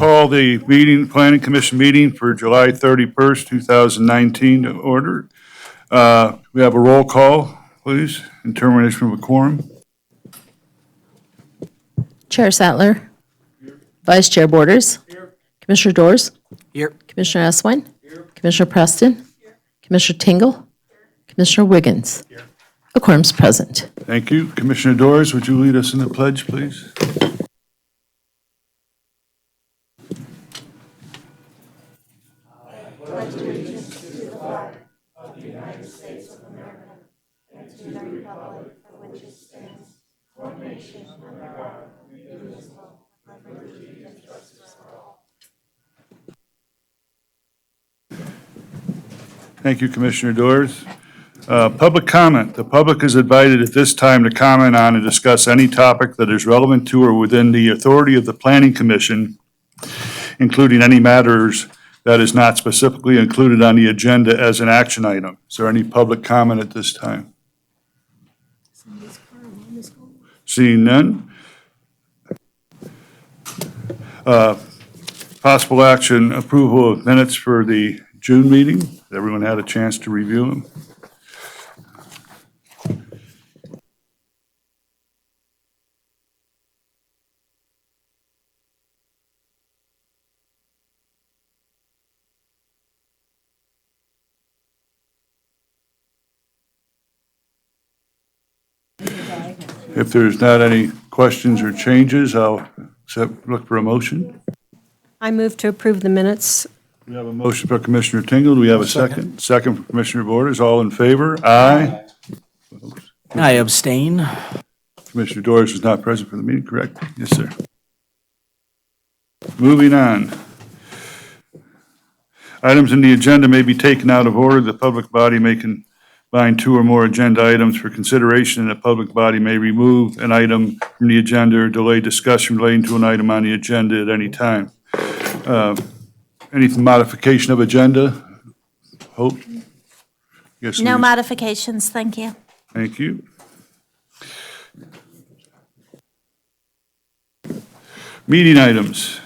call the Planning Commission meeting for July 31st, 2019 to order. We have a roll call, please, and termination of a quorum. Chair Sattler. Vice Chair Borders. Commissioner Dors. Here. Commissioner Eswine. Commissioner Preston. Commissioner Tingle. Commissioner Wiggins. A quorum's present. Thank you. Commissioner Dors, would you lead us in the pledge, please? Thank you, Commissioner Dors. Public comment. The public is invited at this time to comment on and discuss any topic that is relevant to or within the authority of the Planning Commission, including any matters that is not specifically included on the agenda as an action item. Is there any public comment at this time? Seeing none. Possible action, approval of minutes for the June meeting. Everyone had a chance to review them. If there's not any questions or changes, I'll look for a motion. I move to approve the minutes. We have a motion for Commissioner Tingle. Do we have a second? Second for Commissioner Borders. All in favor? Aye. I abstain. Commissioner Doris was not present for the meeting, correct? Yes, sir. Moving on. Items in the agenda may be taken out of order. The public body may combine two or more agenda items for consideration, and the public body may remove an item from the agenda or delay discussion relating to an item on the agenda at any time. Any modification of agenda? Hope? Yes. No modifications, thank you. Thank you. Meeting items.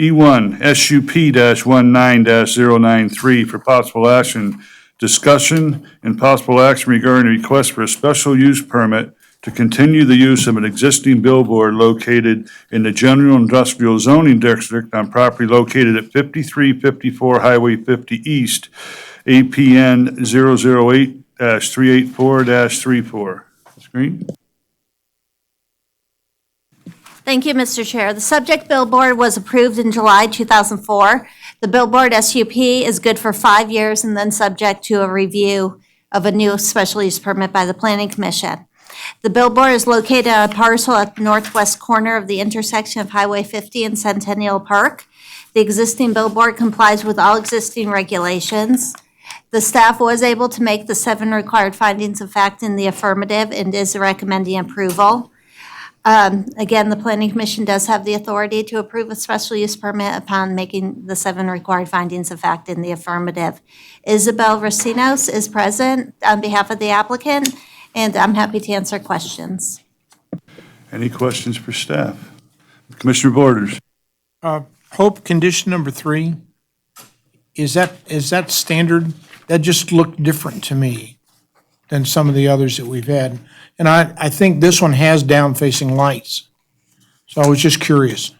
E1, SUP-19-093 for possible action, discussion and possible action regarding a request for a special use permit to continue the use of an existing billboard located in the general industrial zoning district on property located at 5354 Highway 50 East, APN 008-384-34. Screen. Thank you, Mr. Chair. The subject billboard was approved in July 2004. The billboard SUP is good for 5 years and then subject to a review of a new special use permit by the Planning Commission. The billboard is located on a parcel at the northwest corner of the intersection of Highway 50 and Centennial Park. The existing billboard complies with all existing regulations. The staff was able to make the 7 required findings of fact in the affirmative and is recommending approval. Again, the Planning Commission does have the authority to approve a special use permit upon making the 7 required findings of fact in the affirmative. Isabel Racinos is present on behalf of the applicant, and I'm happy to answer questions. Any questions for staff? Commissioner Borders. Hope, condition number 3, is that standard? That just looked different to me than some of the others that we've had. And I think this one has down-facing lights. So I was just curious.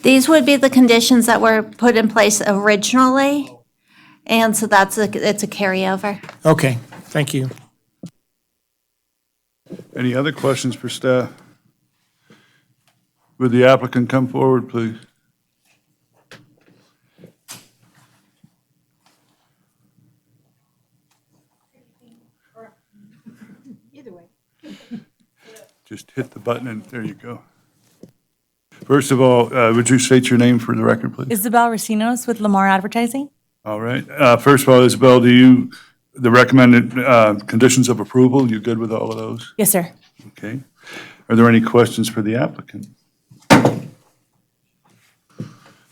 These would be the conditions that were put in place originally, and so it's a carryover. Okay, thank you. Any other questions for staff? Would the applicant come forward, please? Either way. Just hit the button and there you go. First of all, would you state your name for the record, please? Isabel Racinos with Lamar Advertising. All right. First of all, Isabel, the recommended conditions of approval, you good with all of those? Yes, sir. Okay. Are there any questions for the applicant?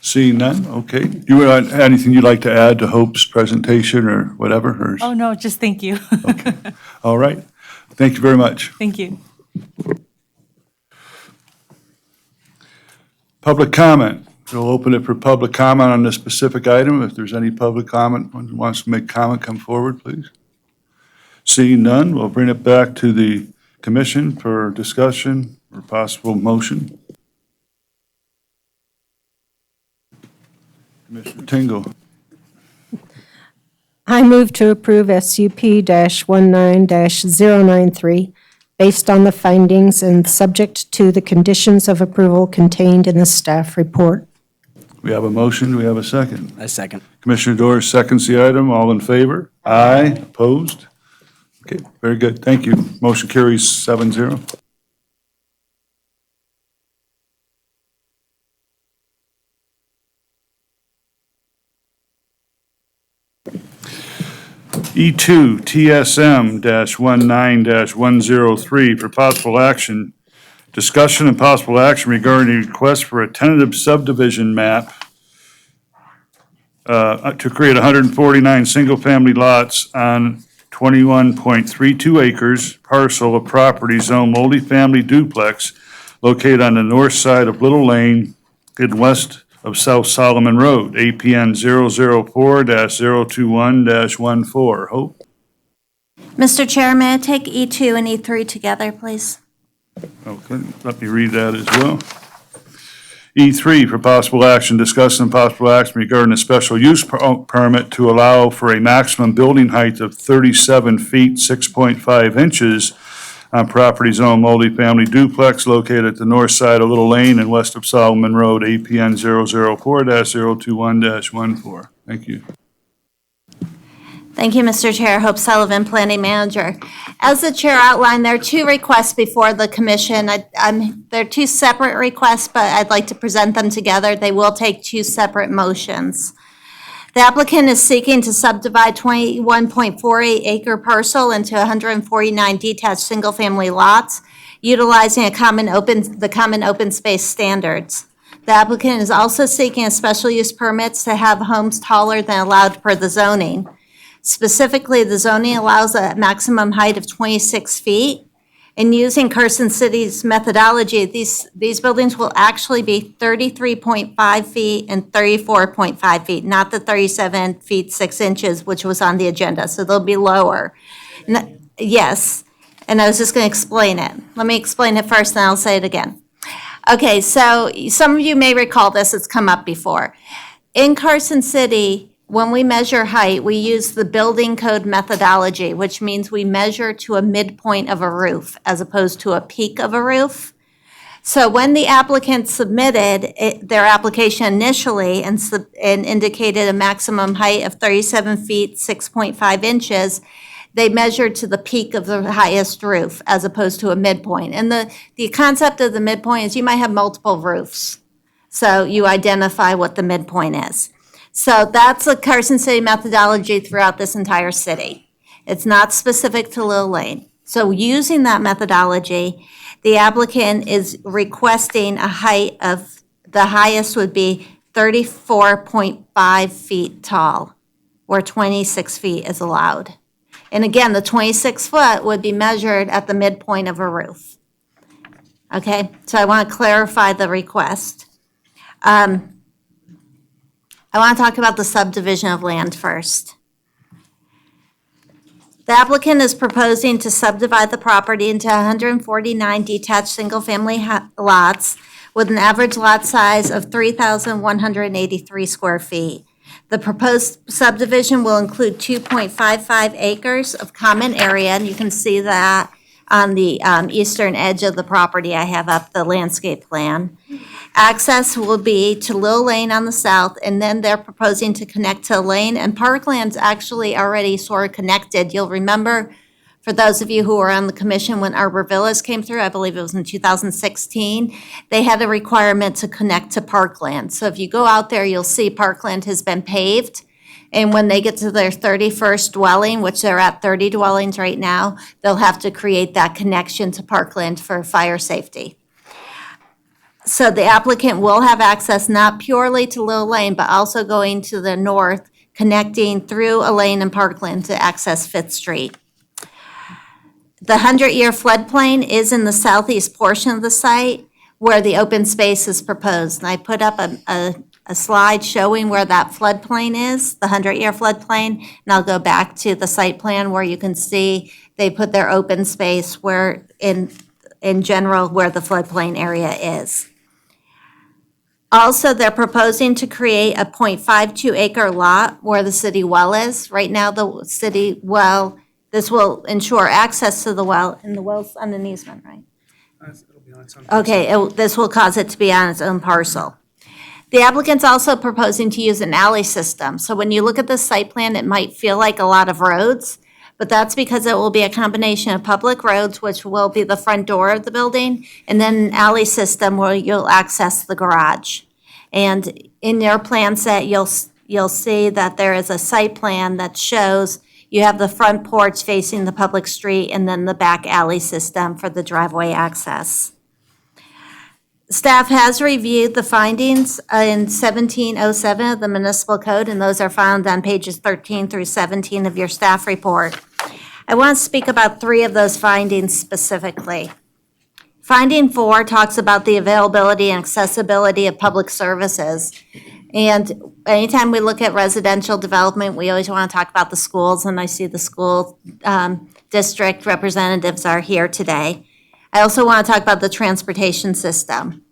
Seeing none, okay. You have anything you'd like to add to Hope's presentation or whatever? Or? Oh, no, just thank you. Okay. All right. Thank you very much. Thank you. Public comment. We'll open it for public comment on this specific item. If there's any public comment, who wants to make comment, come forward, please. Seeing none, we'll bring it back to the commission for discussion or possible motion. Commissioner Tingle. I move to approve SUP-19-093 based on the findings and subject to the conditions of approval contained in the staff report. We have a motion. Do we have a second? I second. Commissioner Doris seconds the item. All in favor? Aye. Opposed? Okay, very good. Thank you. Motion carries 7-0. E2 TSM-19-103 for possible action, discussion and possible action regarding a request for a tentative subdivision map to create 149 single-family lots on 21.32 acres parcel of property zone multifamily duplex located on the north side of Little Lane and west of South Solomon Road, APN 004-021-14. Hope? Mr. Chair, may I take E2 and E3 together, please? Okay, let me read that as well. E3 for possible action, discuss and possible action regarding a special use permit to allow for a maximum building height of 37 feet, 6.5 inches on property zone multifamily duplex located at the north side of Little Lane and west of Solomon Road, APN 004-021-14. Thank you. Thank you, Mr. Chair. Hope Sullivan, Planning Manager. As the Chair outlined, there are two requests before the Commission. They're two separate requests, but I'd like to present them together. They will take two separate motions. The applicant is seeking to subdivide 21.48 acre parcel into 149 detached single-family lots, utilizing the common open space standards. The applicant is also seeking a special use permit to have homes taller than allowed per the zoning. Specifically, the zoning allows a maximum height of 26 feet. And using Carson City's methodology, these buildings will actually be 33.5 feet and 34.5 feet, not the 37 feet 6 inches, which was on the agenda. So they'll be lower. Yes, and I was just going to explain it. Let me explain it first, then I'll say it again. Okay, so some of you may recall this. It's come up before. In Carson City, when we measure height, we use the building code methodology, which means we measure to a midpoint of a roof as opposed to a peak of a roof. So when the applicant submitted their application initially and indicated a maximum height of 37 feet, 6.5 inches, they measured to the peak of the highest roof as opposed to a midpoint. And the concept of the midpoint is you might have multiple roofs. So you identify what the midpoint is. So that's a Carson City methodology throughout this entire city. It's not specific to Little Lane. So using that methodology, the applicant is requesting a height of, the highest would be 34.5 feet tall, where 26 feet is allowed. And again, the 26 foot would be measured at the midpoint of a roof. Okay, so I want to clarify the request. I want to talk about the subdivision of land first. The applicant is proposing to subdivide the property into 149 detached single-family lots with an average lot size of 3,183 square feet. The proposed subdivision will include 2.55 acres of common area, and you can see that on the eastern edge of the property. I have up the landscape plan. Access will be to Little Lane on the south, and then they're proposing to connect to Lane, and Parkland's actually already sort of connected. You'll remember, for those of you who were on the commission when Arbor Villas came through, I believe it was in 2016, they had a requirement to connect to Parkland. So if you go out there, you'll see Parkland has been paved, and when they get to their 31st dwelling, which they're at 30 dwellings right now, they'll have to create that connection to Parkland for fire safety. So the applicant will have access not purely to Little Lane, but also going to the north, connecting through a lane and Parkland to access Fifth Street. The 100-year floodplain is in the southeast portion of the site, where the open space is proposed. And I put up a slide showing where that floodplain is, the 100-year floodplain. And I'll go back to the site plan where you can see they put their open space where, in general, where the floodplain area is. Also, they're proposing to create a .52 acre lot where the city well is. Right now, the city well, this will ensure access to the well, and the well's on an easement, right? Okay, this will cause it to be on its own parcel. The applicant's also proposing to use an alley system. So when you look at the site plan, it might feel like a lot of roads, but that's because it will be a combination of public roads, which will be the front door of the building, and then an alley system where you'll access the garage. And in your plan set, you'll see that there is a site plan that shows you have the front porch facing the public street and then the back alley system for the driveway access. Staff has reviewed the findings in 1707 of the municipal code, and those are found on pages 13 through 17 of your staff report. I want to speak about 3 of those findings specifically. Finding 4 talks about the availability and accessibility of public services. And anytime we look at residential development, we always want to talk about the schools, and I see the school district representatives are here today. I also want to talk about the transportation system.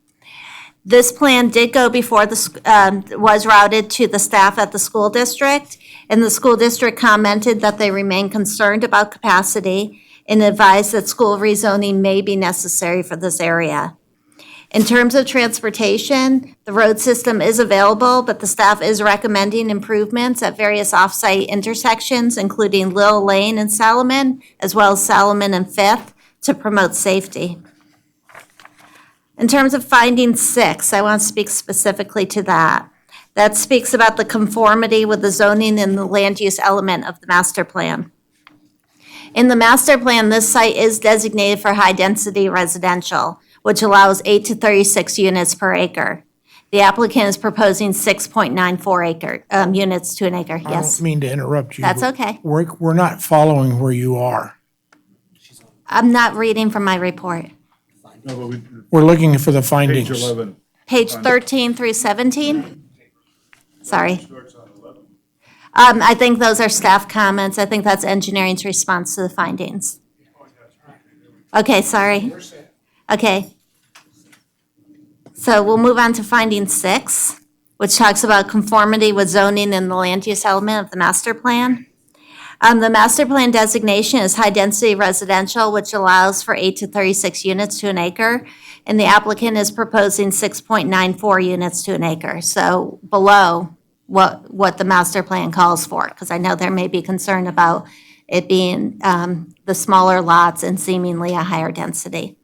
This plan did go before was routed to the staff at the school district, and the school district commented that they remain concerned about capacity and advised that school rezoning may be necessary for this area. In terms of transportation, the road system is available, but the staff is recommending improvements at various off-site intersections, including Lil Lane and Salomon, as well as Salomon and Fifth, to promote safety. In terms of finding 6, I want to speak specifically to that. That speaks about the conformity with the zoning and the land use element of the master plan. In the master plan, this site is designated for high-density residential, which allows 8 to 36 units per acre. The applicant is proposing 6.94 units to an acre. I Yes, don't mean to interrupt you. that's but okay. We're not following where you are. I'm not reading from my report. No, but we, We're looking for the page findings. 11. Page 13 through 17? Sorry. I think those are staff comments. I think that's engineering's response to the findings. Okay, sorry. Okay. So we'll move on to finding 6, which talks about conformity with zoning and the land use element of the master plan. The master plan designation is high-density residential, which allows for 8 to 36 units to an acre, and the applicant is proposing 6.94 units to an acre, so below what the master plan calls for, because I know there may be concern about it being the smaller lots and seemingly a higher density.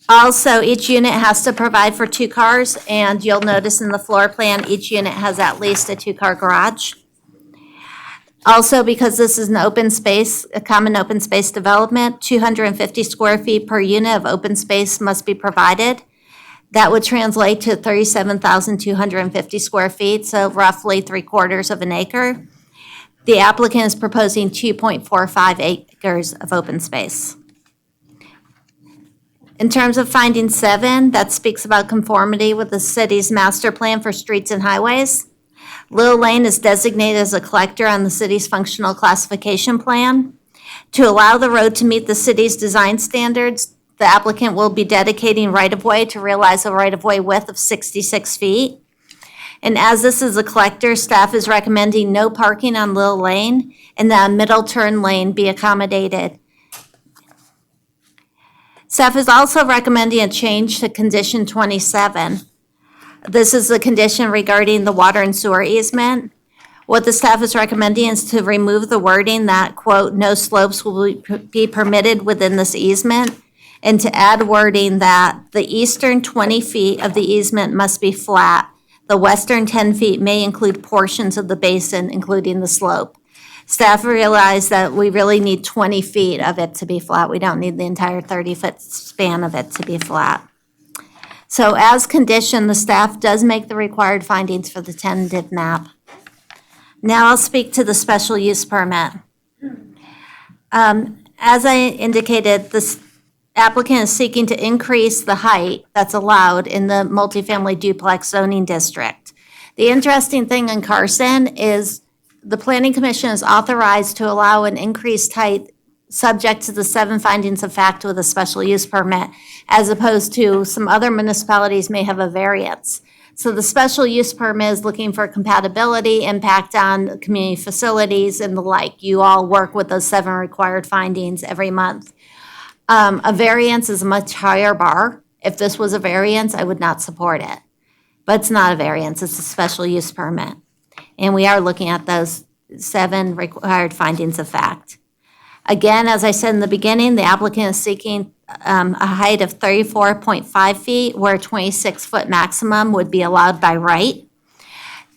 Also, each unit has to provide for 2 cars, and you'll notice in the floor plan, each unit has at least a 2-car garage. Also, because this is an open space, a common open space development, 250 square feet per unit of open space must be provided. That would translate to 37,250 square feet, so roughly 3/4 of an acre. The applicant is proposing 2.45 acres of open space. In terms of finding 7, that speaks about conformity with the city's master plan for streets and highways. Lil Lane is designated as a collector on the city's functional classification plan. To allow the road to meet the city's design standards, the applicant will be dedicating right-of-way to realize a right-of-way width of 66 feet. And as this is a collector, staff is recommending no parking on Lil Lane and that a middle turn lane be accommodated. Staff is also recommending a change to condition 27. This is the condition regarding the water and sewer easement. What the staff is recommending is to remove the wording that, quote, "no slopes will be permitted within this easement," and to add wording that the eastern 20 feet of the easement must be flat. The western 10 feet may include portions of the basin, including the slope. Staff realized that we really need 20 feet of it to be flat. We don't need the entire 30-foot span of it to be flat. So as conditioned, the staff does make the required findings for the tentative map. Now I'll speak to the special use permit. As I indicated, applicant is seeking to increase the height that's allowed in the multifamily duplex zoning district. The interesting thing in Carson is the Planning Commission is authorized to allow an increased height subject to the 7 findings of fact with a special use permit, as opposed to some other municipalities may have a variance. So the special use permit is looking for compatibility, impact on community facilities, and the like. You all work with those 7 required findings every month. A variance is a much higher bar. If this was a variance, I would not support it. But it's not a variance, it's a special use permit. And we are looking at those 7 required findings of fact. Again, as I said in the beginning, the applicant is seeking a height of 34.5 feet, where a 26-foot maximum would be allowed by right.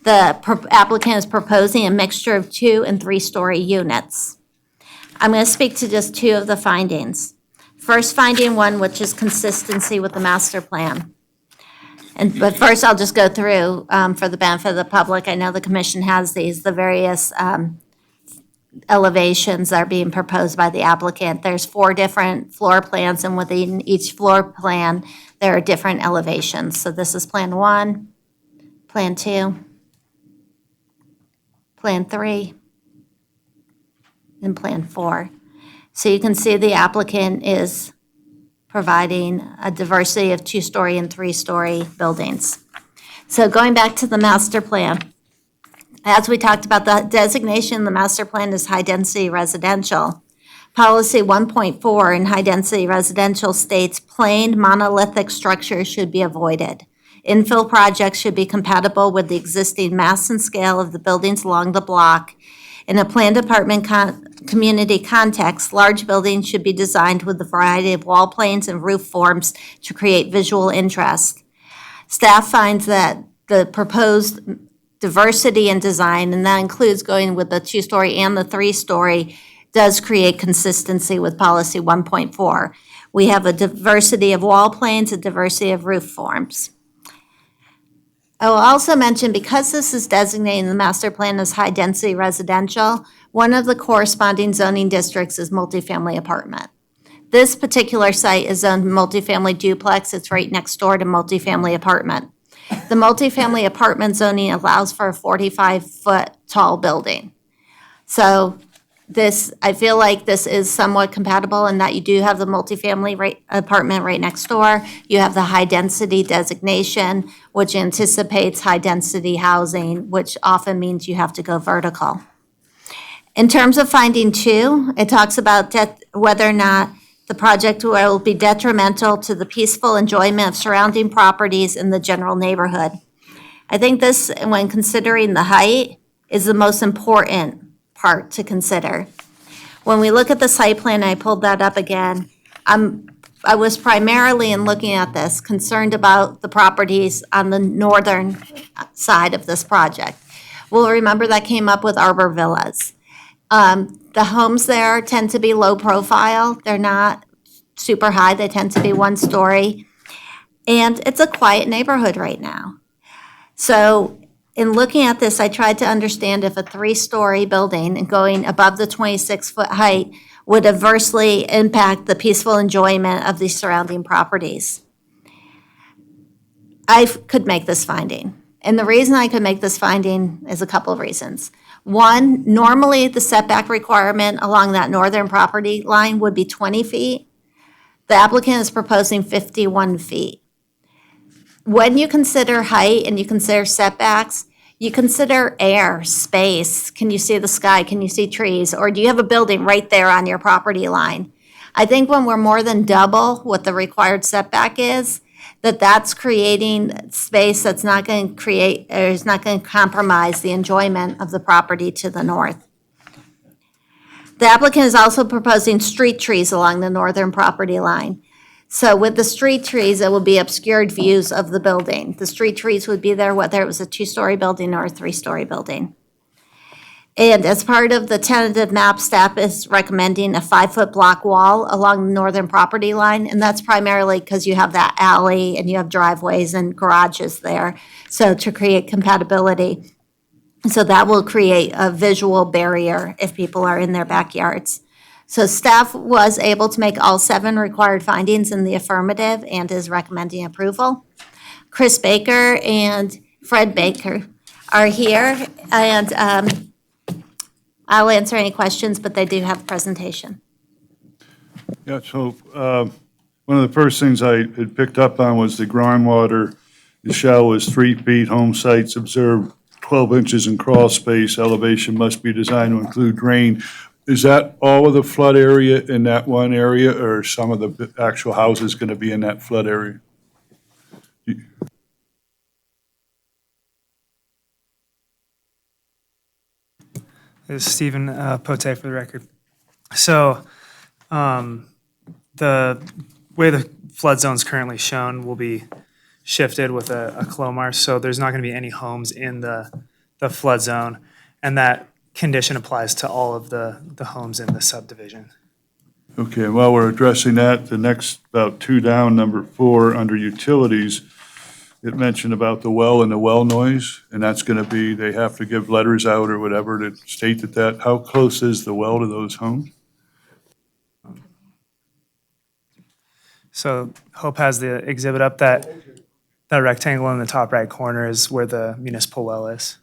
The applicant is proposing a mixture of 2- and 3-story units. I'm going to speak to just 2 of the findings. First finding 1, which is consistency with the master plan. But first, I'll just go through for the benefit of the public. I know the commission has these, the various elevations that are being proposed by the applicant. There's 4 different floor plans, and within each floor plan, there are different elevations. So this is Plan 1, Plan 2, Plan 3, and Plan 4. So you can see the applicant is providing a diversity of 2-story and 3-story buildings. So going back to the master plan, as we talked about, the designation in the master plan is high-density residential. Policy 1.4 in high-density residential states plain monolithic structures should be avoided. Infill projects should be compatible with the existing mass and scale of the buildings along the block. In a planned apartment community context, large buildings should be designed with a variety of wall planes and roof forms to create visual interest. Staff finds that the proposed diversity in design, and that includes going with the 2-story and the 3-story, does create consistency with policy 1.4. We have a diversity of wall planes, a diversity of roof forms. I will also mention, because this is designated in the master plan as high-density residential, one of the corresponding zoning districts is multifamily apartment. This particular site is zoned multifamily duplex. It's right next door to multifamily apartment. The multifamily apartment zoning allows for a 45-foot tall building. So this, I feel like this is somewhat compatible in that you do have the multifamily apartment right next door. You have the high-density designation, which anticipates high-density housing, which often means you have to go vertical. In terms of finding 2, it talks about whether or not the project will be detrimental to the peaceful enjoyment of surrounding properties in the general neighborhood. I think this, when considering the height, is the most important part to consider. When we look at the site plan, I pulled that up again, I was primarily, in looking at this, concerned about the properties on the northern side of this project. Well, remember that came up with Arbor Villas. The homes there tend to be low profile. They're not super high. They tend to be 1-story. And it's a quiet neighborhood right now. So in looking at this, I tried to understand if a 3-story building and going above the 26-foot height would adversely impact the peaceful enjoyment of the surrounding properties. I could make this finding. And the reason I could make this finding is a couple of reasons. 1, normally the setback requirement along that northern property line would be 20 feet. The applicant is proposing 51 feet. When you consider height and you consider setbacks, you consider air, space. Can you see the sky? Can you see trees? Or do you have a building right there on your property line? I think when we're more than double what the required setback is, that's creating space that's not going to create, or is not going to compromise the enjoyment of the property to the north. The applicant is also proposing street trees along the northern property line. So with the street trees, it will be obscured views of the building. The street trees would be there whether it was a 2-story building or a 3-story building. And as part of the tentative map, staff is recommending a 5-foot block wall along the northern property line, and that's primarily because you have that alley and you have driveways and garages there, so to create compatibility. So that will create a visual barrier if people are in their backyards. So staff was able to make all 7 required findings in the affirmative and is recommending approval. Chris Baker and Fred Baker are here, and I'll answer any questions, but they do have a presentation. Yeah, so one of the first things I had picked up on was the groundwater. The shell was 3 feet, home sites observed 12 inches in crawl space, elevation must be designed to include drain. Is that all of the flood area in that one area, or are some of the actual houses going to be in that flood area? This is Stephen Pote for the record. So the way the flood zone is currently shown will be shifted with a Clomar, so there's not going to be any homes in the flood zone, and that condition applies to all of the homes in the subdivision. Okay, while we're addressing that, the next, about 2 down, number 4, under utilities, it mentioned about the well and the well noise, and that's going to be, they have to give letters out or whatever to state that. How close is the well to those homes? So Hope has the exhibit up. That rectangle in the top right corner is where the municipal well is.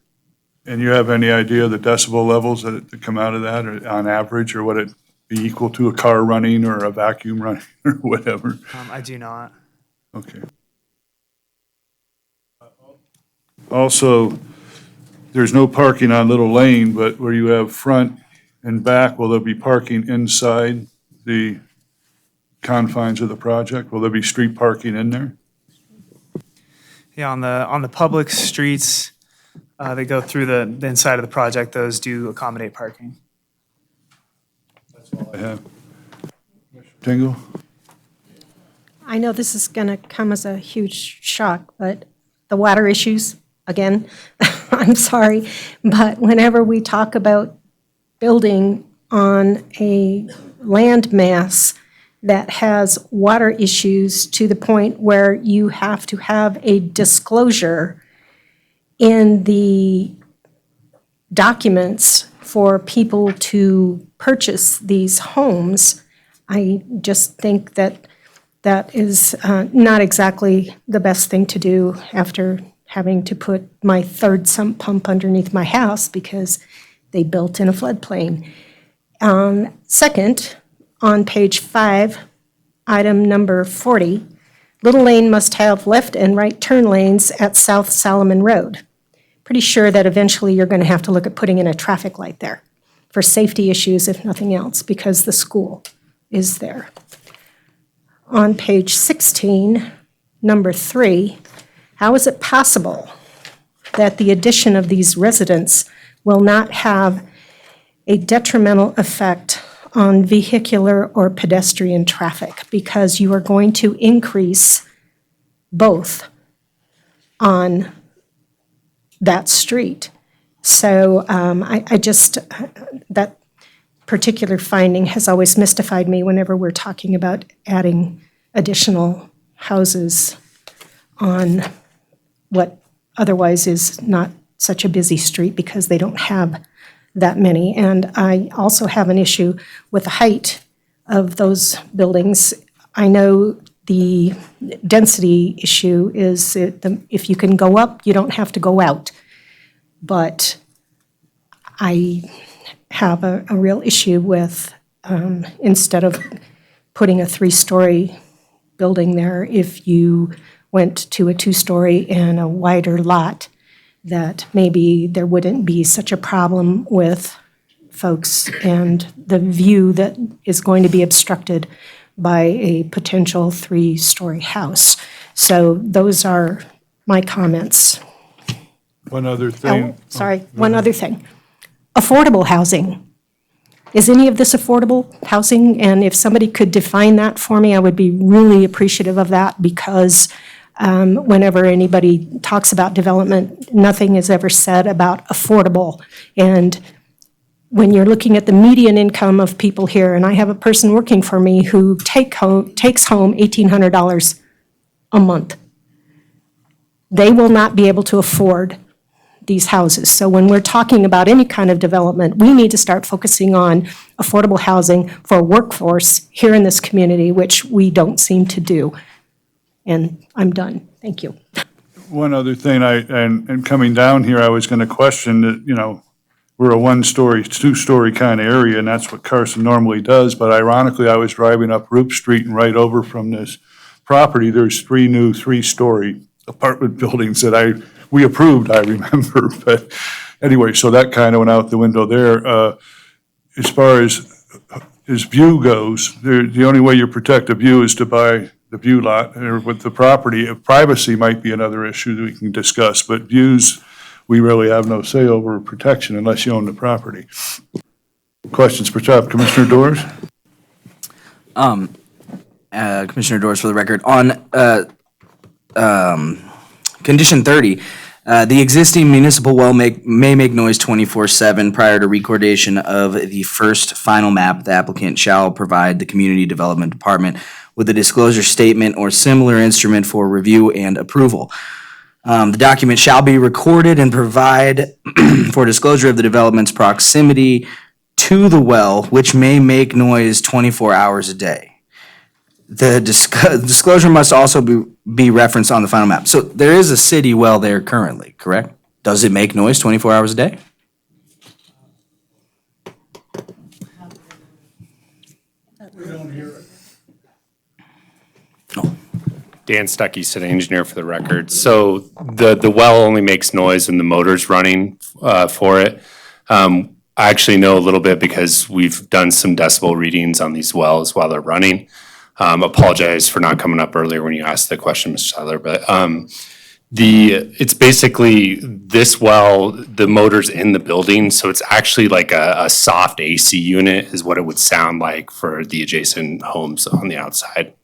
And you have any idea the decibel levels that come out of that, or on average, or what it be equal to a car running or a vacuum running or whatever? I do not. Okay. Also, there's no parking on Little Lane, but where you have front and back, will there be parking inside the confines of the project? Will there be street parking in there? Yeah, on the public streets that go through the inside of the project, those do accommodate parking. I have. Tingle? I know this is going to come as a huge shock, but the water issues, again, I'm sorry, but whenever we talk about building on a land mass that has water issues to the point where you have to have a disclosure in the documents for people to purchase these homes, I just think that that is not exactly the best thing to do after having to put my 3rd sump pump underneath my house because they built in a floodplain. Second, on page 5, item number 40, Little Lane must have left and right turn lanes at South Solomon Road. Pretty sure that eventually you're going to have to look at putting in a traffic light there for safety issues, if nothing else, because the school is there. On page 16, number 3, how is it possible that the addition of these residents will not have a detrimental effect on vehicular or pedestrian traffic? Because you are going to increase both on that street. So I just, that particular finding has always mystified me whenever we're talking about adding additional houses on what otherwise is not such a busy street because they don't have that many. And I also have an issue with the height of those buildings. I know the density issue is if you can go up, you don't have to go out. But I have a real issue with instead of putting a 3-story building there, if you went to a 2-story and a wider lot, that maybe there wouldn't be such a problem with folks and the view that is going to be obstructed by a potential 3-story house. So those are my comments. One other thing. One other thing. Affordable housing. Is any of this affordable housing? And if somebody could define that for me, I would be really appreciative of that because whenever anybody talks about development, nothing is ever said about affordable. And when you're looking at the median income of people here, and I have a person working for me who takes home $1,800 a month, they will not be able to afford these houses. So when we're talking about any kind of development, we need to start focusing on affordable housing for workforce here in this community, which we don't seem to do. And I'm done. Thank you. One other thing, and coming down here, I was going to question that, we're a one-story, two-story kind of area, and that's what Carson normally does. But ironically, I was driving up Roop Street, and right over from this property, there's 3 new 3-story apartment buildings that we approved, I remember. But anyway, so that kind of went out the window there. As far as view goes, the only way you protect a view is to buy the view lot or with the property. Privacy might be another issue that we can discuss, but views, we really have no say over protection unless you own the property. Questions for Chop, Commissioner Doors? Commissioner Doors, for the record, on condition 30, the existing municipal well may make noise 24/7 prior to recordation of the first final map. The applicant shall provide the Community Development Department with a disclosure statement or similar instrument for review and approval. The document shall be recorded and provide for disclosure of the development's proximity to the well, which may make noise 24 hours a day. The disclosure must also be referenced on the final map. So there is a city well there currently, correct? Does it make noise 24 hours a day? Dan Stuckey, city engineer for the record. So the well only makes noise when the motor's running for it. I actually know a little bit because we've done some decibel readings on these wells while they're running. Apologize for not coming up earlier when you asked the question, Mr. Seiler, but it's basically this well, the motor's in the building, so it's actually like a soft AC unit is what it would sound like for the adjacent homes on the outside.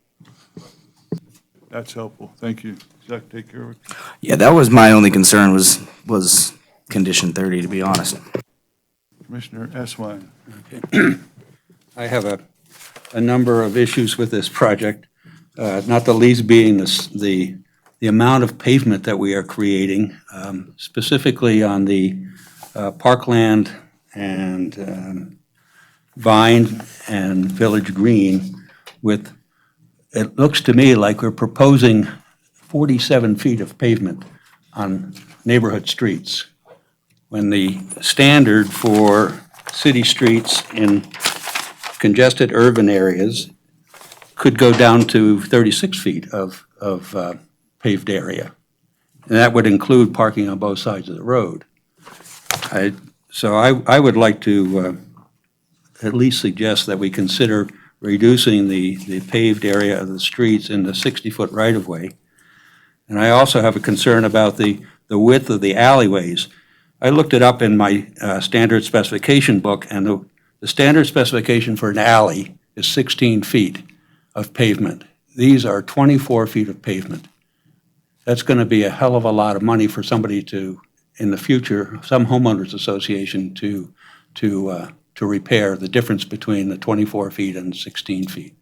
That's helpful. Thank you. Zach, take care of it. Yeah, that was my only concern was condition 30, to be honest. Commissioner Eswine. I have a number of issues with this project, not the least being the amount of pavement that we are creating, specifically on the Parkland and Vine and Village Green with, it looks to me like we're proposing 47 feet of pavement on neighborhood streets, when the standard for city streets in congested urban areas could go down to 36 feet of paved area. And that would include parking on both sides of the road. So I would like to at least suggest that we consider reducing the paved area of the streets in the 60-foot right-of-way. And I also have a concern about the width of the alleyways. I looked it up in my standard specification book, and the standard specification for an alley is 16 feet of pavement. These are 24 feet of pavement. That's going to be a hell of a lot of money for somebody to, in the future, some homeowners association to repair the difference between the 24 feet and 16 feet.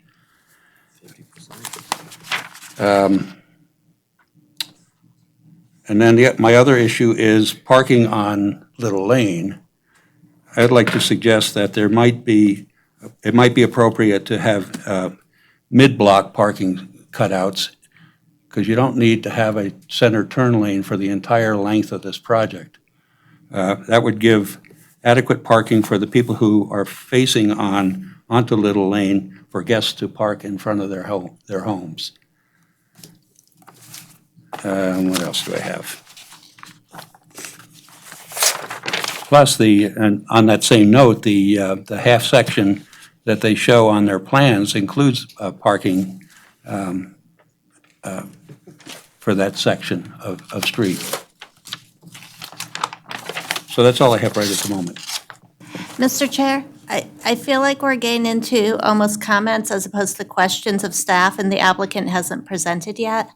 And then my other issue is parking on Little Lane. I'd like to suggest that it might be appropriate to have mid-block parking cutouts, because you don't need to have a center turn lane for the entire length of this project. That would give adequate parking for the people who are facing onto Little Lane for guests to park in front of their homes. What else do I have? Plus, on that same note, the half section that they show on their plans includes parking for that section of street. So that's all I have right at the moment. Mr. Chair, I feel like we're getting into almost comments as opposed to questions of staff, and the applicant hasn't presented yet.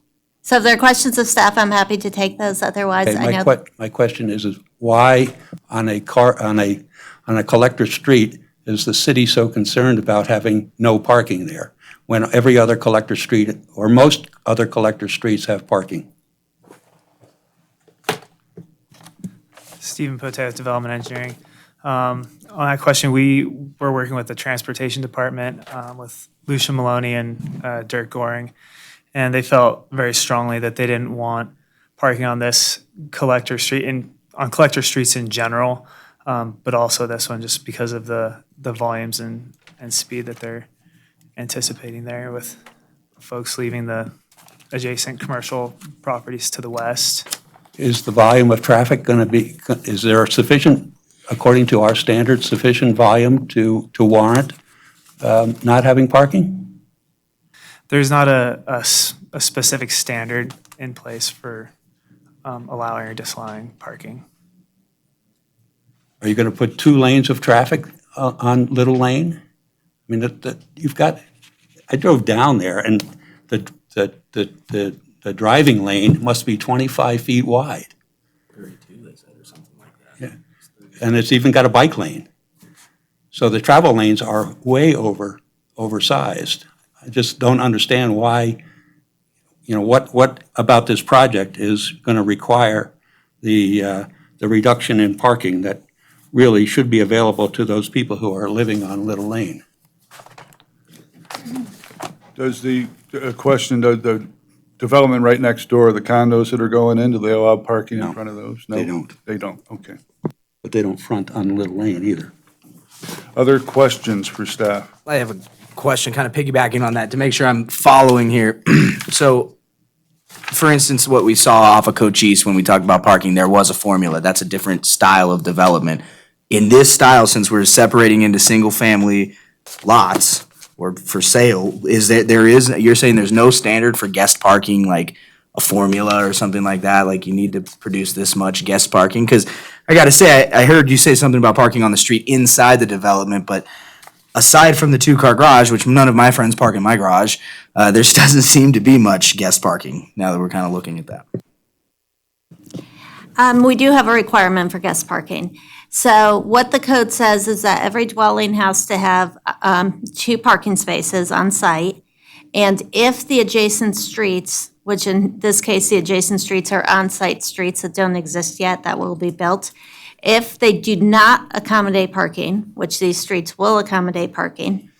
So if there are questions of staff, I'm happy to take those. Otherwise, Okay, I know. my question is why on a collector street is the city so concerned about having no parking there when every other collector street or most other collector streets have parking? Stephen Pote with Development Engineering. On that question, we were working with the Transportation Department with Lucia Maloney and Dirk Goring, and they felt very strongly that they didn't want parking on this collector street and on collector streets in general, but also this one just because of the volumes and speed that they're anticipating there with folks leaving the adjacent commercial properties to the west. Is the volume of traffic going to be, is there sufficient, according to our standards, sufficient volume to warrant not having parking? There's not a specific standard in place for allowing or disallowing parking. Are you going to put 2 lanes of traffic on Little Lane? I mean, you've got, I drove down there, and the driving lane must be 25 feet wide. 32, they said, or something like that. Yeah, and it's even got a bike lane. So the travel lanes are way oversized. I just don't understand why, what about this project is going to require the reduction in parking that really should be available to those people who are living on Little Lane. Does the development right next door, the condos that are going in, do they allow parking in No, front of those? they don't. They don't, okay. But they don't front on Little Lane either. Other questions for staff? I have a question, kind of piggybacking on that, to make sure I'm following here. So, for instance, what we saw off of Cochise when we talked about parking, there was a formula. That's a different style of development. In this style, since we're separating into single-family lots or for sale, you're saying there's no standard for guest parking, like a formula or something like that? Like you need to produce this much guest parking? Because I got to say, I heard you say something about parking on the street inside the development, but aside from the 2-car garage, which none of my friends park in my garage, there just doesn't seem to be much guest parking now that we're kind of looking at that. We do have a requirement for guest parking. So what the code says is that every dwelling has to have 2 parking spaces on site. And if the adjacent streets, which in this case, the adjacent streets are on-site streets that don't exist yet, that will be built, if they do not accommodate parking, which these streets will accommodate parking,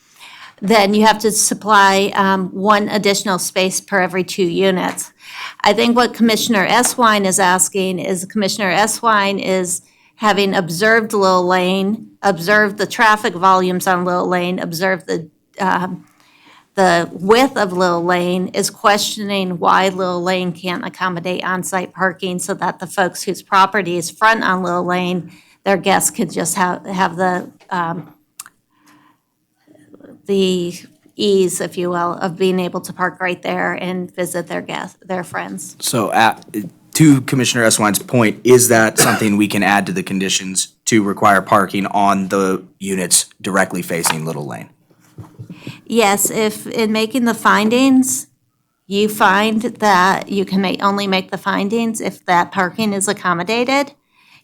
then you have to supply 1 additional space per every 2 units. I think what Commissioner Eswine is asking is Commissioner Eswine is having observed Little Lane, observed the traffic volumes on Little Lane, observed the width of Little Lane, is questioning why Little Lane can't accommodate on-site parking so that the folks whose property is front on Little Lane, their guests could just have the ease, if you will, of being able to park right there and visit their friends. So to Commissioner Eswine's point, is that something we can add to the conditions to require parking on the units directly facing Little Lane? Yes, if in making the findings, you find that you can only make the findings if that parking is accommodated,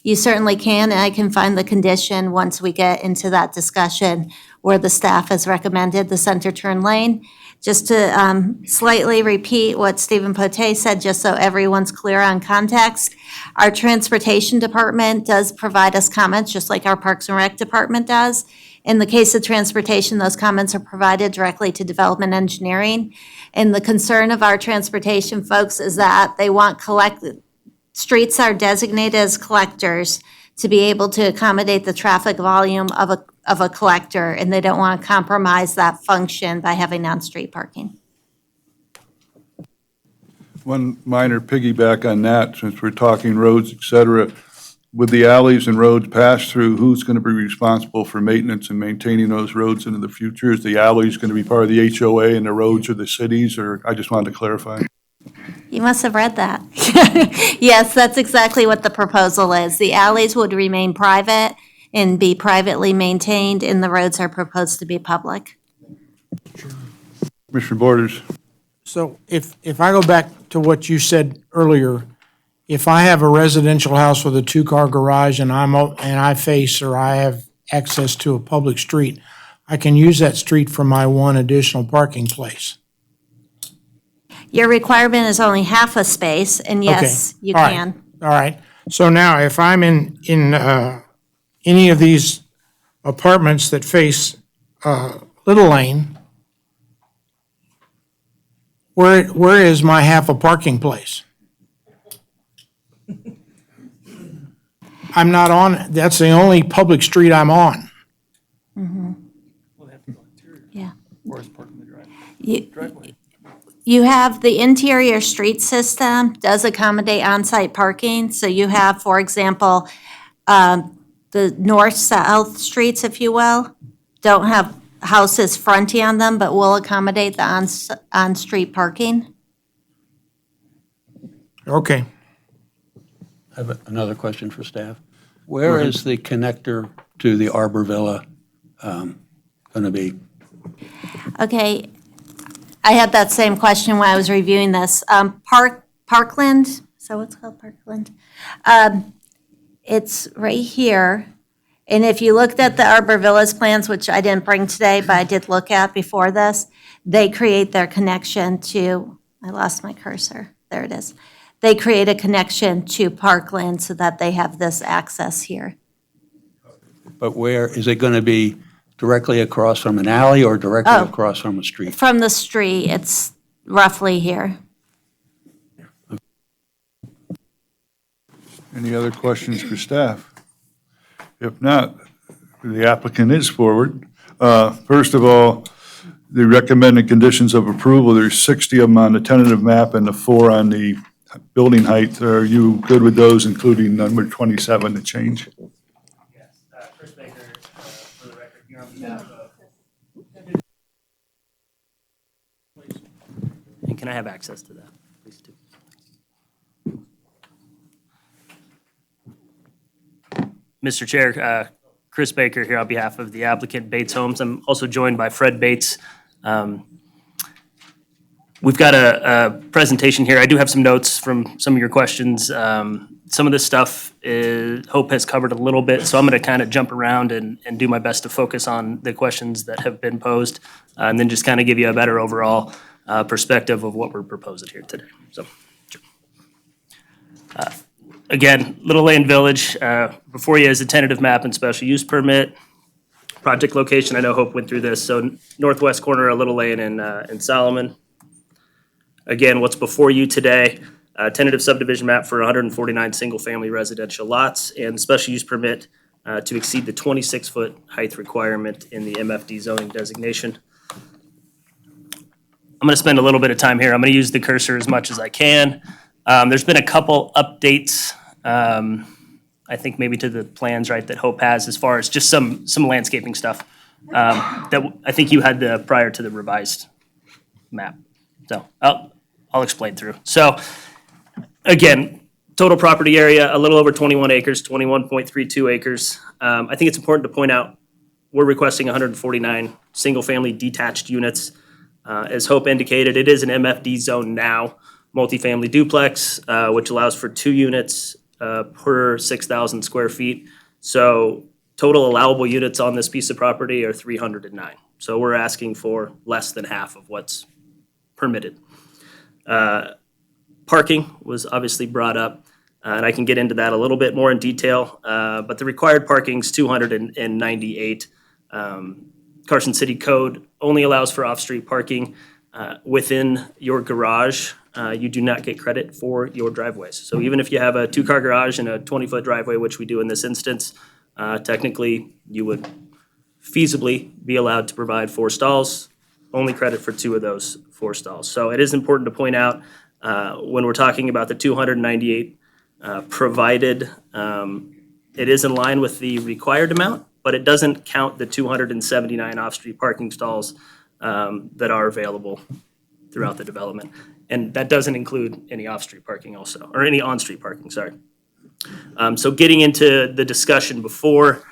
you certainly can, and I can find the condition once we get into that discussion where the staff has recommended the center turn lane. Just to slightly repeat what Stephen Pote said, just so everyone's clear on context, our transportation department does provide us comments, just like our Parks and Rec department does. In the case of transportation, those comments are provided directly to development engineering. And the concern of our transportation folks is that they want streets are designated as collectors to be able to accommodate the traffic volume of a collector, and they don't want to compromise that function by having on-street parking. One minor piggyback on that, since we're talking roads, et cetera. With the alleys and roads passed through, who's going to be responsible for maintenance and maintaining those roads into the future? Is the alleys going to be part of the HOA and the roads are the cities, or I just wanted to clarify? You must have read that. Yes, that's exactly what the proposal is. The alleys would remain private and be privately maintained, and the roads are proposed to be public. Commissioner Borders? So if I go back to what you said earlier, if I have a residential house with a 2-car garage and I face or I have access to a public street, I can use that street for my 1 additional parking place. Your requirement is only half a space, and yes, Okay. you All right. can. All right. So now, if I'm in any of these apartments that face Little Lane, where is my half a parking place? I'm not on, that's the only public street I'm on. Yeah. You have the interior street system does accommodate on-site parking. So you have, for example, the north-south streets, if you will, don't have houses fronting on them, but will accommodate the on-street parking. Okay. I have another question for staff. Where is the connector to the Arbor Villa going to be? Okay, I had that same question when I was reviewing this. Parkland, so what's called Parkland? It's right here. And if you looked at the Arbor Villas plans, which I didn't bring today, but I did look at before this, they create their connection to, I lost my cursor, there it is. They create a connection to Parkland so that they have this access here. But where, is it going to be directly across from an alley or directly Oh. across from a street? From the street, it's roughly here. Any other questions for staff? If not, the applicant is forward. First of all, the recommended conditions of approval, there's 60 of them on the tentative map and the 4 on the building height. Are you good with those, including number 27 to change? Yes, Chris Baker, for the record, here on behalf of. And can I have access to that, please, too? Mr. Chair, Chris Baker here on behalf of the applicant Bates Homes. I'm also joined by Fred Bates. We've got a presentation here. I do have some notes from some of your questions. Some of this stuff Hope has covered a little bit, so I'm going to kind of jump around and do my best to focus on the questions that have been posed, and then just kind of give you a better overall perspective of what we're proposing here today. So, again, Little Lane Village, before you is a tentative map and special use permit. Project location, I know Hope went through this, so northwest corner of Little Lane and Solomon. Again, what's before you today, tentative subdivision map for 149 single-family residential lots and special use permit to exceed the 26-foot height requirement in the MFD zoning designation. I'm going to spend a little bit of time here. I'm going to use the cursor as much as I can. There's been a couple updates, I think maybe to the plans, right, that Hope has as far as just some landscaping stuff that I think you had prior to the revised map. So I'll explain through. So again, total property area, a little over 21 acres, 21.32 acres. I think it's important to point out, we're requesting 149 single-family detached units. As Hope indicated, it is an MFD zone now, multifamily duplex, which allows for 2 units per 6,000 square feet. So total allowable units on this piece of property are 309. So we're asking for less than half of what's permitted. Parking was obviously brought up, and I can get into that a little bit more in detail, but the required parking is 298. Carson City Code only allows for off-street parking within your garage. You do not get credit for your driveways. So even if you have a 2-car garage and a 20-foot driveway, which we do in this instance, technically you would feasibly be allowed to provide 4 stalls, only credit for 2 of those 4 stalls. So it is important to point out when we're talking about the 298 provided, it is in line with the required amount, but it doesn't count the 279 off-street parking stalls that are available throughout the development. And that doesn't include any off-street parking also, or any on-street parking, sorry. So getting into the discussion before,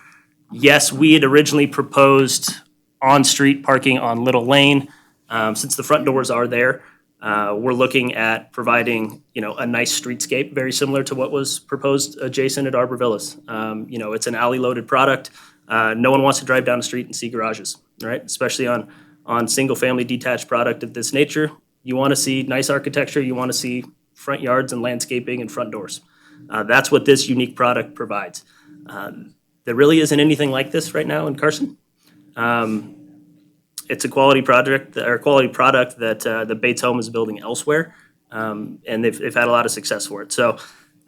yes, we had originally proposed on-street parking on Little Lane. Since the front doors are there, we're looking at providing, a nice streetscape, very similar to what was proposed adjacent at Arbor Villas. It's an alley-loaded product. No one wants to drive down the street and see garages, right? Especially on single-family detached product of this nature. You want to see nice architecture. You want to see front yards and landscaping and front doors. That's what this unique product provides. There really isn't anything like this right now in Carson. It's a quality project or quality product that the Bates Home is building elsewhere, and they've had a lot of success for it. So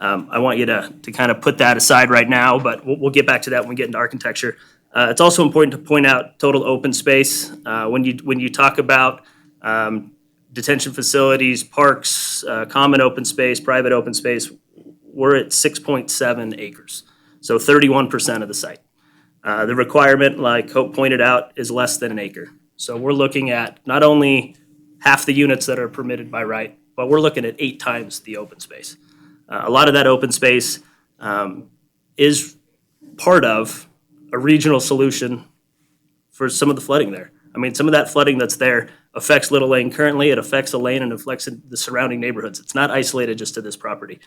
I want you to kind of put that aside right now, but we'll get back to that when we get into architecture. It's also important to point out total open space. When you talk about detention facilities, parks, common open space, private open space, we're at 6.7 acres, so 31% of the site. The requirement, like Hope pointed out, is less than an acre. So we're looking at not only half the units that are permitted by right, but we're looking at 8 times the open space. A lot of that open space is part of a regional solution for some of the flooding there. I mean, some of that flooding that's there affects Little Lane currently, it affects the lane and affects the surrounding neighborhoods. It's not isolated just to this property.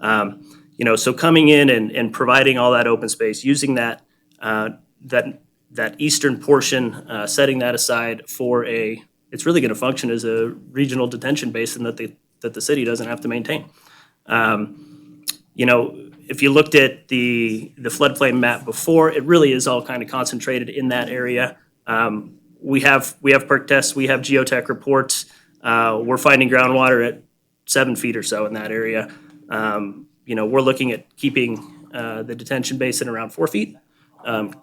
So coming in and providing all that open space, using that eastern portion, setting that aside for it's really gonna function as a regional detention basin that the city doesn't have to maintain. If you looked at the floodplain map before, it really is all kind of concentrated in that area. We have perk tests, we have geotech reports. We're finding groundwater at 7 feet or so in that area. We're looking at keeping the detention basin around 4 feet,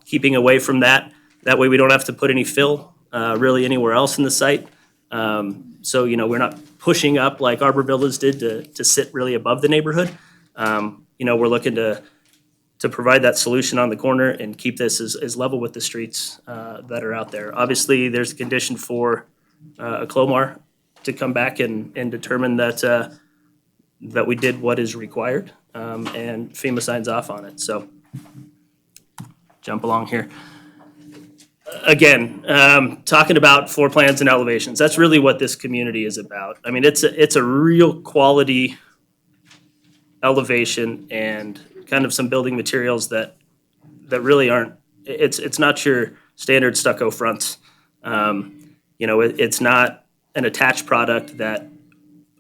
keeping away from that. That way we don't have to put any fill really anywhere else in the site. We're not pushing up like Arbor Villas did to sit really above the neighborhood. We're looking to provide that solution on the corner and keep this as level with the streets that are out there. Obviously, there's a condition for a Clomar to come back and determine that we did what is required, and FEMA signs off on it. So jump along here. Again, talking about floor plans and elevations, that's really what this community is about. I mean, it's a real quality elevation and kind of some building materials that really aren't, it's not your standard stucco fronts. It's not an attached product that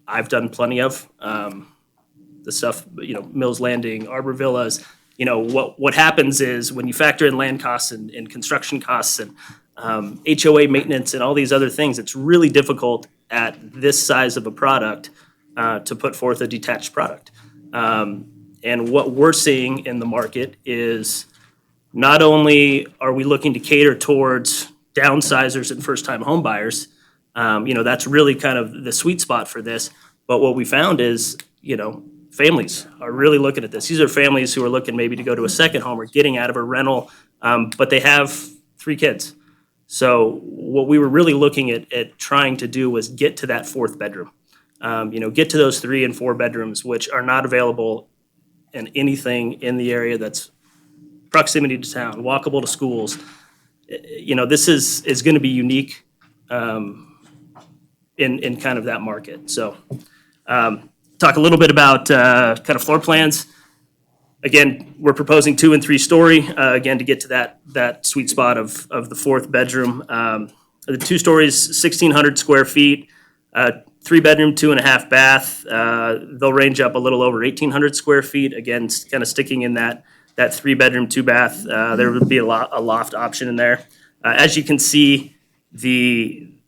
I've done plenty of. The stuff, Mills Landing, Arbor Villas, what happens is when you factor in land costs and construction costs and HOA maintenance and all these other things, it's really difficult at this size of a product to put forth a detached product. And what we're seeing in the market is not only are we looking to cater towards downsizers and first-time home buyers, that's really kind of the sweet spot for this, but what we found is, families are really looking at this. These are families who are looking maybe to go to a second home or getting out of a rental, but they have 3 kids. So what we were really looking at trying to do was get to that 4th bedroom. Get to those 3 and 4 bedrooms, which are not available in anything in the area that's proximity to town, walkable to schools. This is going to be unique in kind of that market. So talk a little bit about kind of floor plans. Again, we're proposing 2 and 3 story, again, to get to that sweet spot of the 4th bedroom. The 2 stories, 1,600 square feet, 3 bedroom, 2.5 bath. They'll range up a little over 1,800 square feet. Again, kind of sticking in that 3 bedroom, 2 bath. There would be a loft option in there. As you can see,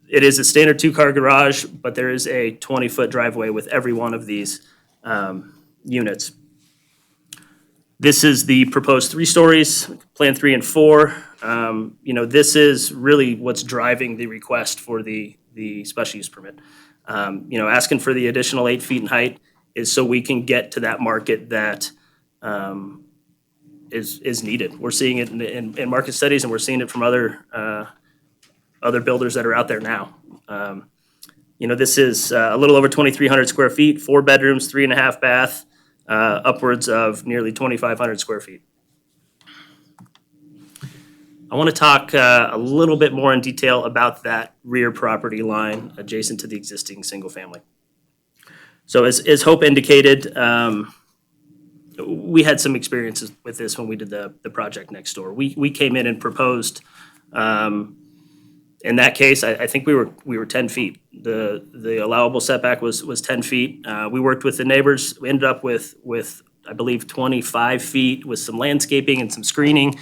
it is a standard 2-car garage, but there is a 20-foot driveway with every one of these units. This is the proposed 3 stories, plan 3 and 4. This is really what's driving the request for the special use permit. Asking for the additional 8 feet in height is so we can get to that market that is needed. We're seeing it in market studies, and we're seeing it from other builders that are out there now. This is a little over 2,300 square feet, 4 bedrooms, 3.5 bath, upwards of nearly 2,500 square feet. I want to talk a little bit more in detail about that rear property line adjacent to the existing single family. So as Hope indicated, we had some experiences with this when we did the project next door. We came in and proposed, in that case, I think we were 10 feet. The allowable setback was 10 feet. We worked with the neighbors. We ended up with I believe, 25 feet with some landscaping and some screening.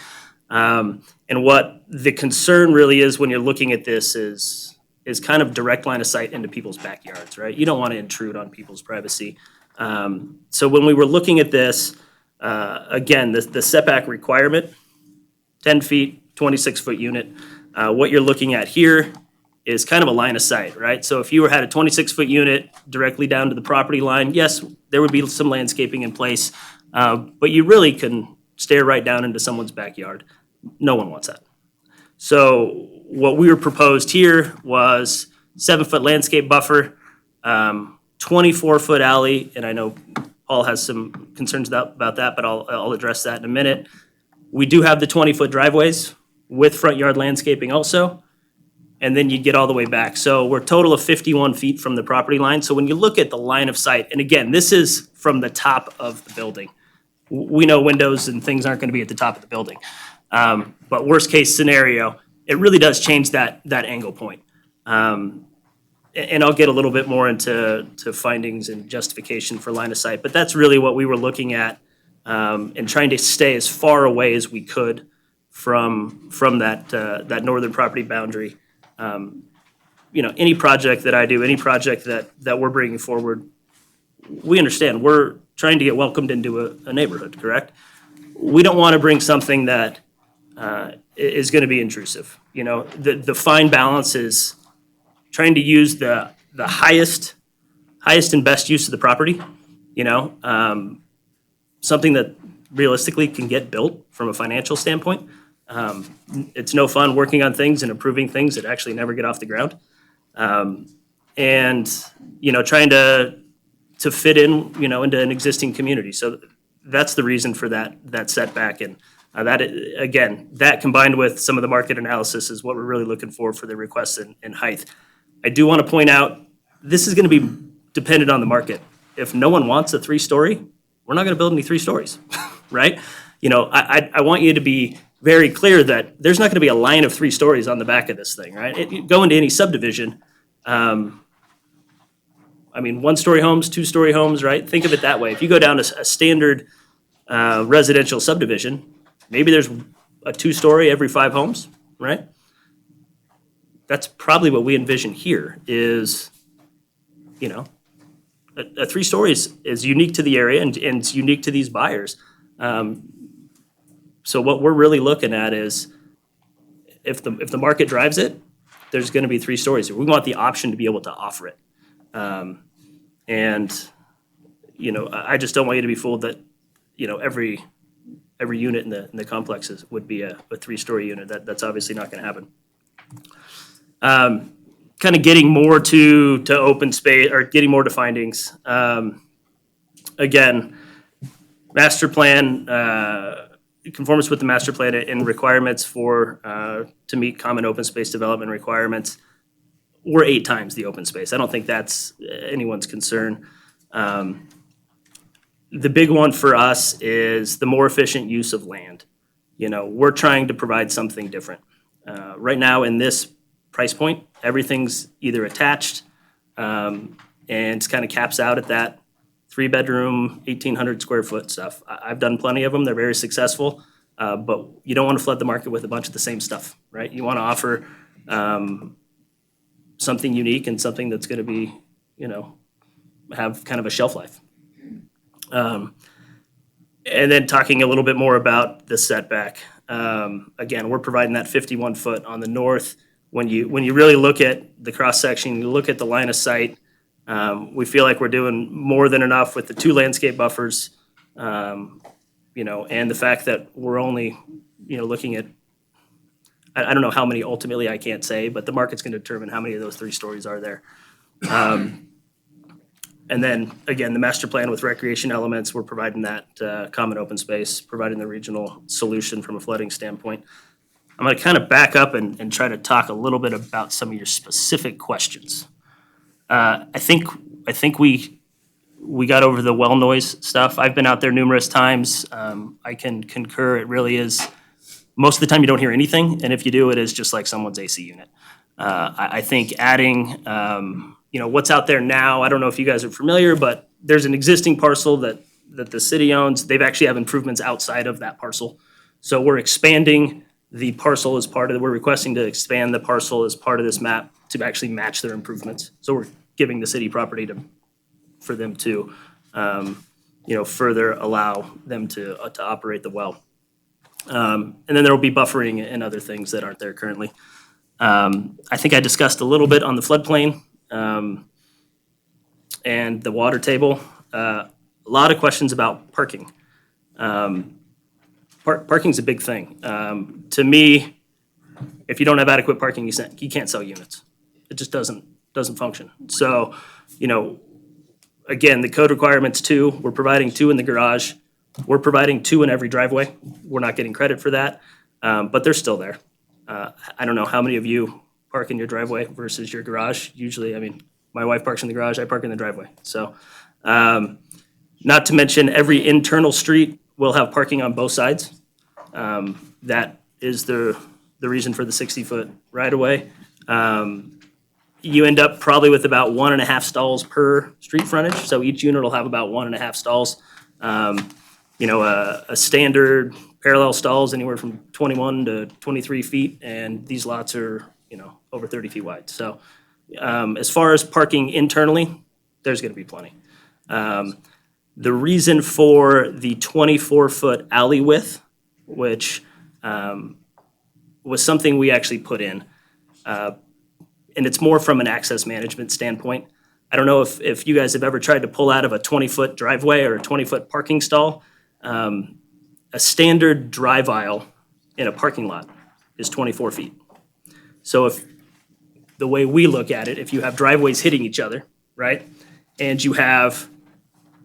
And what the concern really is when you're looking at this is kind of direct line of sight into people's backyards, right? You don't want to intrude on people's privacy. So when we were looking at this, again, the setback requirement, 10 feet, 26-foot unit. What you're looking at here is kind of a line of sight, right? So if you had a 26-foot unit directly down to the property line, yes, there would be some landscaping in place, but you really can stare right down into someone's backyard. No one wants that. So what we were proposed here was 7-foot landscape buffer, 24-foot alley, and I know Paul has some concerns about that, but I'll address that in a minute. We do have the 20-foot driveways with front yard landscaping also, and then you get all the way back. So we're a total of 51 feet from the property line. So when you look at the line of sight, and again, this is from the top of the building. We know windows and things aren't going to be at the top of the building. But worst case scenario, it really does change that angle point. And I'll get a little bit more into findings and justification for line of sight, but that's really what we were looking at, and trying to stay as far away as we could from that northern property boundary. Any project that I do, any project that we're bringing forward, we understand we're trying to get welcomed into a neighborhood, correct? We don't want to bring something that is going to be intrusive. The fine balance is trying to use the highest and best use of the property, something that realistically can get built from a financial standpoint. It's no fun working on things and approving things that actually never get off the ground. And trying to fit in, into an existing community. So that's the reason for that setback. And that combined with some of the market analysis is what we're really looking for the requests in height. I do want to point out, this is going to be dependent on the market. If no one wants a 3-story, we're not going to build any 3 stories, right? I want you to be very clear that there's not going to be a line of 3 stories on the back of this thing, right? You go into any subdivision, 1-story homes, 2-story homes, right? Think of it that way. If you go down to a standard residential subdivision, maybe there's a 2-story every 5 homes, right? That's probably what we envision here is, a 3 stories is unique to the area and it's unique to these buyers. So what we're really looking at is if the market drives it, there's going to be 3 stories. We want the option to be able to offer it. And I just don't want you to be fooled that, every unit in the complexes would be a 3-story unit. That's obviously not going to happen. Kind of getting more to open space or getting more to findings. Again, master plan, conformance with the master plan and requirements to meet common open space development requirements. We're 8 times the open space. I don't think that's anyone's concern. The big one for us is the more efficient use of land. We're trying to provide something different. Right now in this price point, everything's either attached and it's kind of caps out at that 3-bedroom, 1,800 square foot stuff. I've done plenty of them. They're very successful, but you don't want to flood the market with a bunch of the same stuff, right? You want to offer something unique and something that's going to be, have kind of a shelf life. And then talking a little bit more about the setback. Again, we're providing that 51 foot on the north. When you really look at the cross section, you look at the line of sight, we feel like we're doing more than enough with the 2 landscape buffers, and the fact that we're only, looking at, I don't know how many ultimately, I can't say, but the market's going to determine how many of those 3 stories are there. And then, again, the master plan with recreation elements, we're providing that common open space, providing the regional solution from a flooding standpoint. I'm going to kind of back up and try to talk a little bit about some of your specific questions. I think we got over the well noise stuff. I've been out there numerous times. I can concur. It really is, most of the time you don't hear anything, and if you do, it is just like someone's AC unit. I think adding, what's out there now, I don't know if you guys are familiar, but there's an existing parcel that that the city owns, they've actually have improvements outside of that parcel. So we're expanding the parcel as part of, we're requesting to expand the parcel as part of this map to actually match their improvements. So we're giving the city property for them to, further allow them to operate the well. And then there will be buffering and other things that aren't there currently. I think I discussed a little bit on the floodplain and the water table. A lot of questions about parking. Parking's a big thing. To me, if you don't have adequate parking, you can't sell units. It just doesn't function. So, again, the code requirement's 2. We're providing 2 in the garage. We're providing 2 in every driveway. We're not getting credit for that, but they're still there. I don't know how many of you park in your driveway versus your garage. Usually, my wife parks in the garage, I park in the driveway. So, not to mention every internal street will have parking on both sides. That is the reason for the 60-foot right-of-way. You end up probably with about 1.5 stalls per street frontage. So each unit will have about 1.5 stalls. A standard parallel stalls anywhere from 21 to 23 feet, and these lots are, over 30 feet wide. So as far as parking internally, there's going to be plenty. The reason for the 24-foot alley width, which was something we actually put in, and it's more from an access management standpoint. I don't know if you guys have ever tried to pull out of a 20-foot driveway or a 20-foot parking stall. A standard drive aisle in a parking lot is 24 feet. So if the way we look at it, if you have driveways hitting each other, right, and you have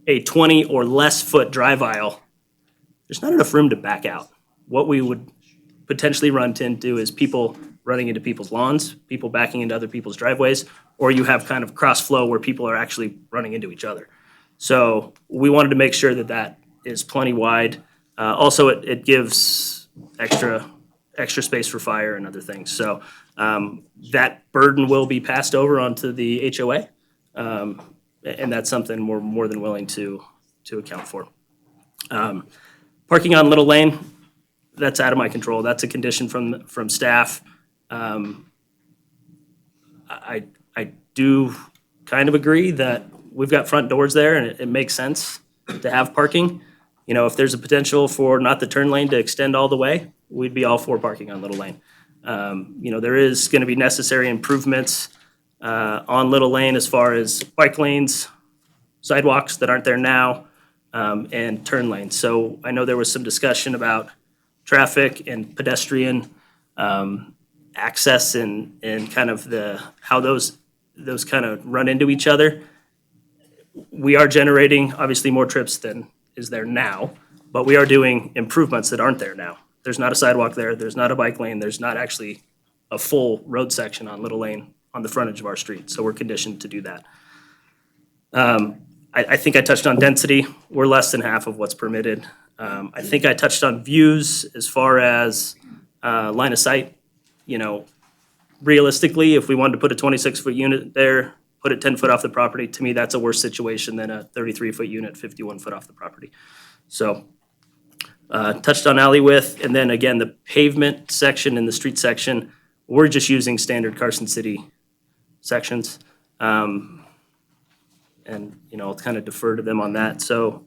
a 20 or less foot drive aisle, there's not enough room to back out. What we would potentially run into is people running into people's lawns, people backing into other people's driveways, or you have kind of cross flow where people are actually running into each other. So we wanted to make sure that is plenty wide. Also, it gives extra space for fire and other things. So that burden will be passed over onto the HOA, and that's something we're more than willing to account for. Parking on Little Lane, that's out of my control. That's a condition from staff. I do kind of agree that we've got front doors there, and it makes sense to have parking. If there's a potential for not the turn lane to extend all the way, we'd be all for parking on Little Lane. There is going to be necessary improvements on Little Lane as far as bike lanes, sidewalks that aren't there now, and turn lanes. So I know there was some discussion about traffic and pedestrian access and kind of how those kind of run into each other. We are generating obviously more trips than is there now, but we are doing improvements that aren't there now. There's not a sidewalk there. There's not a bike lane. There's not actually a full road section on Little Lane on the frontage of our street. So we're conditioned to do that. I think I touched on density. We're less than half of what's permitted. I think I touched on views as far as line of sight. Realistically, if we wanted to put a 26-foot unit there, put it 10 foot off the property, to me, that's a worse situation than a 33-foot unit, 51 foot off the property. So touched on alley width, and then again, the pavement section and the street section, we're just using standard Carson City sections. And, I'll kind of defer to them on that. So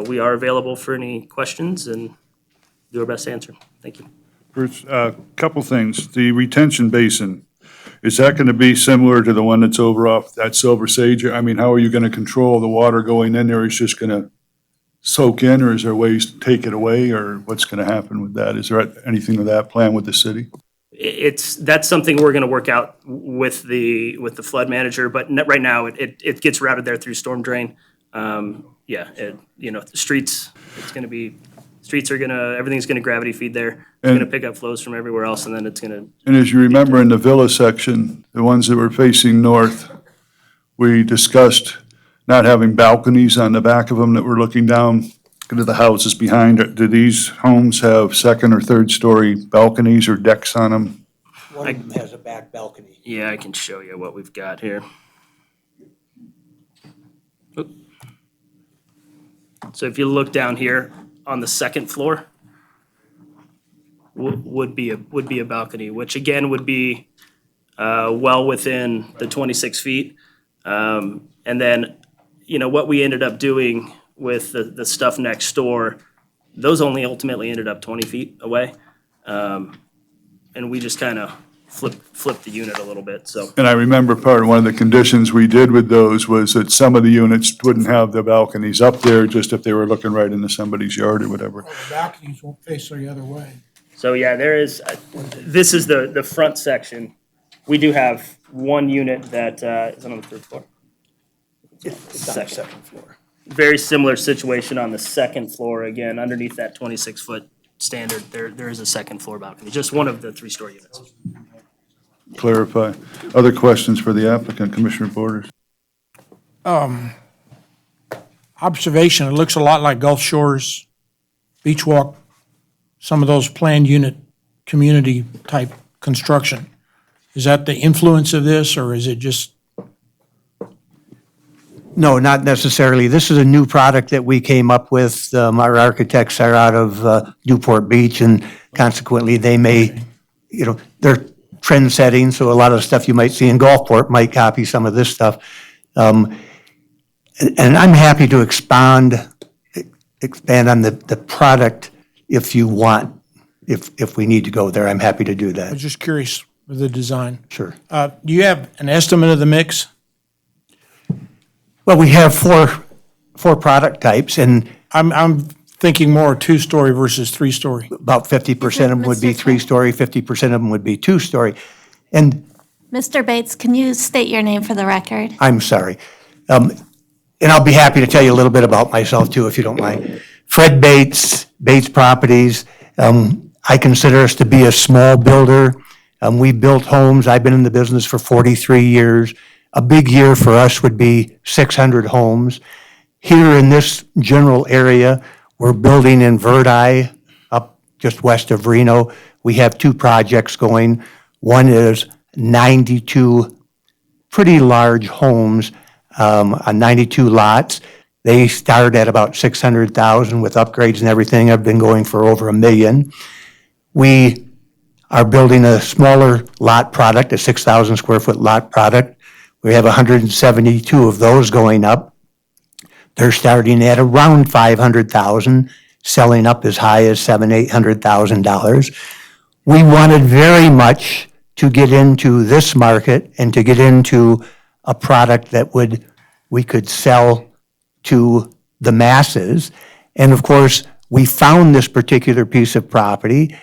we are available for any questions and do our best to answer. Thank you. First, couple things. The retention basin, is that going to be similar to the one that's over off that Silver Sage? How are you going to control the water going in there? Is it just going to soak in, or is there ways to take it away, or what's going to happen with that? Is there anything of that plan with the city? That's something we're going to work out with the flood manager, but right now it gets routed there through storm drain. The streets, everything's going to gravity feed there. It's going to pick up flows from everywhere else, and then it's going to. And as you remember in the villa section, the ones that were facing north, we discussed not having balconies on the back of them that were looking down into the houses behind. Do these homes have second or third story balconies or decks on them? One of them has a back balcony. Yeah, I can show you what we've got here. Oop. So if you look down here on the second floor, would be a balcony, which again would be well within the 26 feet. And then, what we ended up doing with the stuff next door, those only ultimately ended up 20 feet away. And we just kind of flipped the unit a little bit, so. And I remember one of the conditions we did with those was that some of the units wouldn't have the balconies up there, just if they were looking right into somebody's yard or whatever. The balconies won't face the other way. So yeah, this is the front section. We do have one unit that is on the third floor. Second floor. Very similar situation on the second floor, again, underneath that 26-foot standard, there is a second floor balcony, just one of the 3-story units. Clarify. Other questions for the applicant, Commissioner Borders? Observation, it looks a lot like Gulf Shores, Beach Walk, some of those planned unit, community type construction. Is that the influence of this, or is it just? No, not necessarily. This is a new product that we came up with. Our architects are out of Newport Beach, and consequently, they may, they're trend setting, so a lot of stuff you might see in Gulfport might copy some of this stuff. And I'm happy to expand on the product if you want, if we need to go there, I'm happy to do I was that. just curious with the design. Sure. Do you have an estimate of the mix? Well, we have four product types, and I'm thinking more 2-story versus 3-story. about 50% of them would be 3-story, 50% of them would be 2-story. And Mr. Bates, can you state your name for the record? I'm sorry. And I'll be happy to tell you a little bit about myself too, if you don't mind. Fred Bates, Bates Properties. I consider us to be a small builder. We built homes. I've been in the business for 43 years. A big year for us would be 600 homes. Here in this general area, we're building in Verdi, up just west of Reno. We have 2 projects going. One is 92 pretty large homes on 92 lots. They start at about 600,000 with upgrades and everything. I've been going for over $1 million. We are building a smaller lot product, a 6,000 square foot lot product. We have 172 of those going up. They're starting at around 500,000, selling up as high as $700,000-800,000. We wanted very much to get into this market and to get into a product that we could sell to the masses. And of course, we found this particular piece of property.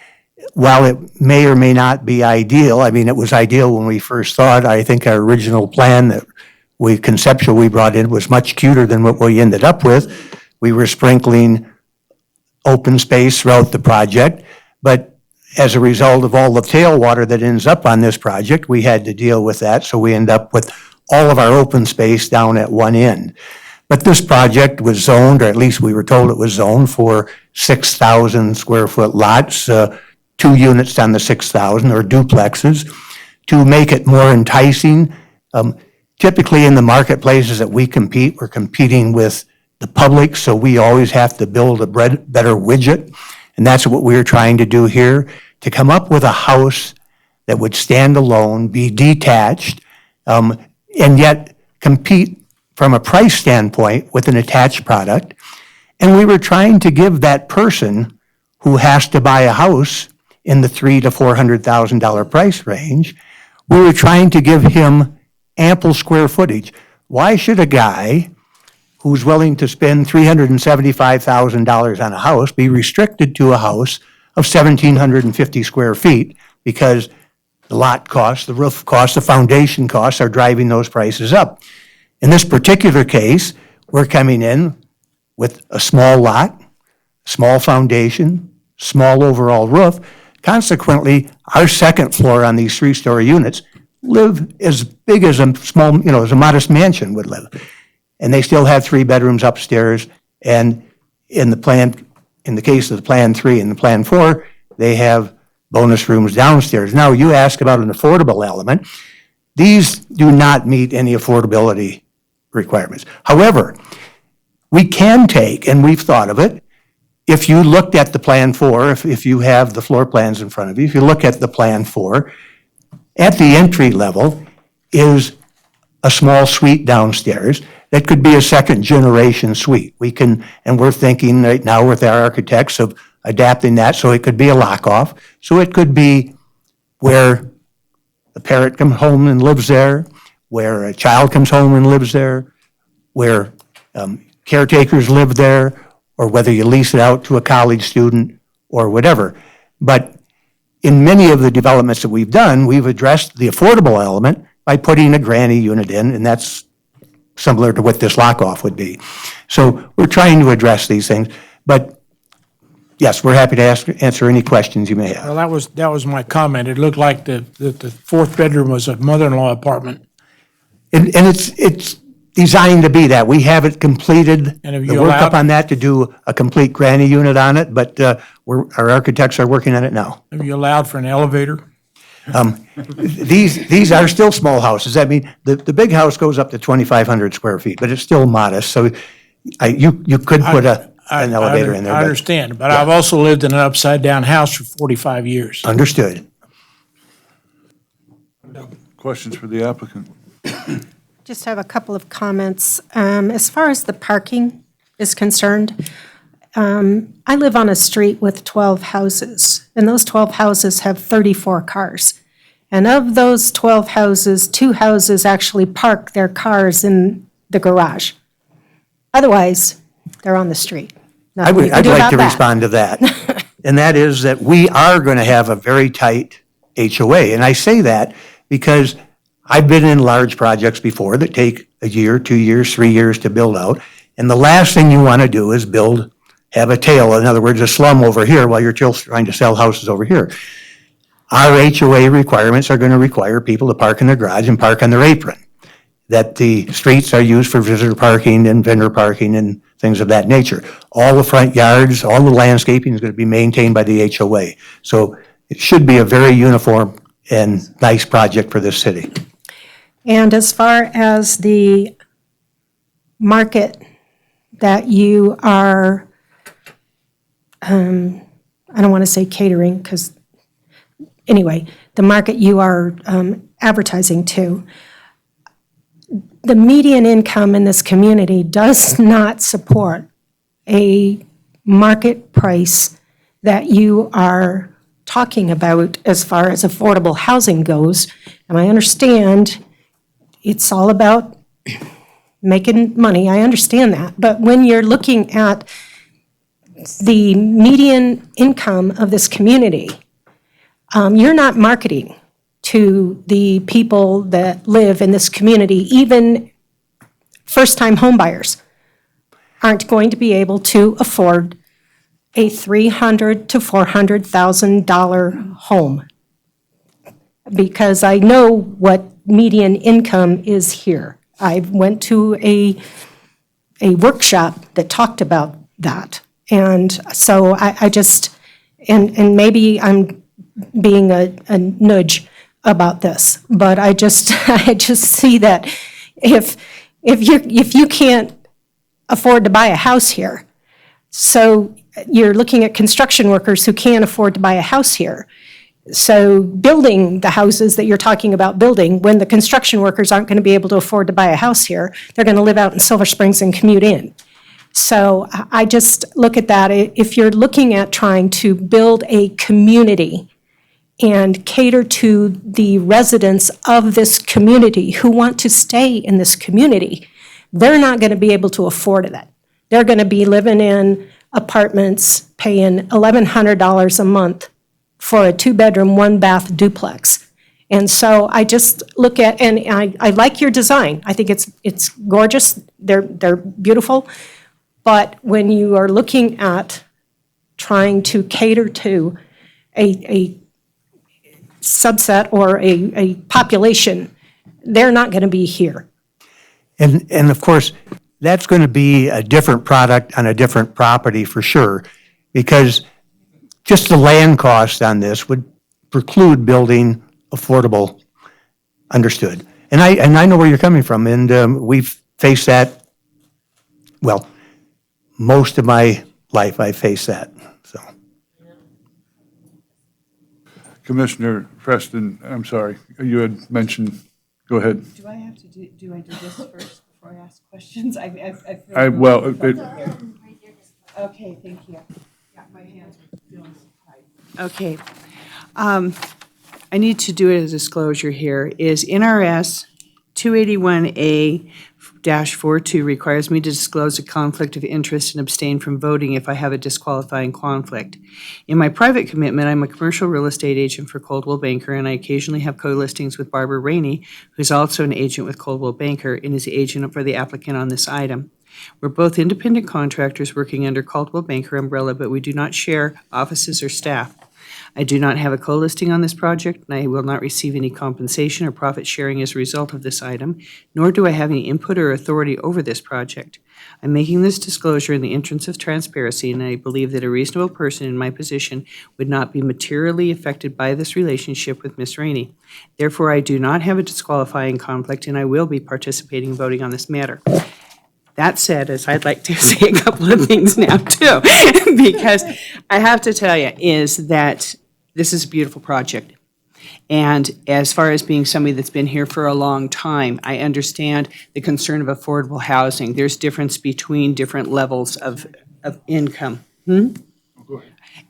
While it may or may not be ideal, I mean, it was ideal when we first thought. I think our original plan that we brought in was much cuter than what we ended up with. We were sprinkling open space throughout the project, but as a result of all the tailwater that ends up on this project, we had to deal with that, so we end up with all of our open space down at one end. But this project was zoned, or at least we were told it was zoned, for 6,000 square foot lots, 2 units on the 6,000, or duplexes, to make it more enticing. Typically in the marketplaces that we compete, we're competing with the public, so we always have to build a better widget. And that's what we're trying to do here, to come up with a house that would stand alone, be detached, and yet compete from a price standpoint with an attached product. And we were trying to give that person who has to buy a house in the $300,000 to $400,000 price range, we were trying to give him ample square footage. Why should a guy who's willing to spend $375,000 on a house be restricted to a house of 1,750 square feet? Because the lot costs, the roof costs, the foundation costs are driving those prices up. In this particular case, we're coming in with a small lot, small foundation, small overall roof. Consequently, our second floor on these 3-story units live as big as a small, as a modest mansion would live. And they still have 3 bedrooms upstairs. And in the case of the Plan 3 and the Plan 4, they have bonus rooms downstairs. Now, you ask about an affordable element. These do not meet any affordability requirements. However, we can take, and we've thought of it, if you looked at the Plan 4, if you have the floor plans in front of you, if you look at the Plan 4, at the entry level is a small suite downstairs that could be a second-generation suite. We can, and we're thinking right now with our architects of adapting that, so it could be a lock-off. So it could be where the parent comes home and lives there, where a child comes home and lives there, where caretakers live there, or whether you lease it out to a college student or whatever. But in many of the developments that we've done, we've addressed the affordable element by putting a granny unit in, and that's similar to what this lock-off would be. So we're trying to address these things, but yes, we're happy to answer any questions you may have. Well, that was my comment. It looked like the fourth bedroom was a mother-in-law apartment. And it's designed to be that. We haven't completed And have the you workup allowed- on that to do a complete granny unit on it, but our architects are working on it now. Have you allowed for an elevator? These are still small houses. I mean, the big house goes up to 2,500 square feet, but it's still modest. So you could put an elevator in there. I but- understand, but I've also lived in an upside-down house for 45 years. Understood. Questions for the applicant? Just have a couple of comments. As far as the parking is concerned, I live on a street with 12 houses, and those 12 houses have 34 cars. And of those 12 houses, 2 houses actually park their cars in the garage. Otherwise, they're on the street. Nothing we can I'd do like about to that. respond to that. And that is that we are going to have a very tight HOA. And I say that because I've been in large projects before that take a year, 2 years, 3 years to build out. And the last thing you want to do is have a tail, in other words, a slum over here while you're still trying to sell houses over here. Our HOA requirements are going to require people to park in their garage and park on their apron. That the streets are used for visitor parking and vendor parking and things of that nature. All the front yards, all the landscaping is going to be maintained by the HOA. So it should be a very uniform and nice project for this city. And as far as the market that you are, I don't want to say catering, because, anyway, the market you are advertising to, the median income in this community does not support a market price that you are talking about as far as affordable housing goes. And I understand it's all about making money. I understand that. But when you're looking at the median income of this community, you're not marketing to the people that live in this community. Even first-time homebuyers aren't going to be able to afford a $300,000 to $400,000 home. Because I know what median income is here. I went to a workshop that talked about that. And so I just, and maybe I'm being a nudge about this, but I just see that if you can't afford to buy a house here, so you're looking at construction workers who can't afford to buy a house here. So building the houses that you're talking about building, when the construction workers aren't going to be able to afford to buy a house here, they're going to live out in Silver Springs and commute in. So I just look at that. If you're looking at trying to build a community and cater to the residents of this community who want to stay in this community, they're not going to be able to afford that. They're going to be living in apartments, paying $1,100 a month for a 2-bedroom, 1-bath duplex. And so I just look at, and I like your design. I think it's gorgeous. They're beautiful. But when you are looking at trying to cater to a subset or a population, they're not going to be here. And of course, that's going to be a different product on a different property for sure, because just the land cost on this would preclude building affordable, understood. And I know where you're coming from, and we've faced that, well, most of my life I face that, so. Commissioner Preston, I'm sorry, you had mentioned, go ahead. Do I have to do I do this first before I ask questions? I feel I, well, it- Okay, thank you. Yeah, my hands are feeling so tight. Okay. I need to do a disclosure here. Is NRS 281A-42 requires me to disclose a conflict of interest and abstain from voting if I have a disqualifying conflict. In my private commitment, I'm a commercial real estate agent for Coldwell Banker, and I occasionally have co-listings with Barbara Rainey, who's also an agent with Coldwell Banker and is the agent for the applicant on this item. We're both independent contractors working under Caldwell Banker umbrella, but we do not share offices or staff. I do not have a co-listing on this project, and I will not receive any compensation or profit sharing as a result of this item, nor do I have any input or authority over this project. I'm making this disclosure in the interest of transparency, and I believe that a reasonable person in my position would not be materially affected by this relationship with Ms. Rainey. Therefore, I do not have a disqualifying conflict, and I will be participating and voting on this matter. That said, as I'd like to say a couple of things now too, because I have to tell you is that this is a beautiful project. And as far as being somebody that's been here for a long time, I understand the concern of affordable housing. There's difference between different levels of income.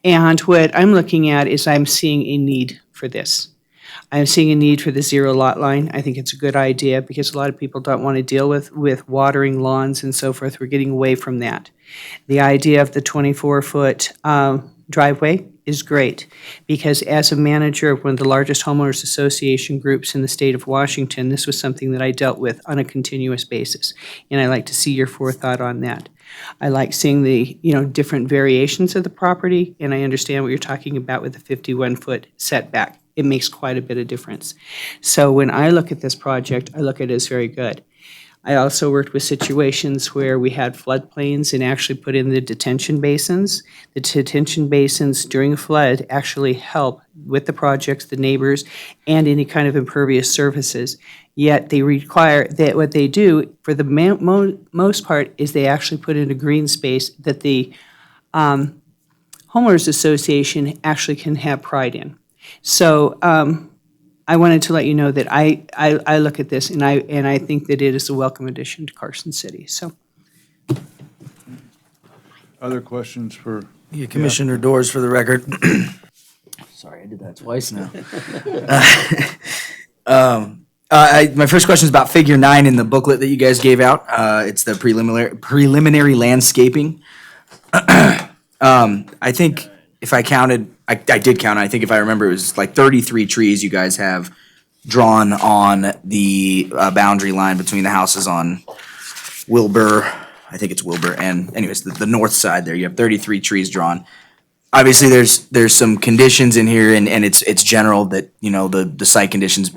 And what I'm looking at is I'm seeing a need for this. I'm seeing a need for the zero lot line. I think it's a good idea because a lot of people don't want to deal with watering lawns and so forth. We're getting away from that. The idea of the 24-foot driveway is great because as a manager of one of the largest homeowners association groups in the state of Washington, this was something that I dealt with on a continuous basis. And I like to see your forethought on that. I like seeing the, different variations of the property, and I understand what you're talking about with the 51-foot setback. It makes quite a bit of difference. So when I look at this project, I look at it as very good. I also worked with situations where we had floodplains and actually put in the detention basins. The detention basins during flood actually help with the projects, the neighbors, and any kind of impervious surfaces. Yet they require that what they do for the most part is they actually put in a green space that the homeowners association actually can have pride in. So I wanted to let you know that I look at this and I think that it is a welcome addition to Carson City. So other questions for? Yeah, Commissioner Doors, for the record. Sorry, I did that twice now. My first question is about Figure 9 in the booklet that you guys gave out. It's the preliminary landscaping. I think if I counted, I did count, I think if I remember, it was like 33 trees you guys have drawn on the boundary line between the houses on Wilbur, I think it's Wilbur, and anyways, the north side there, you have 33 trees drawn. Obviously, there's some conditions in here, and it's general that, the site conditions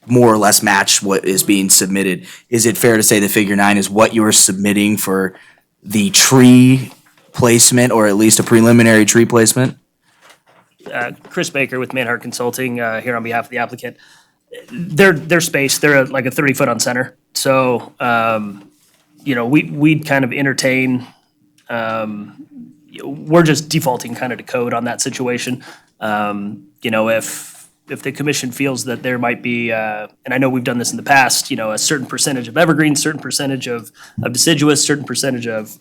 more or less match what is being submitted. Is it fair to say that Figure 9 is what you're submitting for the tree placement, or at least a preliminary tree placement? Chris Baker with Manhart Consulting, here on behalf of the applicant. They're spaced, they're like a 30-foot on center. So, we'd kind of entertain, we're just defaulting kind of to code on that situation. If the commission feels that there might be, and I know we've done this in the past, a certain percentage of evergreen, certain percentage of deciduous, certain percentage of,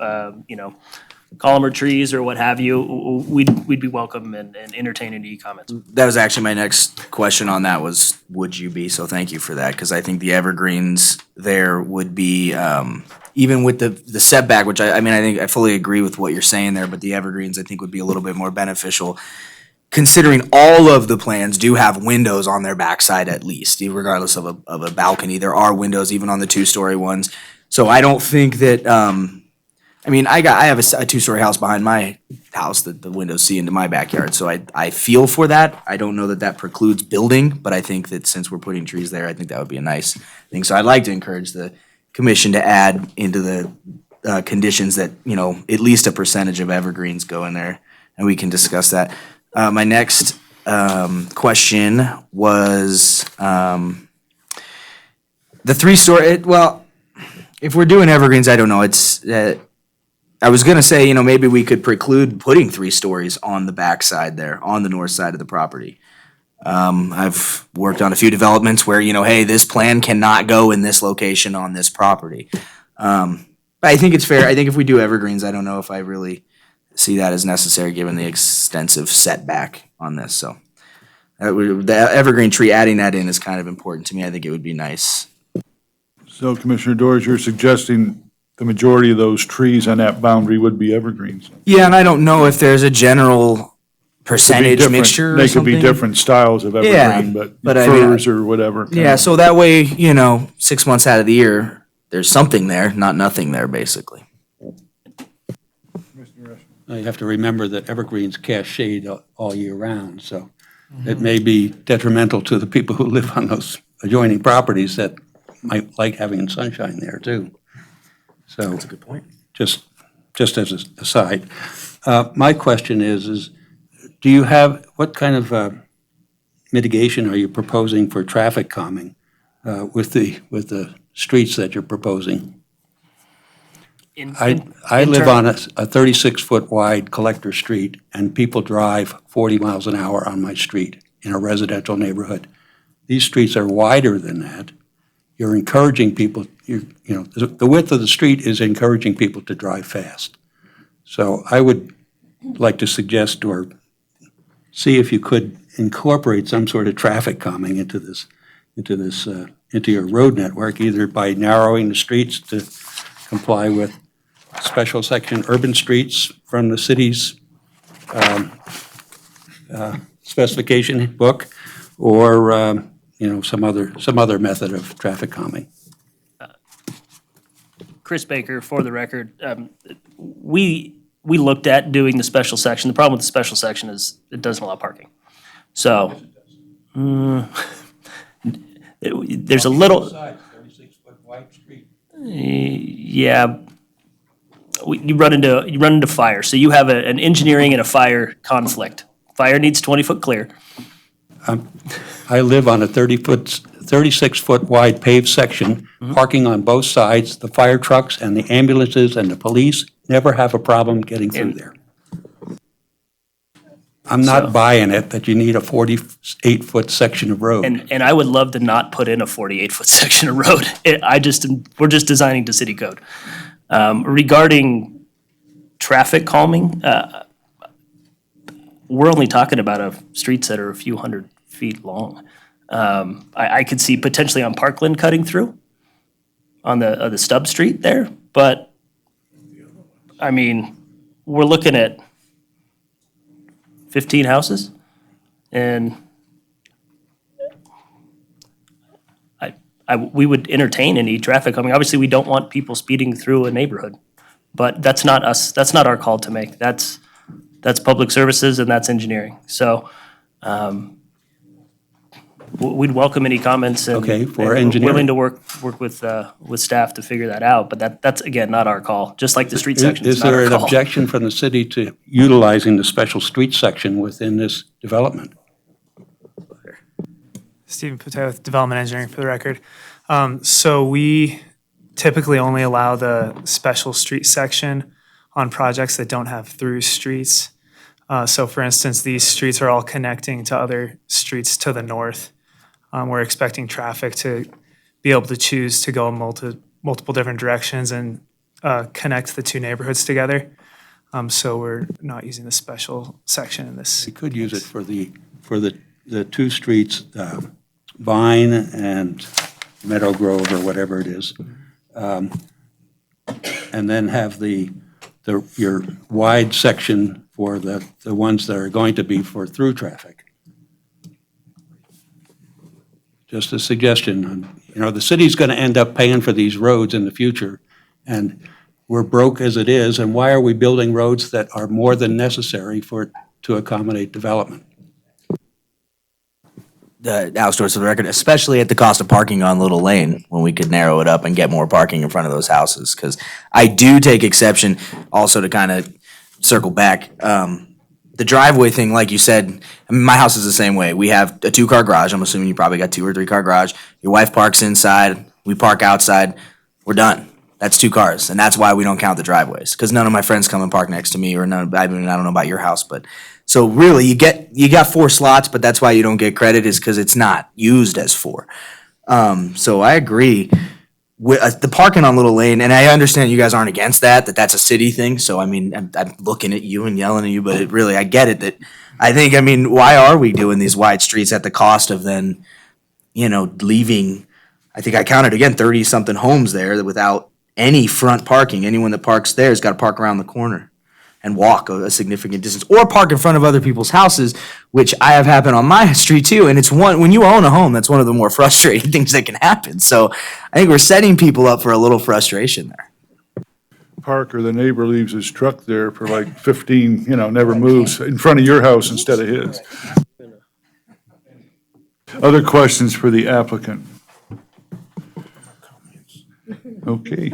columnar trees or what have you, we'd be welcome and entertain any comments. That was actually my next question on that was, would you be? So thank you for that, because I think the evergreens there would be, even with the setback, which I think I fully agree with what you're saying there, but the evergreens I think would be a little bit more beneficial, considering all of the plans do have windows on their backside at least, regardless of a balcony. There are windows even on the two-story ones. So I don't think that, I have a two-story house behind my house that the windows see into my backyard, so I feel for that. I don't know that precludes building, but I think that since we're putting trees there, I think that would be a nice thing. So I'd like to encourage the commission to add into the conditions that, at least a percentage of evergreens go in there, and we can discuss that. My next question was the three-story, if we're doing evergreens, I don't know, I was gonna say, maybe we could preclude putting 3 stories on the backside there, on the north side of the property. I've worked on a few developments where, hey, this plan cannot go in this location on this property. But I think it's fair. I think if we do evergreens, I don't know if I really see that as necessary given the extensive setback on this, so. The evergreen tree, adding that in is kind of important to me. I think it would be nice. So Commissioner Dors, you're suggesting the majority of those trees on that boundary would be evergreens? Yeah, and I don't know if there's a general percentage Different- mixture or They could be something. different styles of Yeah, evergreen, but but I mean, firs or whatever. Yeah, so that way, 6 months out of the year, there's something there, not nothing there, basically. You have to remember that evergreens cast shade all year round, so it may be detrimental to the people who live on those adjoining properties that might like having sunshine there too. So. That's a good point. Just as an aside. My question is do you have, what kind of mitigation are you proposing for traffic calming with the streets that you're proposing? I live on a 36-foot wide collector street, and people drive 40 miles an hour on my street in a residential neighborhood. These streets are wider than that. You're encouraging people, the width of the street is encouraging people to drive fast. So I would like to suggest or see if you could incorporate some sort of traffic calming into your road network, either by narrowing the streets to comply with special section urban streets from the city's specification book, or some other method of traffic calming. Chris Baker, for the record, we looked at doing the special section. The problem with the special section is it doesn't allow parking. So there's a little. 36-foot wide street. Yeah. You run into fire. So you have an engineering and a fire conflict. Fire needs 20-foot clear. I live on a 36-foot wide paved section, parking on both sides. The fire trucks and the ambulances and the police never have a problem getting through there. I'm not buying it that you need a 48-foot section of road. And I would love to not put in a 48-foot section of road. We're just designing to city code. Regarding traffic calming, we're only talking about streets that are a few hundred feet long. I could see potentially on Parkland cutting through on the stub street there, but I mean, we're looking at 15 houses, and we would entertain any traffic calming. Obviously, we don't want people speeding through a neighborhood, but that's not us. That's not our call to make. That's public services and that's engineering. So we'd welcome any comments and Okay, for and we're engineering. willing to work with staff to figure that out. But that's again not our call. Just like the street section is Is not there our an call. objection from the city to utilizing the special street section within this development? Stephen Patel with Development Engineering, for the record. So we typically only allow the special street section on projects that don't have through streets. So for instance, these streets are all connecting to other streets to the north. We're expecting traffic to be able to choose to go in multiple different directions and connect the two neighborhoods together. So we're not using the special section in this. We could use it for the two streets, Vine and Meadow Grove or whatever it is. And then have your wide section for the ones that are going to be for through traffic. Just a suggestion. The city's going to end up paying for these roads in the future, and we're broke as it is, and why are we building roads that are more than necessary to accommodate development? Alice Torres, for the record, especially at the cost of parking on Little Lane, when we could narrow it up and get more parking in front of those houses. Because I do take exception, also to kind of circle back, the driveway thing, like you said, I mean, my house is the same way. We have a 2-car garage. I'm assuming you probably got 2 or 3 car garage. Your wife parks inside. We park outside. We're done. That's 2 cars, and that's why we don't count the driveways, because none of my friends come and park next to me, or none, I mean, I don't know about your house, but, so really, you got 4 slots, but that's why you don't get credit, is because it's not used as 4. So I agree with the parking on Little Lane, and I understand you guys aren't against that's a city thing, so I mean, I'm looking at you and yelling at you, but I get it, that, I think, I mean, why are we doing these wide streets at the cost of then, leaving, I think I counted again, 30-something homes there without any front parking. Anyone that parks there has got to park around the corner and walk a significant distance, or park in front of other people's houses, which I have happened on my street too. And it's when you own a home, that's one of the more frustrating things that can happen. So I think we're setting people up for a little frustration there. Parker, the neighbor, leaves his truck there for like 15, never moves, in front of your house instead of his. Other questions for the applicant? Okay.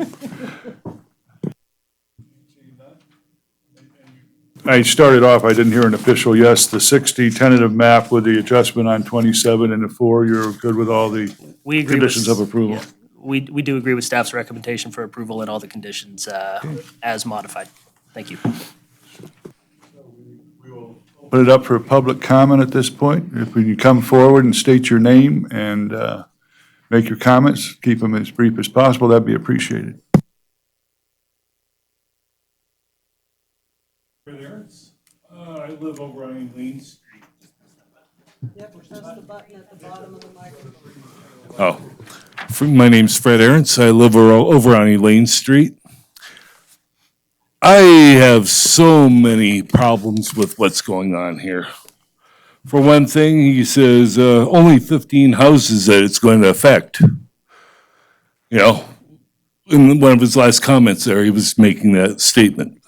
I started off, I didn't hear an official yes. The 60 tentative map with the adjustment on 27 and the 4, you're good with all the We agree conditions of approval? yeah. We do agree with staff's recommendation for approval and all the conditions as modified. Thank you. Put it up for public comment at this point. If you come forward and state your name and make your comments, keep them as brief as possible, that'd be appreciated. I live over on Elaine Street. Oh, my name's Fred Aarons. I live over on Elaine Street. I have so many problems with what's going on here. For one thing, he says only 15 houses that it's going to affect. In one of his last comments there, he was making that statement.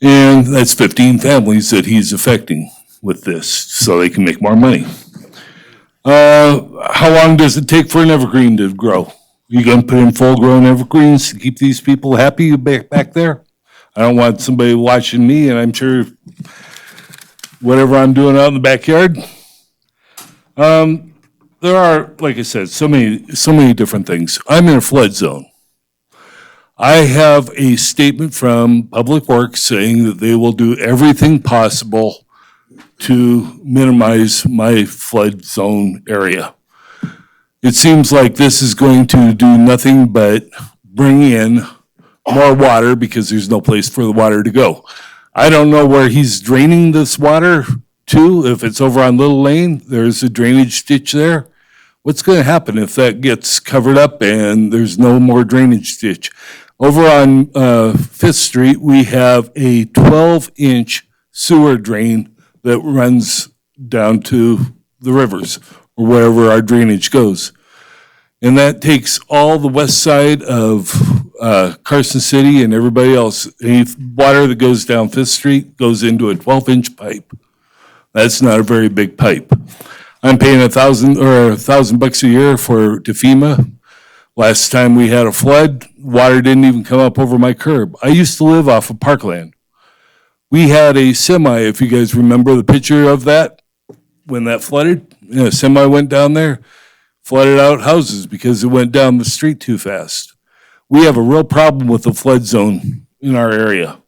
And that's 15 families that he's affecting with this, so they can make more money. How long does it take for an evergreen to grow? You gonna put in full-grown evergreens to keep these people happy back there? I don't want somebody watching me, and I'm sure whatever I'm doing out in the backyard. There are, like I said, so many different things. I'm in a flood zone. I have a statement from Public Works saying that they will do everything possible to minimize my flood zone area. It seems like this is going to do nothing but bring in more water because there's no place for the water to go. I don't know where he's draining this water to. If it's over on Little Lane, there's a drainage ditch there. What's going to happen if that gets covered up and there's no more drainage ditch? Over on 5th Street, we have a 12-inch sewer drain that runs down to the rivers or wherever our drainage goes. And that takes all the west side of Carson City and everybody else. Any water that goes down 5th Street goes into a 12-inch pipe. That's not a very big pipe. I'm paying $1,000 a year to FEMA. Last time we had a flood, water didn't even come up over my curb. I used to live off of Parkland. We had a semi, if you guys remember the picture of that, when that flooded. A semi went down there, flooded out houses because it went down the street too fast. We have a real problem with the flood zone in our area.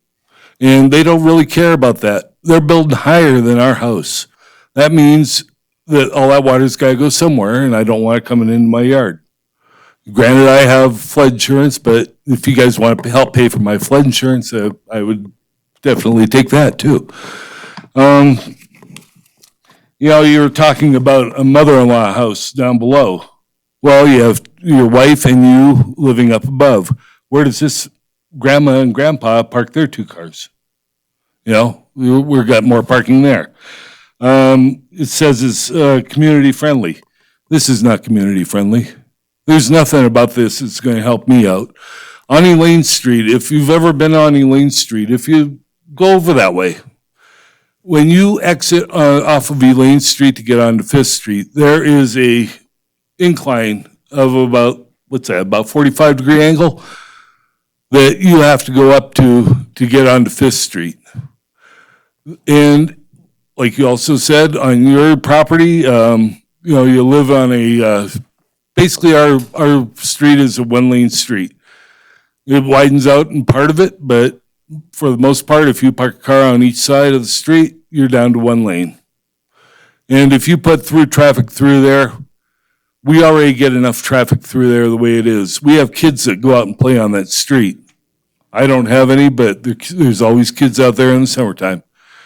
And they don't really care about that. They're building higher than our house. That means that all that water's got to go somewhere, and I don't want it coming into my yard. Granted, I have flood insurance, but if you guys want to help pay for my flood insurance, I would definitely take that too. You were talking about a mother-in-law house down below. Well, you have your wife and you living up above. Where does this grandma and grandpa park their 2 cars? We've got more parking there. It says it's community friendly. This is not community friendly. There's nothing about this that's going to help me out. On Elaine Street, if you've ever been on Elaine Street, if you go over that way, when you exit off of Elaine Street to get onto 5th Street, there is a incline of about 45-degree angle that you have to go up to get onto 5th Street. And like you also said, on your property, you live on basically our street is a 1-lane street. It widens out in part of it, but for the most part, if you park a car on each side of the street, you're down to one lane. And if you put through traffic through there, we already get enough traffic through there the way it is. We have kids that go out and play on that street. I don't have any, but there's always kids out there in the summertime.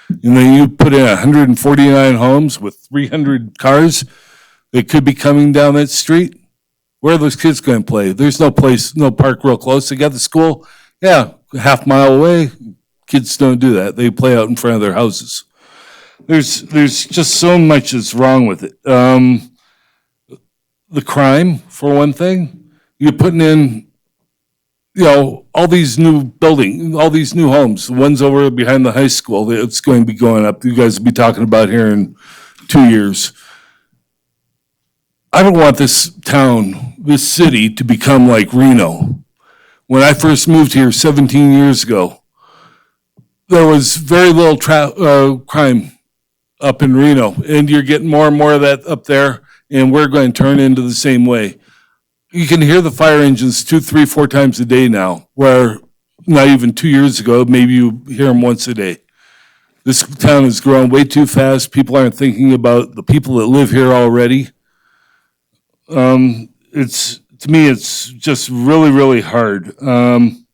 And then you put in 149 homes with 300 cars that could be coming down that street. Where are those kids going to play? There's no place, no park real close. They got the school, yeah, a half mile away. Kids don't do that. They play out in front of their houses. There's just so much that's wrong with it. The crime, for one thing, you're putting in, all these new buildings, all these new homes. The ones over behind the high school, it's going to be going up. You guys will be talking about here in 2 years. I don't want this town, this city, to become like Reno. When I first moved here 17 years ago, there was very little crime up in Reno, and you're getting more and more of that up there, and we're going to turn into the same way. You can hear the fire engines 2, 3, 4 times a day now, where not even 2 years ago, maybe you hear them once a day. This town has grown way too fast. People aren't thinking about the people that live here already. To me, it's just really, really hard. And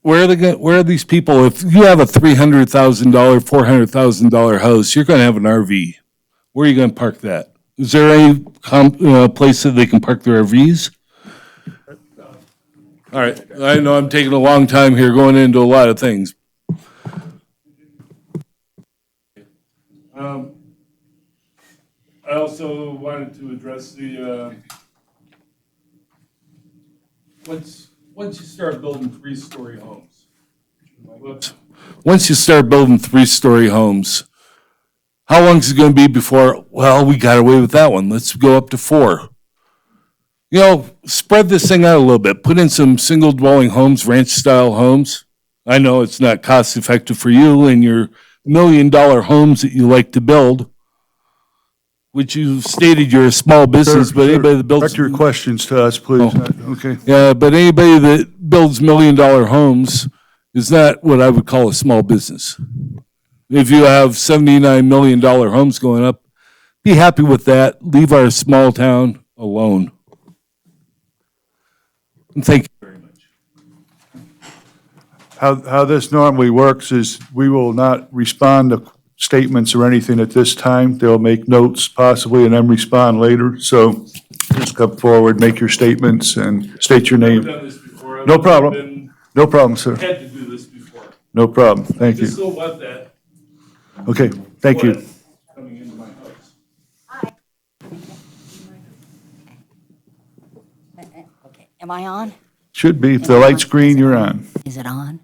where are these people? If you have a $300,000, $400,000 house, you're going to have an RV. Where are you going to park that? Is there any place that they can park their RVs? All right, I know I'm taking a long time here going into a lot of things. I also wanted to address the, once you start building 3-story homes. Once you start building 3-story homes, how long is it going to be before, well, we got away with that one, let's go up to 4? Spread this thing out a little bit. Put in some single dwelling homes, ranch-style homes. I know it's not cost-effective for you and your $1 million homes that you like to build, which you stated you're a small business, but anybody that builds... Direct your questions to us, please. Okay. Yeah, but anybody that builds $1 million homes is not what I would call a small business. If you have $79 million homes going up, be happy with that. Leave our small town alone. And thank you very much. How this normally works is we will not respond to statements or anything at this time. They'll make notes possibly and then respond later. So just come forward, make your statements, and state your name. No problem. No problem, sir. Had to do this before. No problem. Thank you. Still want that. Okay, thank you. Coming into my house. Okay, am I on? Should be. If the light's green, you're on. Is it on?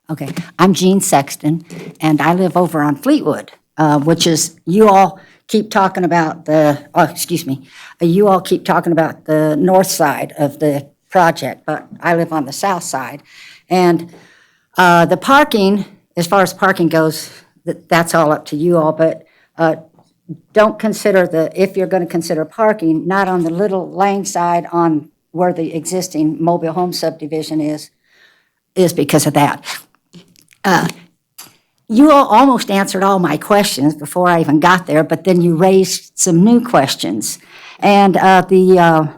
Okay, I'm Jean Sexton, and I live over on Fleetwood, which is, you all keep talking about you all keep talking about the north side of the project, but I live on the south side. And the parking, as far as parking goes, that's all up to you all, but don't consider if you're going to consider parking, not on the Little Lane side on where the existing mobile home subdivision is because of that. You all almost answered all my questions before I even got there, but then you raised some new questions. And the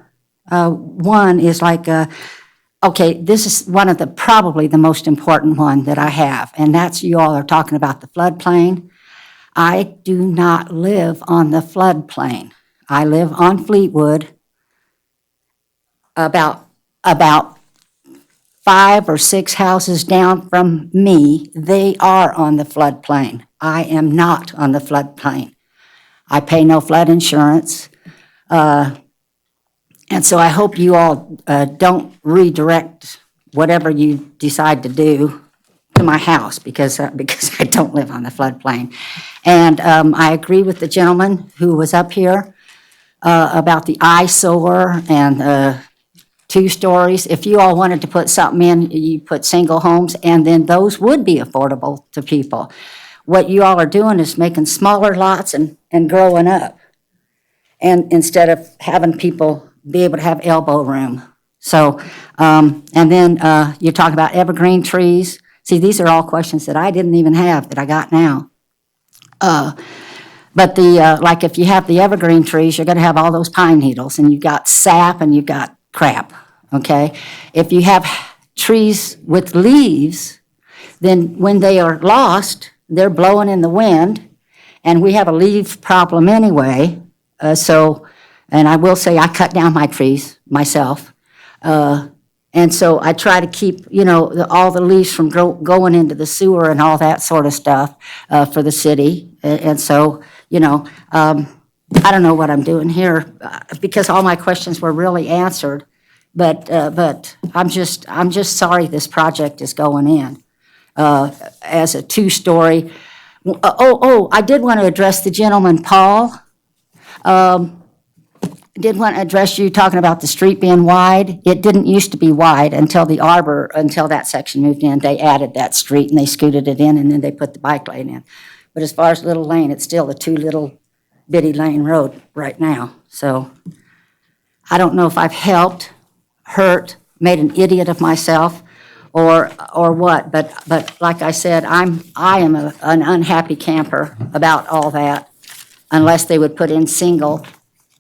one is like, okay, this is one of probably the most important one that I have, and that's you all are talking about the floodplain. I do not live on the floodplain. I live on Fleetwood, about 5 or 6 houses down from me. They are on the floodplain. I am not on the floodplain. I pay no flood insurance. And so I hope you all don't redirect whatever you decide to do to my house because I don't live on the floodplain. And I agree with the gentleman who was up here about the eyesore and 2 stories. If you all wanted to put something in, you put single homes, and then those would be affordable to people. What you all are doing is making smaller lots and growing up. And instead of having people be able to have elbow room. So, and then you talk about evergreen trees. See, these are all questions that I didn't even have that I got now. But like if you have the evergreen trees, you're gonna have all those pine needles, and you've got sap and you've got crap, okay? If you have trees with leaves, then when they are lost, they're blowing in the wind, and we have a leaf problem anyway. And I will say I cut down my trees myself. And so I try to keep, all the leaves from going into the sewer and all that sort of stuff for the city. And so, I don't know what I'm doing here because all my questions were really answered. But I'm just sorry this project is going in as a two-story. I did want to address the gentleman, Paul. Did want to address you talking about the street being wide. It didn't used to be wide until until that section moved in. They added that street and they scooted it in and then they put the bike lane in. But as far as Little Lane, it's still a two little bitty lane road right now. So I don't know if I've helped, hurt, made an idiot of myself or what, but like I said, I am an unhappy camper about all that unless they would put in single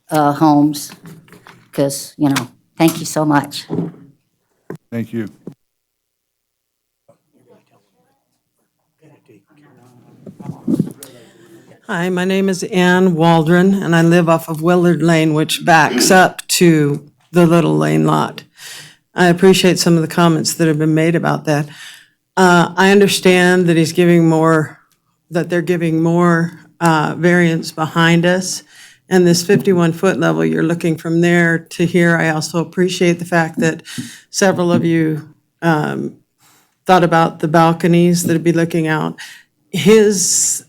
homes, because, thank you so much. Thank you. Hi, my name is Ann Waldron, and I live off of Willard Lane, which backs up to the Little Lane lot. I appreciate some of the comments that have been made about that. I understand that they're giving more variance behind us. And this 51-foot level, you're looking from there to here. I also appreciate the fact that several of you thought about the balconies that would be looking out. The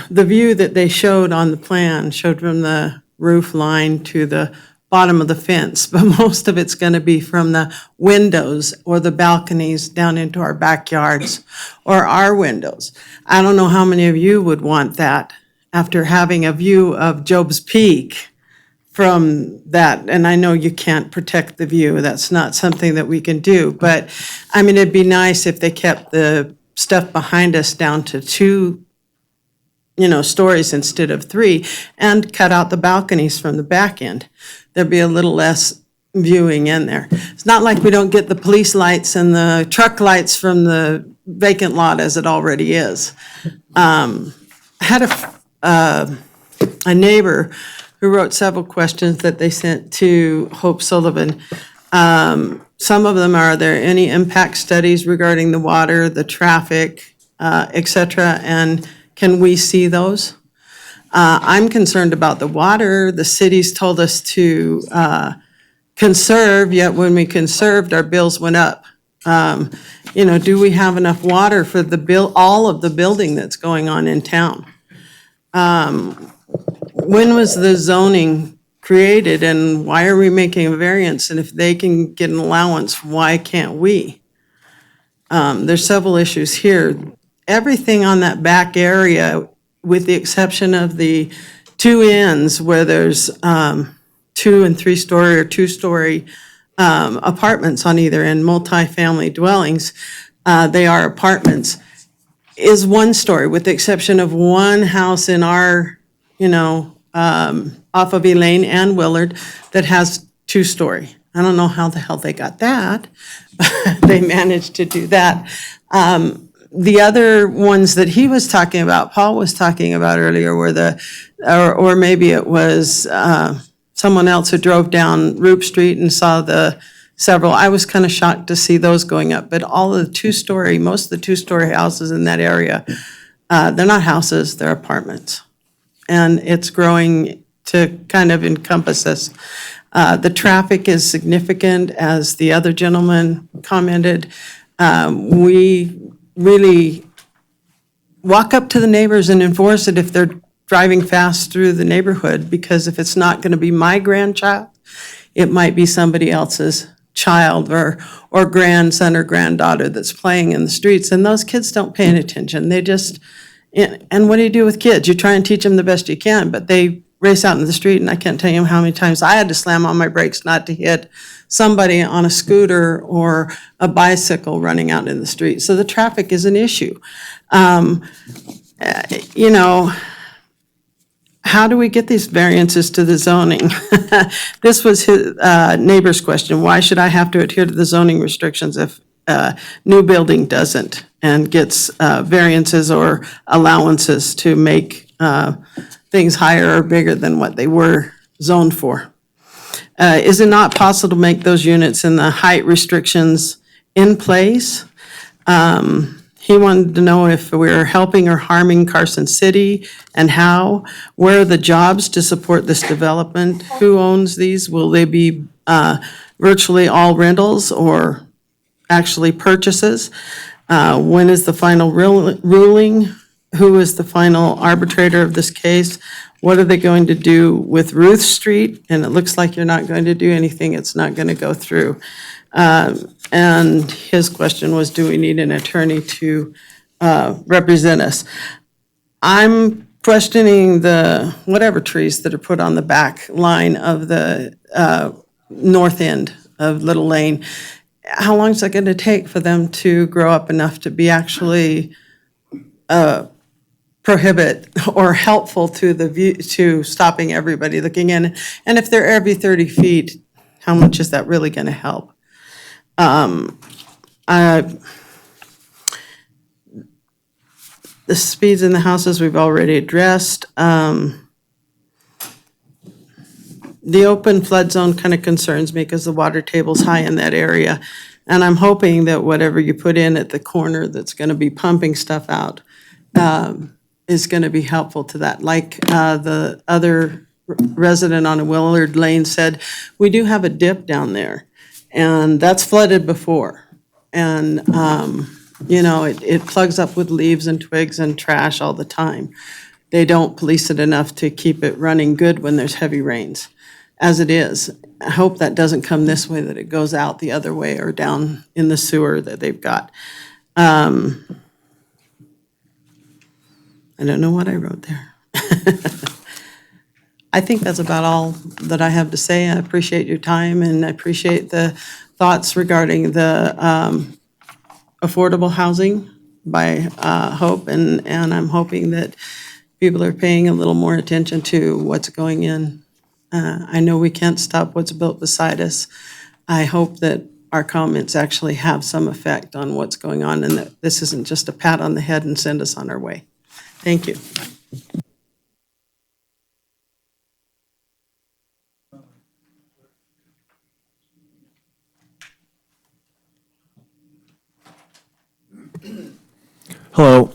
view that they showed on the plan showed from the roof line to the bottom of the fence, but most of it's going to be from the windows or the balconies down into our backyards or our windows. I don't know how many of you would want that after having a view of Job's Peak from that. And I know you can't protect the view. That's not something that we can do. But, it'd be nice if they kept the stuff behind us down to 2, stories instead of 3, and cut out the balconies from the back end. There'd be a little less viewing in there. It's not like we don't get the police lights and the truck lights from the vacant lot as it already is. I had a neighbor who wrote several questions that they sent to Hope Sullivan. Some of them are there any impact studies regarding the water, the traffic, et cetera, and can we see those? I'm concerned about the water. The city's told us to conserve, yet when we conserved, our bills went up. Do we have enough water for all of the building that's going on in town? When was the zoning created and why are we making a variance? And if they can get an allowance, why can't we? There's several issues here. Everything on that back area, with the exception of the 2 ends where there's 2 and 3-story or 2-story apartments on either end, multifamily dwellings, they are apartments, is 1 story, with the exception of one house in our, off of Elaine and Willard that has 2-story. I don't know how the hell they got that, but they managed to do that. The other ones that he was talking about, Paul was talking about earlier, were or maybe it was someone else who drove down Roop Street and saw the several. I was kind of shocked to see those going up, but all of the 2-story, most of the 2-story houses in that area, they're not houses, they're apartments. And it's growing to kind of encompass us. The traffic is significant, as the other gentleman commented. We really walk up to the neighbors and enforce it if they're driving fast through the neighborhood, because if it's not going to be my grandchild, it might be somebody else's child or grandson or granddaughter that's playing in the streets, and those kids don't pay any attention. They just, and what do you do with kids? You try and teach them the best you can, but they race out into the street, and I can't tell you how many times I had to slam on my brakes not to hit somebody on a scooter or a bicycle running out in the street. So the traffic is an issue. You know, how do we get these variances to the zoning? This was his neighbor's question. Why should I have to adhere to the zoning restrictions if new building doesn't and gets variances or allowances to make things higher or bigger than what they were zoned for? Is it not possible to make those units and the height restrictions in place? He wanted to know if we're helping or harming Carson City and how. Where are the jobs to support this development? Who owns these? Will they be virtually all rentals or actually purchases? When is the final ruling? Who is the final arbitrator of this case? What are they going to do with Ruth Street? And it looks like you're not going to do anything. It's not going to go through. And his question was, do we need an attorney to represent us? I'm questioning the whatever trees that are put on the back line of the north end of Little Lane. How long is it going to take for them to grow up enough to be actually prohibit or helpful to the view, to stopping everybody looking in? And if they're every 30 feet, how much is that really going to help? The speeds in the houses we've already addressed. The open flood zone kind of concerns me because the water table's high in that area. And I'm hoping that whatever you put in at the corner that's going to be pumping stuff out is going to be helpful to that. Like the other resident on Willard Lane said, we do have a dip down there. And that's flooded before. And, you know, it plugs up with leaves and twigs and trash all the time. They don't police it enough to keep it running good when there's heavy rains, as it is. I hope that doesn't come this way, that it goes out the other way or down in the sewer that they've got. I don't know what I wrote there. I think that's about all that I have to say. I appreciate your time, and I appreciate the thoughts regarding the affordable housing by Hope, and I'm hoping that people are paying a little more attention to what's going in. I know we can't stop what's built beside us. I hope that our comments actually have some effect on what's going on, and that this isn't just a pat on the head and send us on our way. Thank you. Hello,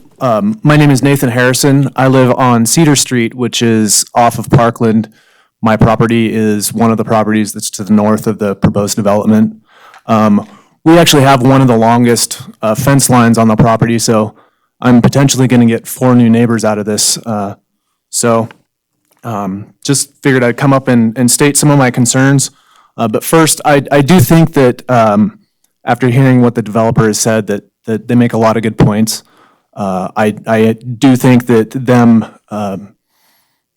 my name is Nathan Harrison. I live on Cedar Street, which is off of Parkland. My property is one of the properties that's to the north of the proposed development. We actually have one of the longest fence lines on the property, so I'm potentially going to get 4 new neighbors out of this. Just figured I'd come up and state some of my concerns. But first, I do think that after hearing what the developer has said, that they make a lot of good points. I do think that them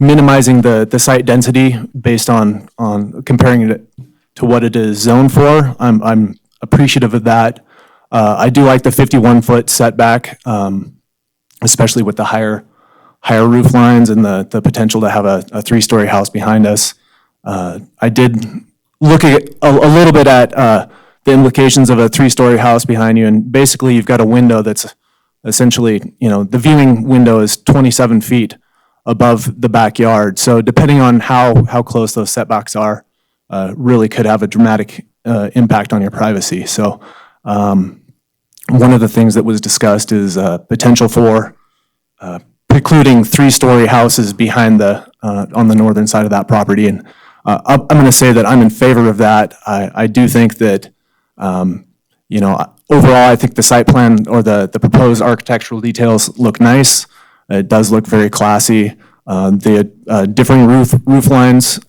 minimizing the site density based on comparing it to what it is zoned for, I'm appreciative of that. I do like the 51-foot setback, especially with the higher roof lines and the potential to have a 3-story house behind us. I did look at a little bit at the implications of a 3-story house behind you, and basically you've got a window that's essentially, the viewing window is 27 feet above the backyard. So depending on how close those setbacks are, really could have a dramatic impact on your privacy. So one of the things that was discussed is potential for precluding 3-story houses behind on the northern side of that property. And I'm going to say that I'm in favor of that. I do think that, overall, I think the site plan or the proposed architectural details look nice. It does look very classy. The differing roof lines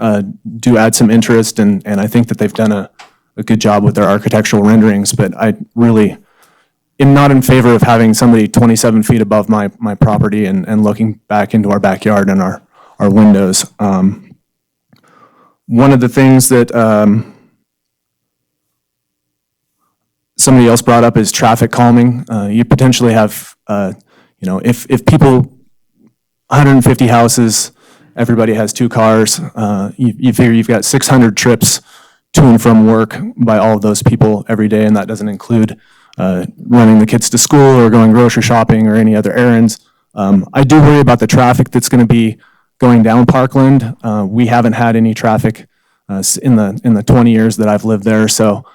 do add some interest, and I think that they've done a good job with their architectural renderings, but I really am not in favor of having somebody 27 feet above my property and looking back into our backyard and our our windows. One of the things that somebody else brought up is traffic calming. You potentially have, if people, 150 houses, everybody has 2 cars, you figure you've got 600 trips to and from work by all of those people every day, and that doesn't include running the kids to school or going grocery shopping or any other errands. I do worry about the traffic that's going to be going down Parkland. We haven't had any traffic in the 20 years that I've lived there, so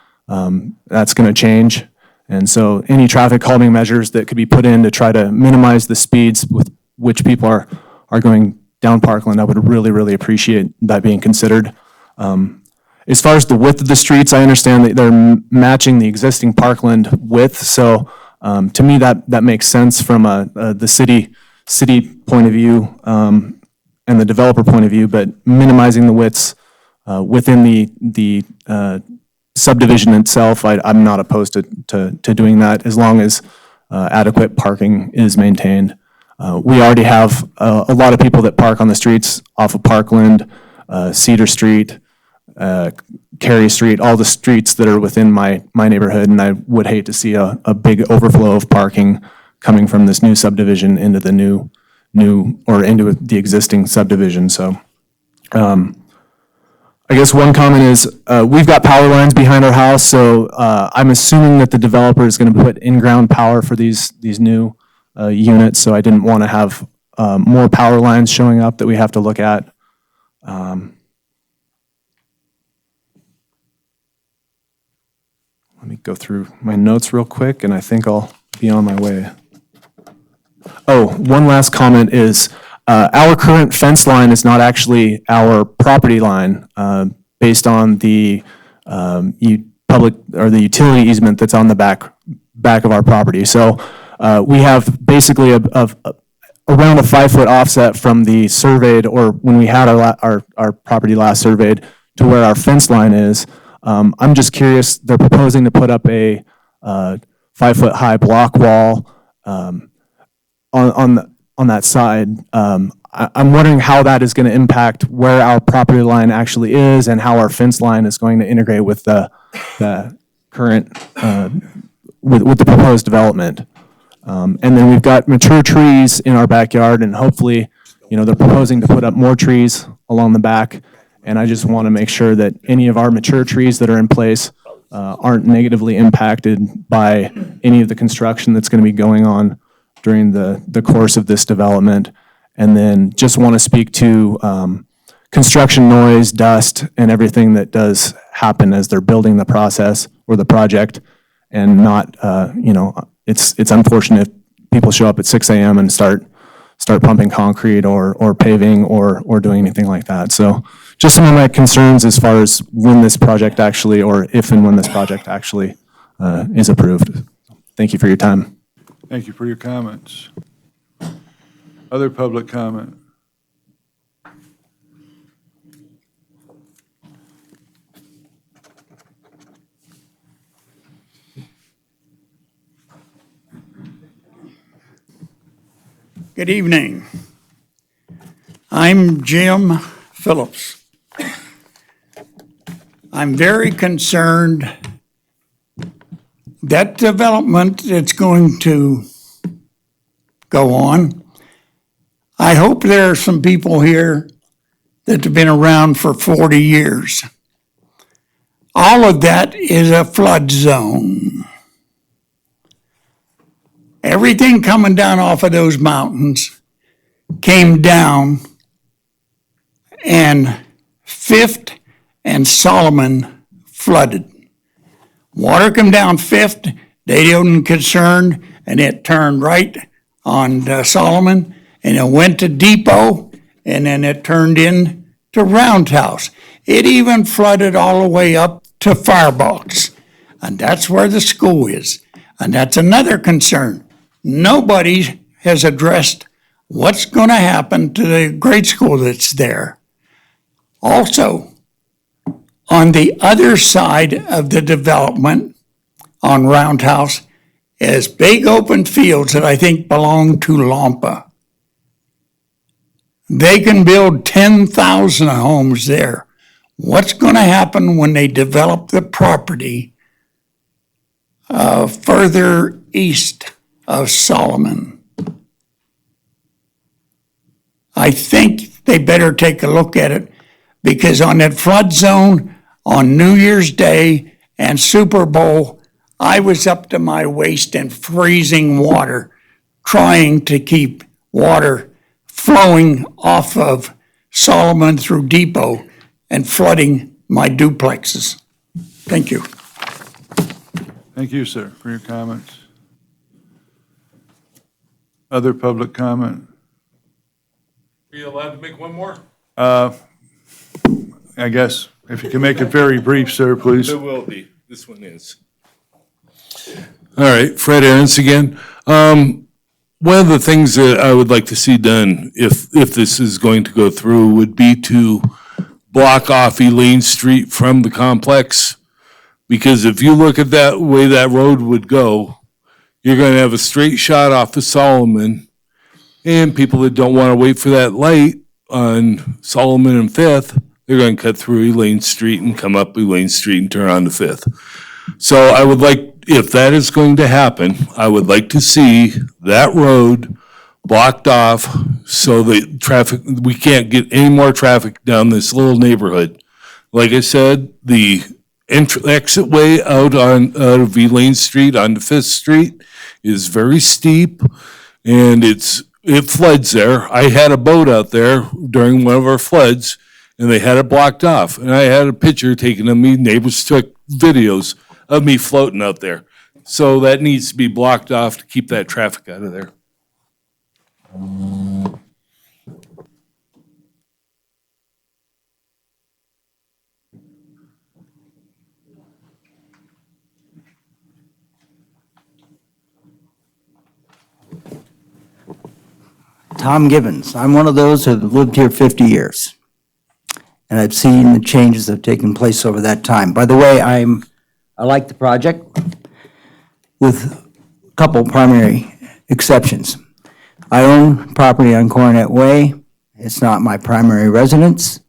that's going to change. And so any traffic calming measures that could be put in to try to minimize the speeds with which people are going down Parkland, I would really, really appreciate that being considered. As far as the width of the streets, I understand that they're matching the existing Parkland width, so to me that makes sense from the city point of view and the developer point of view, but minimizing the widths within the subdivision itself, I'm not opposed to doing that as long as adequate parking is maintained. We already have a lot of people that park on the streets off of Parkland, Cedar Street, Cary Street, all the streets that are within my neighborhood, and I would hate to see a big overflow of parking coming from this new subdivision into the new or into the existing subdivision. So I guess one comment is we've got power lines behind our house, so I'm assuming that the developer is going to put in-ground power for these new units, so I didn't want to have more power lines showing up that we have to look at. Let me go through my notes real quick, and I think I'll be on my way. Oh, one last comment is our current fence line is not actually our property line based on the public or the utility easement that's on the back of our property. So we have basically around a 5-foot offset from the surveyed, or when we had our property last surveyed, to where our fence line is. I'm just curious, they're proposing to put up a 5-foot high block wall on that side. I'm wondering how that is going to impact where our property line actually is and how our fence line is going to integrate with the current, with the proposed development. And then we've got mature trees in our backyard, and hopefully, they're proposing to put up more trees along the back. And I just want to make sure that any of our mature trees that are in place aren't negatively impacted by any of the construction that's going to be going on during the course of this development. And then just want to speak to construction noise, dust, and everything that does happen as they're building the process or the project. And not, it's unfortunate if people show up at 6 a.m. and start pumping concrete or paving or doing anything like that. So just some of my concerns as far as when this project actually, or if and when this project actually is approved. Thank you for your time. Thank you for your comments. Other public comment? Good evening. I'm Jim Phillips. I'm very concerned that development that's going to go on. I hope there are some people here that have been around for 40 years. All of that is a flood zone. Everything coming down off of those mountains came down, and Fifth and Solomon flooded. Water come down Fifth, they didn't concern, and it turned right on Solomon, and it went to Depot, and then it turned in to Roundhouse. It even flooded all the way up to Firebox, and that's where the school is. And that's another concern. Nobody has addressed what's going to happen to the grade school that's there. Also, on the other side of the development on Roundhouse is big open fields that I think belong to Lampa. They can build 10,000 homes there. What's going to happen when they develop the property further east of Solomon? I think they better take a look at it, because on that flood zone on New Year's Day and Super Bowl, I was up to my waist in freezing water trying to keep water flowing off of Solomon through Depot and flooding my duplexes. Thank you. Thank you, sir, for your comments. Other public comment? Are you allowed to make one more? I guess, if you can make it very brief, sir, please. There will be. This one is. All right, Fred Aarons again. One of the things that I would like to see done, if this is going to go through, would be to block off Elaine Street from the complex. Because if you look at that way that road would go, you're going to have a straight shot off of Solomon. And people that don't want to wait for that light on Solomon and Fifth, they're going to cut through Elaine Street and come up Elaine Street and turn on to Fifth. So I would like, if that is going to happen, I would like to see that road blocked off so that traffic, we can't get any more traffic down this little neighborhood. Like I said, the exit way out of Elaine Street onto Fifth Street is very steep, and it floods there. I had a boat out there during one of our floods, and they had it blocked off. And I had a picture taken of me. Neighbors took videos of me floating out there. So that needs to be blocked off to keep that traffic out of there. Tom Gibbons. I'm one of those who have lived here 50 years. And I've seen the changes that have taken place over that time. By the way, I like the project with a couple primary exceptions. I own property on Coronet Way. It's not my primary residence.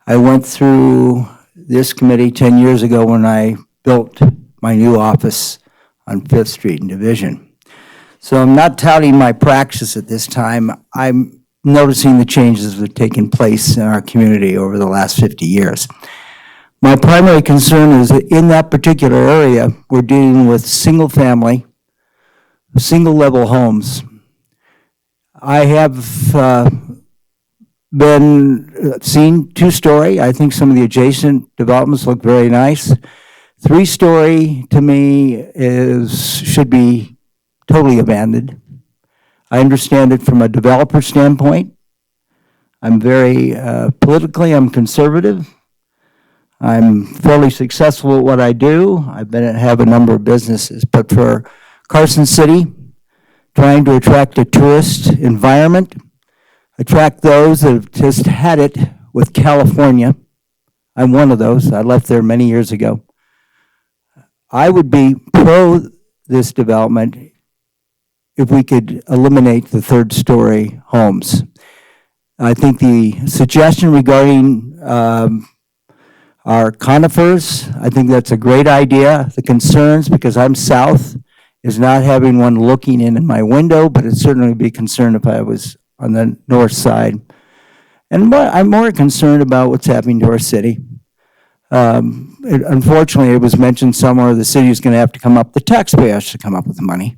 I went through this committee 10 years ago when I built my new office on Fifth Street and Division. So I'm not touting my practice at this time. I'm noticing the changes that have taken place in our community over the last 50 years. My primary concern is that in that particular area, we're dealing with single-family, single-level homes. I have seen two-story. I think some of the adjacent developments look very nice. Three-story, to me, should be totally abandoned. I understand it from a developer standpoint. I'm very, politically, I'm conservative. I'm fairly successful at what I do. Have a number of businesses, but for Carson City, trying to attract a tourist environment, attract those that have just had it with California. I'm one of those. I left there many years ago. I would be pro this development if we could eliminate the third-story homes. I think the suggestion regarding our conifers, I think that's a great idea. The concerns, because I'm south, is not having one looking in my window, but it'd certainly be concerned if I was on the north side. And I'm more concerned about what's happening to our city. Unfortunately, it was mentioned somewhere the city is going to have to come up, the taxpayer has to come up with the money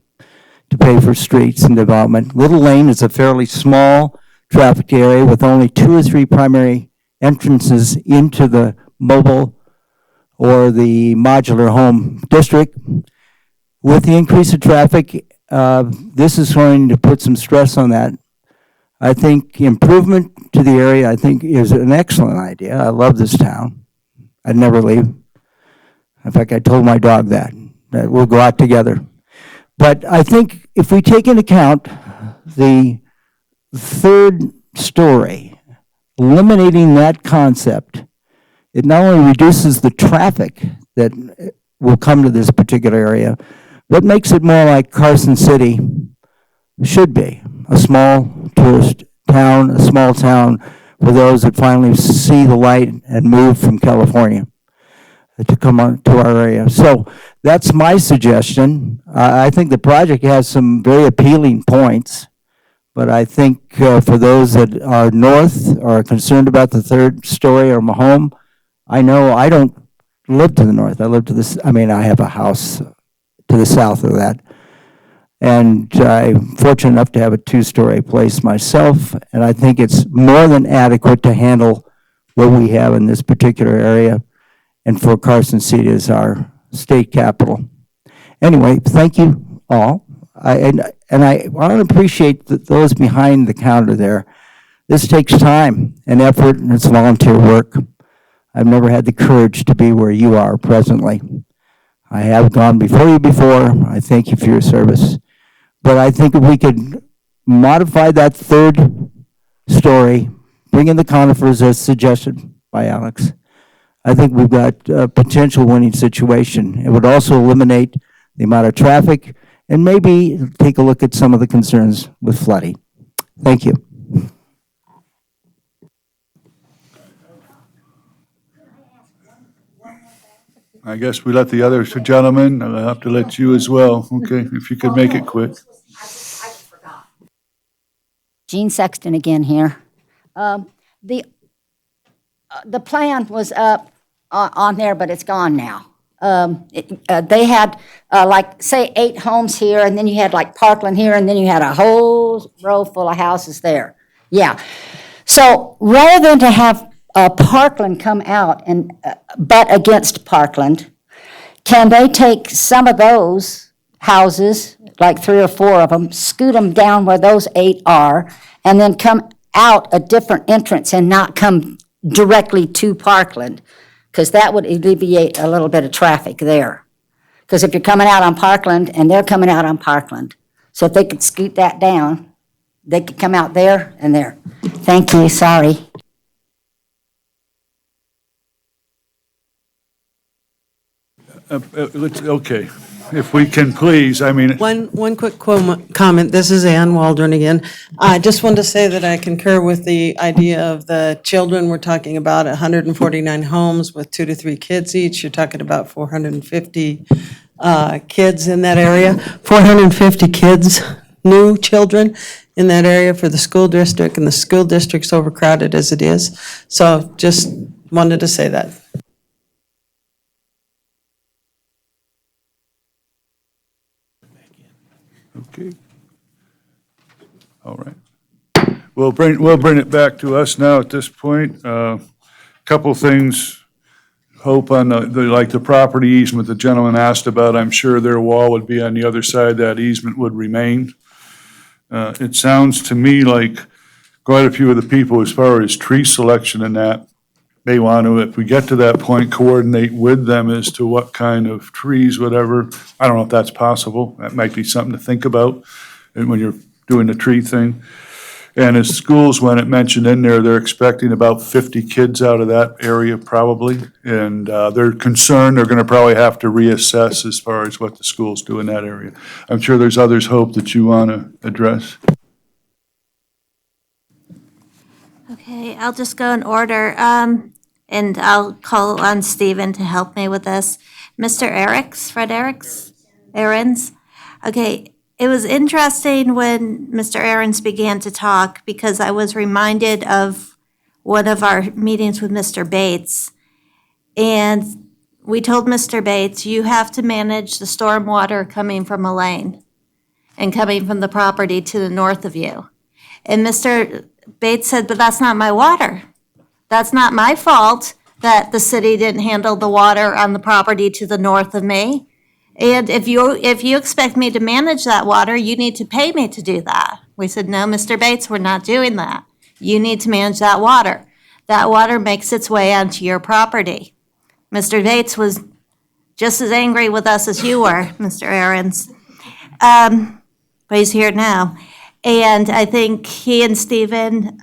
to pay for streets and development. Little Lane is a fairly small traffic area with only 2 or 3 primary entrances into the mobile or the modular home district. With the increase of traffic, this is going to put some stress on that. I think improvement to the area, I think, is an excellent idea. I love this town. I'd never leave. In fact, I told my dog that we'll go out together. But I think if we take into account the third story, eliminating that concept, it not only reduces the traffic that will come to this particular area, but makes it more like Carson City should be, a small tourist town, a small town, for those that finally see the light and move from California to come on to our area. So that's my suggestion. I think the project has some very appealing points, but I think for those that are north or are concerned about the third story or my home, I know I don't live to the north. I live to this. I mean, I have a house to the south of that. And I'm fortunate enough to have a two-story place myself, and I think it's more than adequate to handle what we have in this particular area and for Carson City as our state capital. Anyway, thank you all. I want to appreciate those behind the counter there. This takes time and effort, and it's volunteer work. I've never had the courage to be where you are presently. I have gone before you before. I thank you for your service. But I think if we could modify that third story, bring in the conifers as suggested by Alex, I think we've got a potential winning situation. It would also eliminate the amount of traffic and maybe take a look at some of the concerns with flooding. Thank you. I guess we let the other gentlemen, I'll have to let you as well, okay, if you could make it quick. Jean Sexton again here. The plan was up on there, but it's gone now. They had like, say, 8 homes here, and then you had like Parkland here, and then you had a whole row full of houses there. Yeah. So rather than to have Parkland come out and butt against Parkland, can they take some of those houses, like 3 or 4 of them, scoot them down where those 8 are, and then come out a different entrance and not come directly to Parkland? Because that would alleviate a little bit of traffic there. Because if you're coming out on Parkland and they're coming out on Parkland, so if they could scoot that down, they could come out there and there. Thank you, sorry. Okay, if we can please, I mean. One quick comment. This is Ann Waldron again. I just wanted to say that I concur with the idea of the children. We're talking about 149 homes with 2 to 3 kids each. You're talking about 450 kids in that area. 450 kids, new children in that area for the school district, and the school district's overcrowded as it is. So just wanted to say that. Okay. All right. We'll bring it back to us now at this point. Couple things. Hope on the property easement the gentleman asked about. I'm sure their wall would be on the other side. That easement would remain. It sounds to me like quite a few of the people, as far as tree selection and that, they want to, if we get to that point, coordinate with them as to what kind of trees, whatever. I don't know if that's possible. That might be something to think about when you're doing the tree thing. And as schools, when it mentioned in there, they're expecting about 50 kids out of that area probably. And they're concerned they're going to probably have to reassess as far as what the schools do in that area. I'm sure there's others, Hope, that you want to address. Okay, I'll just go in order, and I'll call on Stephen to help me with this. Mr. Fred Ahrens. Okay, it was interesting when Mr. Ahrens began to talk because I was reminded of one of our meetings with Mr. Bates. And we told Mr. Bates, you have to manage the storm water coming from a lane and coming from the property to the north of you. And Mr. Bates said, but that's not my water. That's not my fault that the city didn't handle the water on the property to the north of me. And if you expect me to manage that water, you need to pay me to do that. We said, no, Mr. Bates, we're not doing that. You need to manage that water. That water makes its way onto your property. Mr. Bates was just as angry with us as you were, Mr. Ahrens. But he's here now. And I think he and Stephen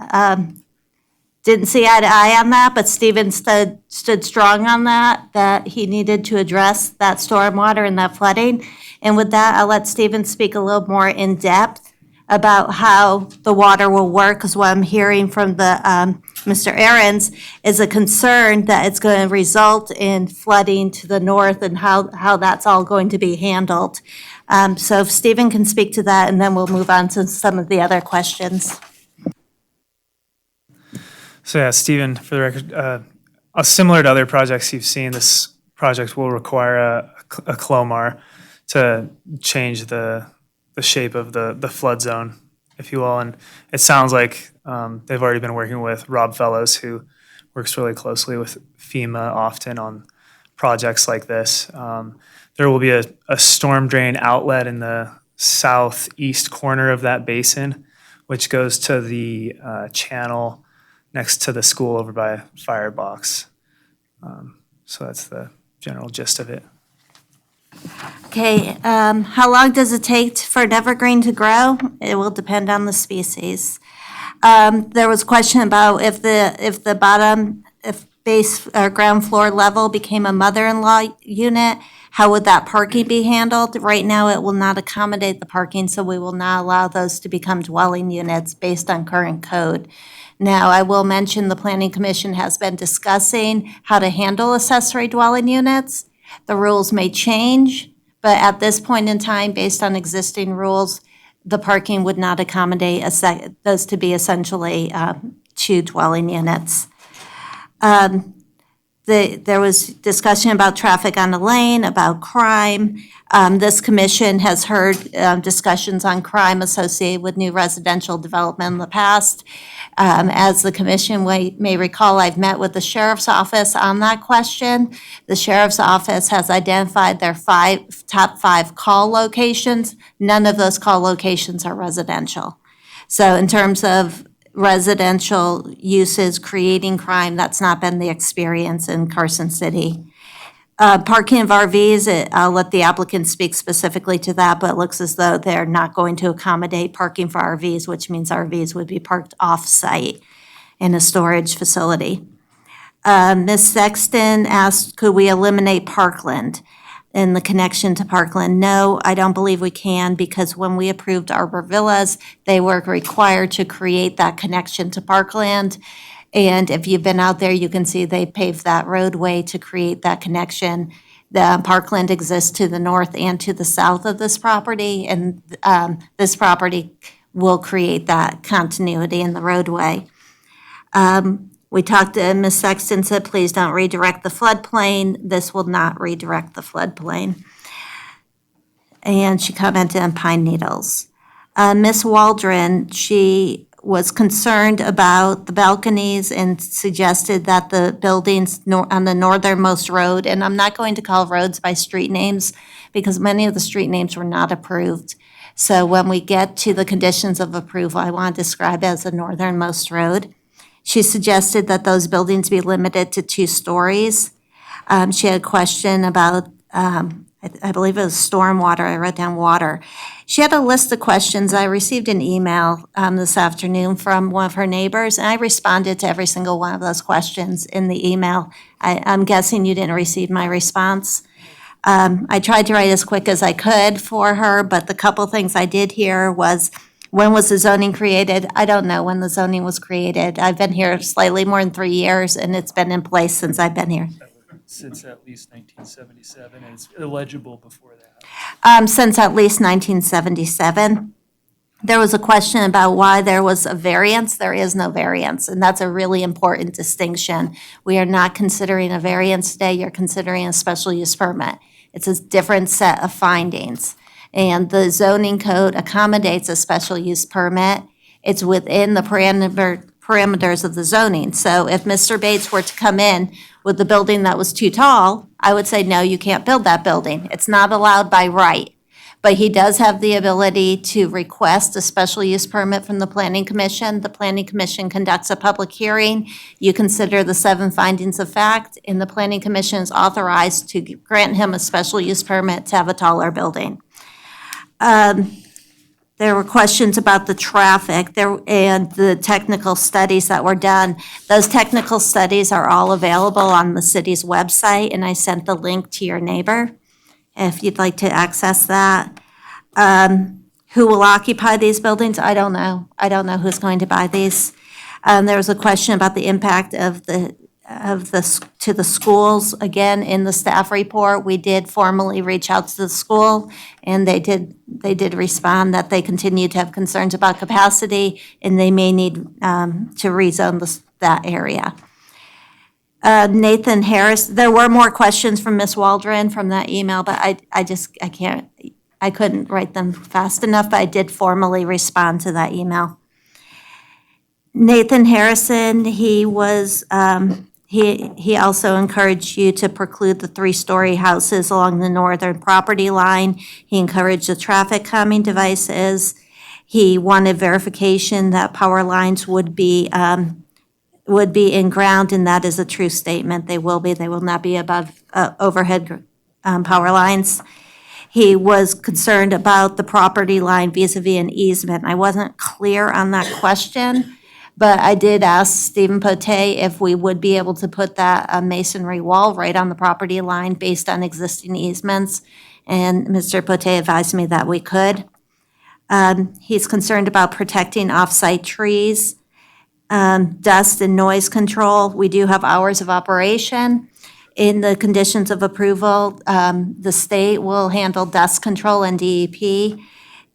didn't see eye to eye on that, but Stephen stood strong on that he needed to address that stormwater and that flooding. And with that, I'll let Stephen speak a little more in depth about how the water will work, because what I'm hearing from the, Mr. Aaron's is a concern that it's going to result in flooding to the north and how that's all going to be handled. So if Stephen can speak to that, and then we'll move on to some of the other questions. So yeah, Stephen, for the record, similar to other projects you've seen, this project will require a clomar to change the shape of the flood zone, if you will. And it sounds like they've already been working with Rob Fellows, who works really closely with FEMA often on projects like this. There will be a storm drain outlet in the southeast corner of that basin, which goes to the channel next to the school over by Firebox. So that's the general gist of it. Okay, how long does it take for an evergreen to grow? It will depend on the species. There was a question about if base or ground floor level became a mother-in-law unit, how would that parking be handled? Right now, it will not accommodate the parking, so we will not allow those to become dwelling units based on current code. Now, I will mention the Planning Commission has been discussing how to handle accessory dwelling units. The rules may change, but at this point in time, based on existing rules, the parking would not accommodate those to be essentially 2 dwelling units. There was discussion about traffic on the lane, about crime. This commission has heard discussions on crime associated with new residential development in the past. As the commission may recall, I've met with the sheriff's office on that question. The sheriff's office has identified their top 5 call locations. None of those call locations are residential. So in terms of residential uses creating crime, that's not been the experience in Carson City. Parking of RVs, I'll let the applicant speak specifically to that, but it looks as though they're not going to accommodate parking for RVs, which means RVs would be parked off-site in a storage facility. Ms. Sexton asked, could we eliminate Parkland and the connection to Parkland? No, I don't believe we can, because when we approved Arbor Villas, they were required to create that connection to Parkland. And if you've been out there, you can see they paved that roadway to create that connection. The Parkland exists to the north and to the south of this property, and this property will create that continuity in the roadway. We talked to Ms. Sexton, said, please don't redirect the floodplain. This will not redirect the floodplain. And she commented on pine needles. Ms. Waldron, she was concerned about the balconies and suggested that the buildings on the northernmost road, and I'm not going to call roads by street names because many of the street names were not approved. So when we get to the conditions of approval, I want to describe it as the northernmost road. She suggested that those buildings be limited to 2 stories. She had a question about, I believe it was stormwater. I wrote down water. She had a list of questions. I received an email this afternoon from one of her neighbors, and I responded to every single one of those questions in the email. I'm guessing you didn't receive my response. I tried to write as quick as I could for her, but the couple things I did hear was, when was the zoning created? I don't know when the zoning was created. I've been here slightly more than 3 years, and it's been in place since I've been here. Since at least 1977, and it's illegible before that. Since at least 1977. There was a question about why there was a variance. There is no variance, and that's a really important distinction. We are not considering a variance today. You're considering a special use permit. It's a different set of findings. And the zoning code accommodates a special use permit. It's within the parameters of the zoning. So if Mr. Bates were to come in with the building that was too tall, I would say, no, you can't build that building. It's not allowed by right. But he does have the ability to request a special use permit from the Planning Commission. The Planning Commission conducts a public hearing. You consider the 7 findings of fact, and the Planning Commission is authorized to grant him a special use permit to have a taller building. There were questions about the traffic and the technical studies that were done. Those technical studies are all available on the city's website, and I sent the link to your neighbor if you'd like to access that. Who will occupy these buildings? I don't know. I don't know who's going to buy these. There was a question about the impact of the to the schools. Again, in the staff report, we did formally reach out to the school, and they did respond that they continue to have concerns about capacity, and they may need to rezone that area. Nathan Harris, there were more questions from Ms. Waldron from that email, but I couldn't write them fast enough, but I did formally respond to that email. Nathan Harrison, he was, he also encouraged you to preclude the 3-story houses along the northern property line. He encouraged the traffic calming devices. He wanted verification that power lines would be in ground, and that is a true statement. They will be. They will not be above overhead power lines. He was concerned about the property line vis-a-vis an easement. I wasn't clear on that question, but I did ask Stephen Pote if we would be able to put that masonry wall right on the property line based on existing easements, and Mr. Pote advised me that we could. He's concerned about protecting off-site trees, dust and noise control. We do have hours of operation. In the conditions of approval, the state will handle dust control and DEP.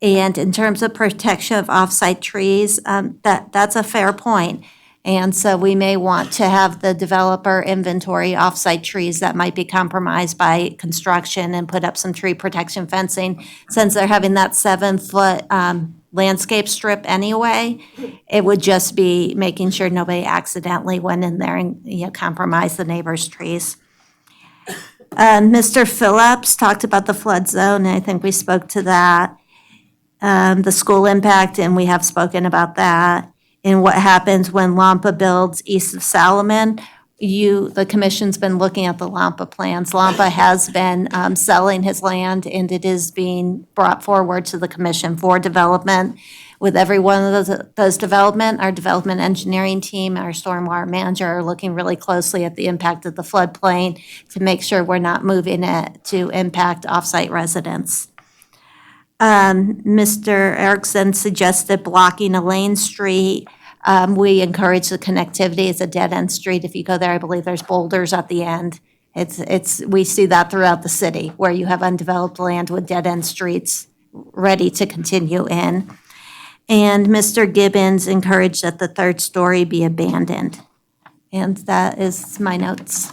And in terms of protection of off-site trees, that's a fair point. And so we may want to have the developer inventory off-site trees that might be compromised by construction and put up some tree protection fencing. Since they're having that 7-foot landscape strip anyway, it would just be making sure nobody accidentally went in there and compromised the neighbor's trees. Mr. Phillips talked about the flood zone, and I think we spoke to that. The school impact, and we have spoken about that. And what happens when Lampa builds east of Salomon. The commission's been looking at the Lampa plans. Lampa has been selling his land, and it is being brought forward to the commission for development. With every one of those development, our development engineering team, our stormwater manager are looking really closely at the impact of the floodplain to make sure we're not moving it to impact off-site residents. Mr. Erickson suggested blocking Elaine Street. We encourage the connectivity. It's a dead-end street. If you go there, I believe there's boulders at the end. We see that throughout the city, where you have undeveloped land with dead-end streets ready to continue in. And Mr. Gibbons encouraged that the 3rd story be abandoned. And that is my notes.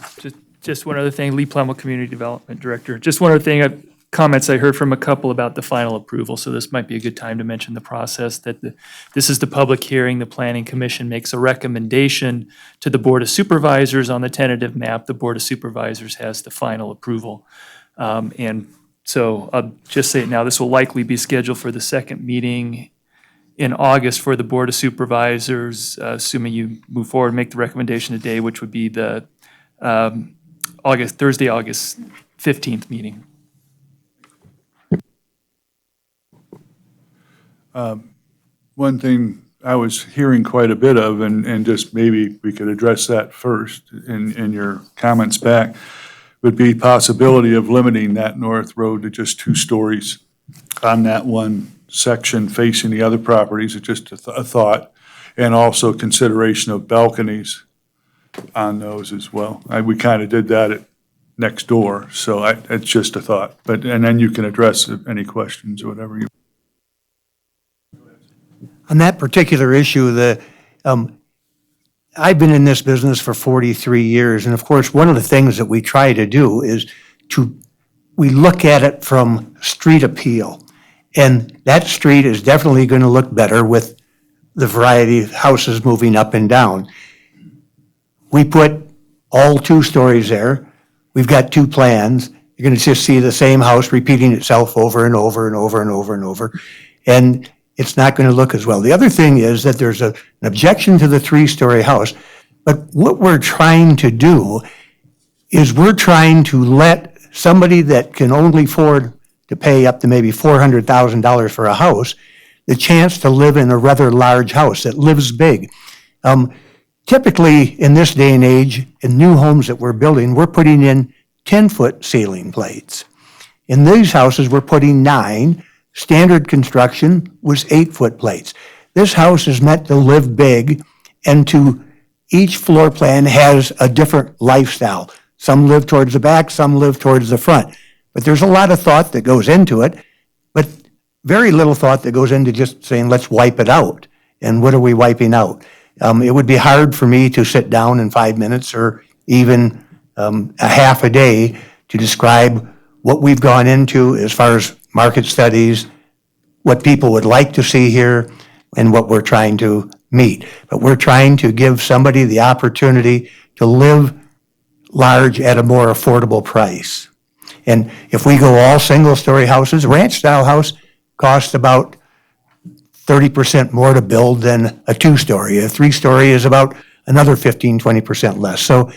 Just one other thing, Lee Plumwell, Community Development Director. Just one other thing, comments I heard from a couple about the final approval, so this might be a good time to mention the process, that this is the public hearing. The Planning Commission makes a recommendation to the Board of Supervisors on the tentative map. The Board of Supervisors has the final approval. And so I'll just say it now, this will likely be scheduled for the second meeting in August for the Board of Supervisors, assuming you move forward and make the recommendation today, which would be the Thursday, August 15th meeting. One thing I was hearing quite a bit of, and just maybe we could address that first in your comments back, would be possibility of limiting that north road to just 2 stories on that one section facing the other properties. It's just a thought, and also consideration of balconies on those as well. We kind of did that next door, so it's just a thought. And then you can address any questions or whatever you. On that particular issue, I've been in this business for 43 years, and of course, one of the things that we try to do is we look at it from street appeal. And that street is definitely going to look better with the variety of houses moving up and down. We put all 2 stories there. We've got 2 plans. You're going to just see the same house repeating itself over and over and over and over and over. And it's not going to look as well. The other thing is that there's an objection to the 3-story house. But what we're trying to do is we're trying to let somebody that can only afford to pay up to maybe $400,000 for a house, the chance to live in a rather large house that lives big. Typically, in this day and age, in new homes that we're building, we're putting in 10-foot ceiling plates. In these houses, we're putting 9. Standard construction was 8-foot plates. This house is meant to live big, and each floor plan has a different lifestyle. Some live towards the back, some live towards the front. But there's a lot of thought that goes into it, but very little thought that goes into just saying, let's wipe it out. And what are we wiping out? It would be hard for me to sit down in 5 minutes or even a half a day to describe what we've gone into as far as market studies, what people would like to see here, and what we're trying to meet. But we're trying to give somebody the opportunity to live large at a more affordable price. And if we go all single-story houses, ranch-style house costs about 30% more to build than a 2-story. A 3-story is about another 15-20% less. So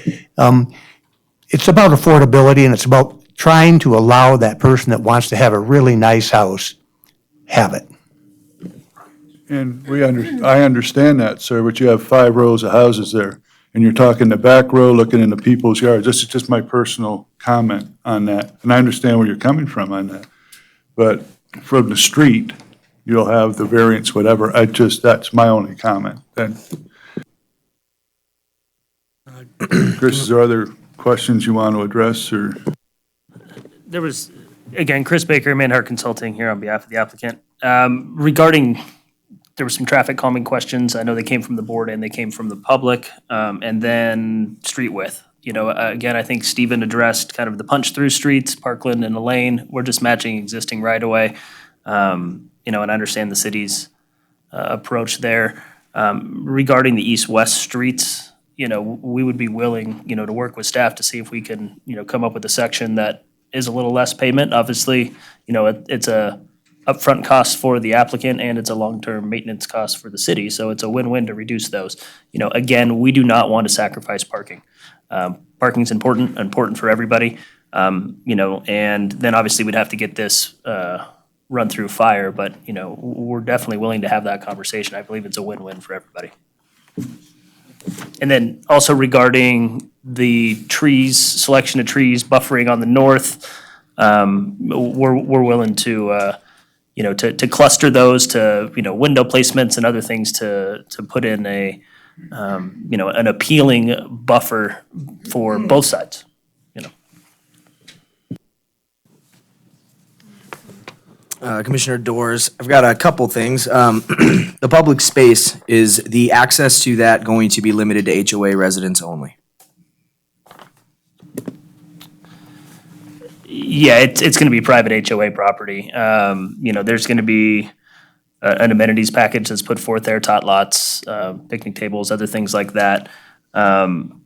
it's about affordability, and it's about trying to allow that person that wants to have a really nice house have it. And I understand that, sir, but you have 5 rows of houses there, and you're talking the back row, looking into people's yards. This is just my personal comment on that, and I understand where you're coming from on that. But from the street, you'll have the variance, whatever. That's my only comment. And Chris, is there other questions you want to address, or? There was, again, Chris Baker, Manhart Consulting here on behalf of the applicant. Regarding, there were some traffic calming questions. I know they came from the board and they came from the public. And then street width. Again, I think Stephen addressed kind of the punch-through streets, Parkland and Elaine. We're just matching existing right-of-way. And I understand the city's approach there. Regarding the east-west streets, we would be willing, to work with staff to see if we can, come up with a section that is a little less pavement. Obviously, it's a upfront cost for the applicant and it's a long-term maintenance cost for the city. So it's a win-win to reduce those. Again, we do not want to sacrifice parking. Parking's important for everybody. And then obviously we'd have to get this run through fire, but, we're definitely willing to have that conversation. I believe it's a win-win for everybody. And then also regarding the trees, selection of trees, buffering on the north, we're willing to, to cluster those to, window placements and other things to put in an appealing buffer for both sides. Commissioner Doors, I've got a couple things. The public space, is the access to that going to be limited to HOA residents only? Yeah, it's going to be private HOA property. There's going to be an amenities package that's put forth there, tot lots, picnic tables, other things like that. In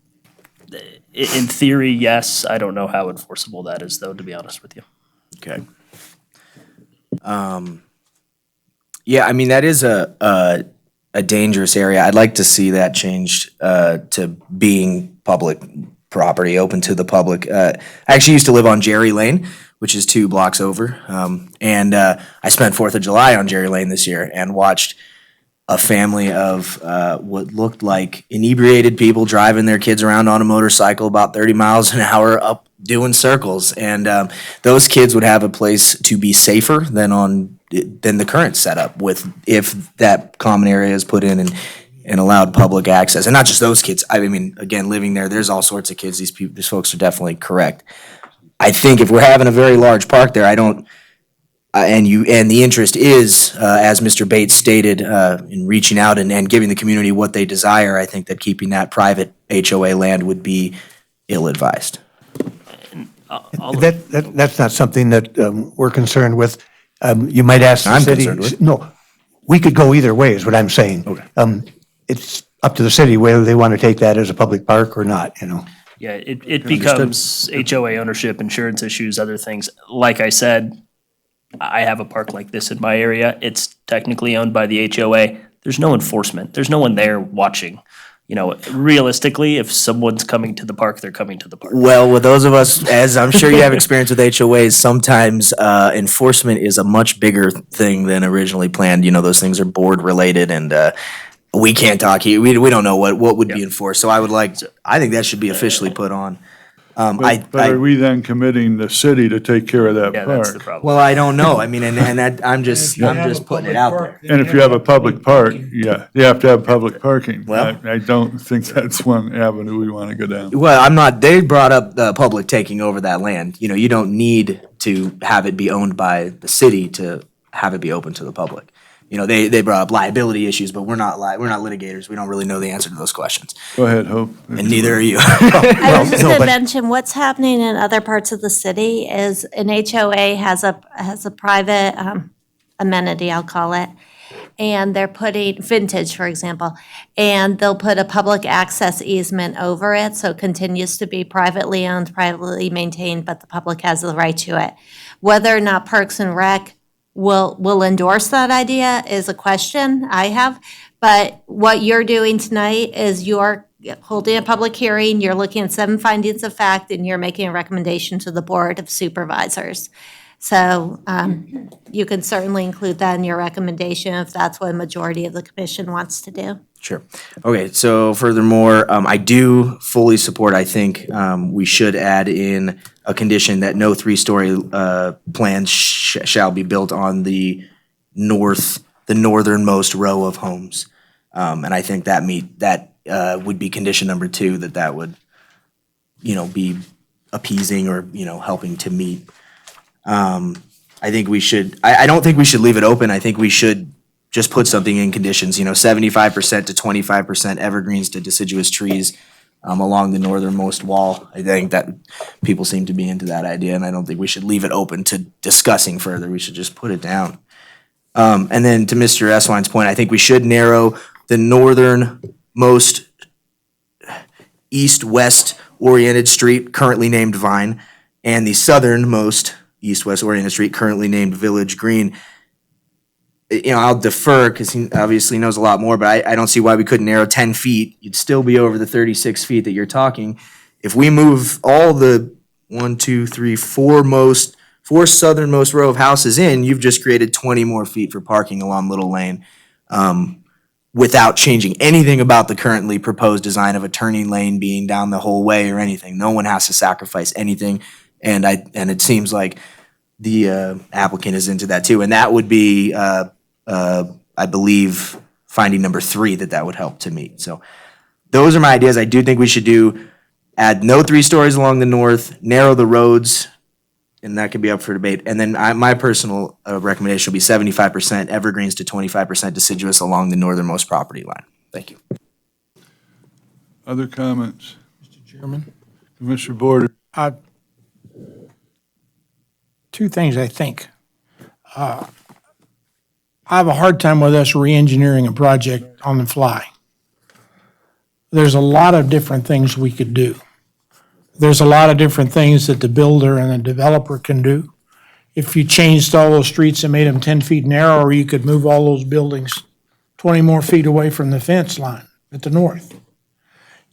theory, yes. I don't know how enforceable that is, though, to be honest with you. Okay. Yeah, I mean, that is a dangerous area. I'd like to see that changed to being public property, open to the public. I actually used to live on Jerry Lane, which is 2 blocks over. And I spent 4th of July on Jerry Lane this year and watched a family of what looked like inebriated people driving their kids around on a motorcycle about 30 miles an hour up doing circles. And those kids would have a place to be safer than the current setup if that common area is put in and allowed public access. And not just those kids. I mean, again, living there's all sorts of kids. These folks are definitely correct. I think if we're having a very large park there, and the interest is, as Mr. Bates stated, in reaching out and giving the community what they desire, I think that keeping that private HOA land would be ill-advised. That's not something that we're concerned with. You might ask the city. I'm concerned with. No, we could go either way is what I'm saying. Okay. It's up to the city whether they want to take that as a public park or not, Yeah, it becomes HOA ownership, insurance issues, other things. Like I said, I have a park like this in my area. It's technically owned by the HOA. There's no enforcement. There's no one there watching. Realistically, if someone's coming to the park, they're coming to the park. Well, with those of us, as I'm sure you have experience with HOAs, sometimes enforcement is a much bigger thing than originally planned. Those things are board related and we can't talk here. We don't know what would be enforced. So I think that should be officially put on. But are we then committing the city to take care of that Yeah, that's the park? problem. Well, I don't know. I mean, and that, I'm just putting it out there. And if you have a public park, yeah, you have to have public parking. Well- I don't think that's one avenue we want to go down. Well, they brought up the public taking over that land. You know, you don't need to have it be owned by the city to have it be open to the public. You know, they brought up liability issues, but we're not litigators. We don't really know the answer to those questions. Go ahead, Hope. And neither are you. I was just going to mention, what's happening in other parts of the city is an HOA has a private amenity, I'll call it, and they're putting, Vintage, for example, and they'll put a public access easement over it, so it continues to be privately owned, privately maintained, but the public has the right to it. Whether or not Parks and Rec will endorse that idea is a question I have, but what you're doing tonight is you're holding a public hearing, you're looking at 7 findings of fact, and you're making a recommendation to the Board of Supervisors. So you can certainly include that in your recommendation if that's what a majority of the commission wants to do. Sure. Okay, so furthermore, I do fully support, I think, we should add in a condition that no 3-story plans shall be built on the northernmost row of homes. And I think that would be condition number 2, that would, be appeasing or, helping to meet. I think we should, I don't think we should leave it open. I think we should just put something in conditions, 75% to 25% evergreens to deciduous trees along the northernmost wall. I think that people seem to be into that idea, and I don't think we should leave it open to discussing further. We should just put it down. And then to Mr. Eswine's point, I think we should narrow the northernmost east-west oriented street, currently named Vine, and the southernmost east-west oriented street, currently named Village Green. I'll defer because he obviously knows a lot more, but I don't see why we couldn't narrow 10 feet. You'd still be over the 36 feet that you're talking. If we move all the 4 southernmost row of houses in, you've just created 20 more feet for parking along Little Lane without changing anything about the currently proposed design of a turning lane being down the whole way or anything. No one has to sacrifice anything, and it seems like the applicant is into that too, and that would be, I believe, finding number 3 that would help to meet. So those are my ideas. I do think we should add no 3 stories along the north, narrow the roads, and that could be up for debate. And then my personal recommendation would be 75% evergreens to 25% deciduous along the northernmost property line. Thank you. Other comments? Mr. Chairman? Commissioner Border? 2 things, I think. I have a hard time with us re-engineering a project on the fly. There's a lot of different things we could do. There's a lot of different things that the builder and the developer can do. If you changed all those streets and made them 10 feet narrower, you could move all those buildings 20 more feet away from the fence line at the north.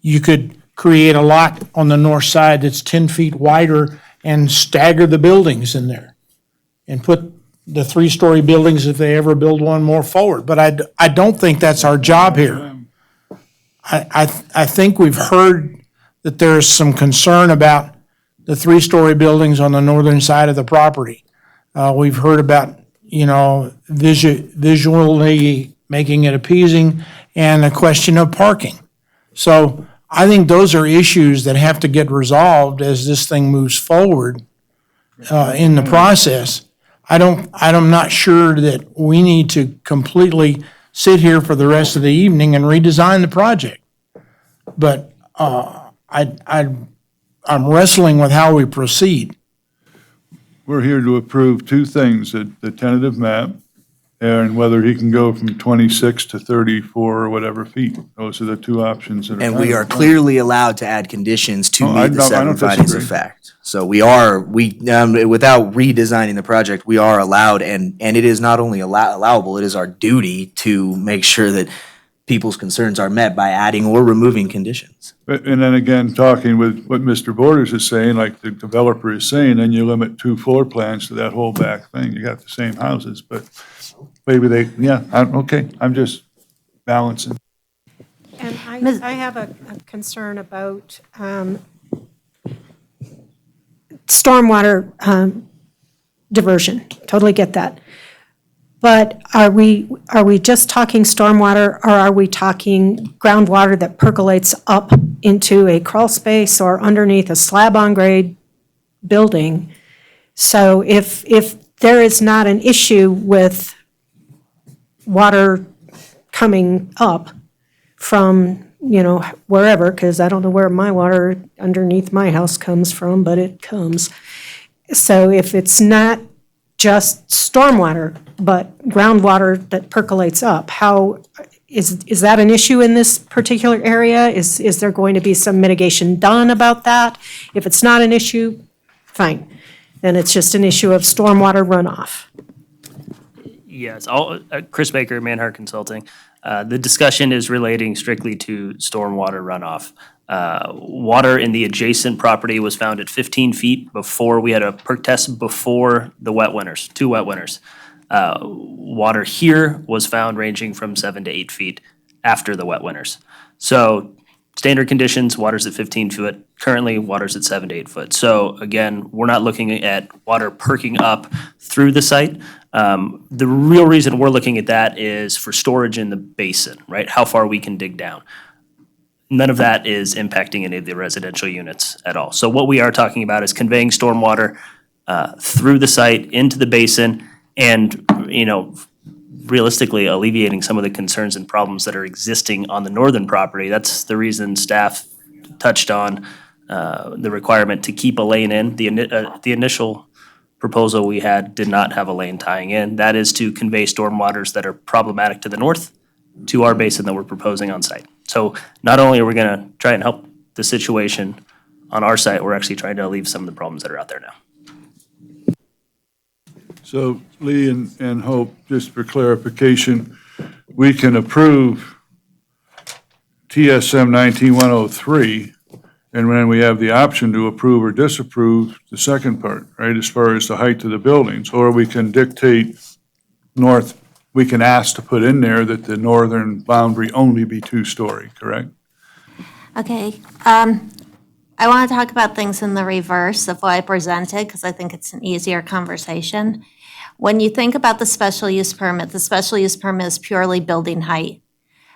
You could create a lot on the north side that's 10 feet wider and stagger the buildings in there and put the 3-story buildings, if they ever build one, more forward. But I don't think that's our job here. I think we've heard that there's some concern about the 3-story buildings on the northern side of the property. We've heard about, visually making it appeasing and a question of parking. So I think those are issues that have to get resolved as this thing moves forward in the process. I'm not sure that we need to completely sit here for the rest of the evening and redesign the project. But I'm wrestling with how we proceed. We're here to approve 2 things, the tentative map, and whether he can go from 26 to 34 or whatever feet. Those are the 2 options. And we are clearly allowed to add conditions to I meet the don't 7 findings of disagree. fact. So without redesigning the project, we are allowed, and it is not only allowable, it is our duty to make sure that people's concerns are met by adding or removing conditions. And then again, talking with what Mr. Borders is saying, like the developer is saying, then you limit 2 floor plans to that whole back thing. You got the same houses, but maybe okay, I'm just balancing. And I have a concern about stormwater diversion, totally get that. But are we just talking stormwater, or are we talking groundwater that percolates up into a crawl space or underneath a slab-on-grade building? So if there is not an issue with water coming up from, wherever, because I don't know where my water underneath my house comes from, but it comes. So if it's not just stormwater, but groundwater that percolates up, how, is that an issue in this particular area? Is there going to be some mitigation done about that? If it's not an issue, fine. Then it's just an issue of stormwater runoff. Yes, Chris Baker, Manhart Consulting. The discussion is relating strictly to stormwater runoff. Water in the adjacent property was found at 15 feet before we had a perk test before the wet winters, 2 wet winters. Water here was found ranging from 7 to 8 feet after the wet winters. So standard conditions, water's at 15 foot. Currently, water's at 7 to 8 foot. So again, we're not looking at water perking up through the site. The real reason we're looking at that is for storage in the basin, right? How far we can dig down. None of that is impacting any of the residential units at all. So what we are talking about is conveying stormwater through the site into the basin and, realistically alleviating some of the concerns and problems that are existing on the northern property. That's the reason staff touched on the requirement to keep a lane in. The initial proposal we had did not have a lane tying in. That is to convey stormwaters that are problematic to the north to our basin that we're proposing on site. So not only are we going to try and help the situation on our site, we're actually trying to alleviate some of the problems that are out there now. So Lee and Hope, just for clarification, we can approve TSM 19103, and then we have the option to approve or disapprove the second part, right, as far as the height of the buildings, or we can dictate we can ask to put in there that the northern boundary only be 2-story, correct? Okay. I want to talk about things in the reverse of what I presented because I think it's an easier conversation. When you think about the special use permit is purely building height.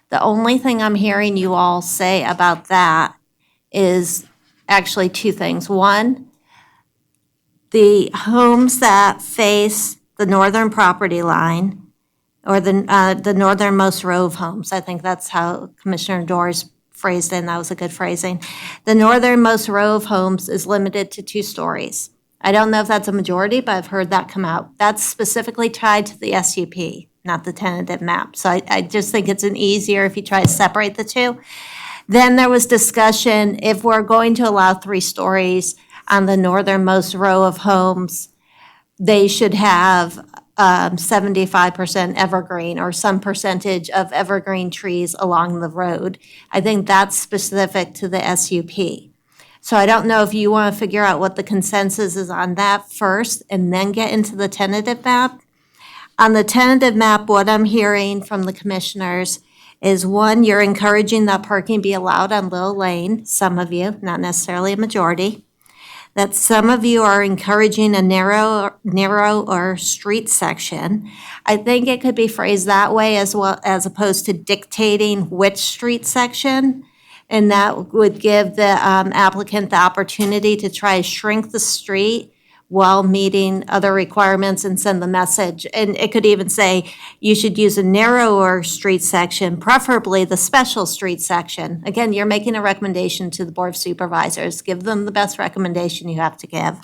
The only thing I'm hearing you all say about that is actually 2 things. One, the homes that face the northern property line or the northernmost row of homes, I think that's how Commissioner Doris phrased it, and that was a good phrasing. The northernmost row of homes is limited to 2 stories. I don't know if that's a majority, but I've heard that come out. That's specifically tied to the SUP, not the tentative map. So I just think it's an easier if you try to separate the 2. Then there was discussion, if we're going to allow 3 stories on the northernmost row of homes, they should have 75% evergreen or some percentage of evergreen trees along the road. I think that's specific to the SUP. So I don't know if you want to figure out what the consensus is on that first and then get into the tentative map. On the tentative map, what I'm hearing from the commissioners is 1, you're encouraging that parking be allowed on Little Lane, some of you, not necessarily a majority. That some of you are encouraging a narrow or street section. I think it could be phrased that way as well as opposed to dictating which street section. And that would give the applicant the opportunity to try to shrink the street while meeting other requirements and send the message. And it could even say you should use a narrower street section, preferably the special street section. Again, you're making a recommendation to the Board of Supervisors. Give them the best recommendation you have to give.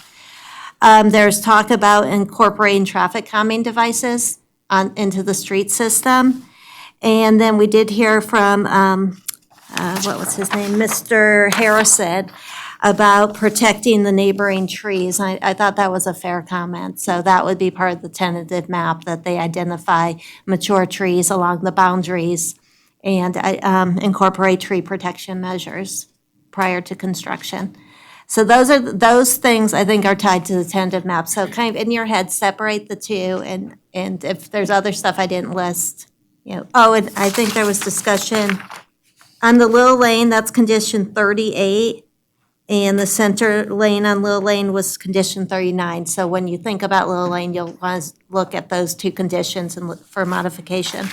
There's talk about incorporating traffic calming devices into the street system. And then we did hear from, what was his name, Mr. Harrison, about protecting the neighboring trees. I thought that was a fair comment. So that would be part of the tentative map, that they identify mature trees along the boundaries and incorporate tree protection measures prior to construction. So those things I think are tied to the tentative map. So kind of in your head, separate the 2, and if there's other stuff I didn't list, Oh, and I think there was discussion on the Little Lane, that's condition 38. And the center lane on Little Lane was condition 39. So when you think about Little Lane, you'll want to look at those two conditions and look for modification.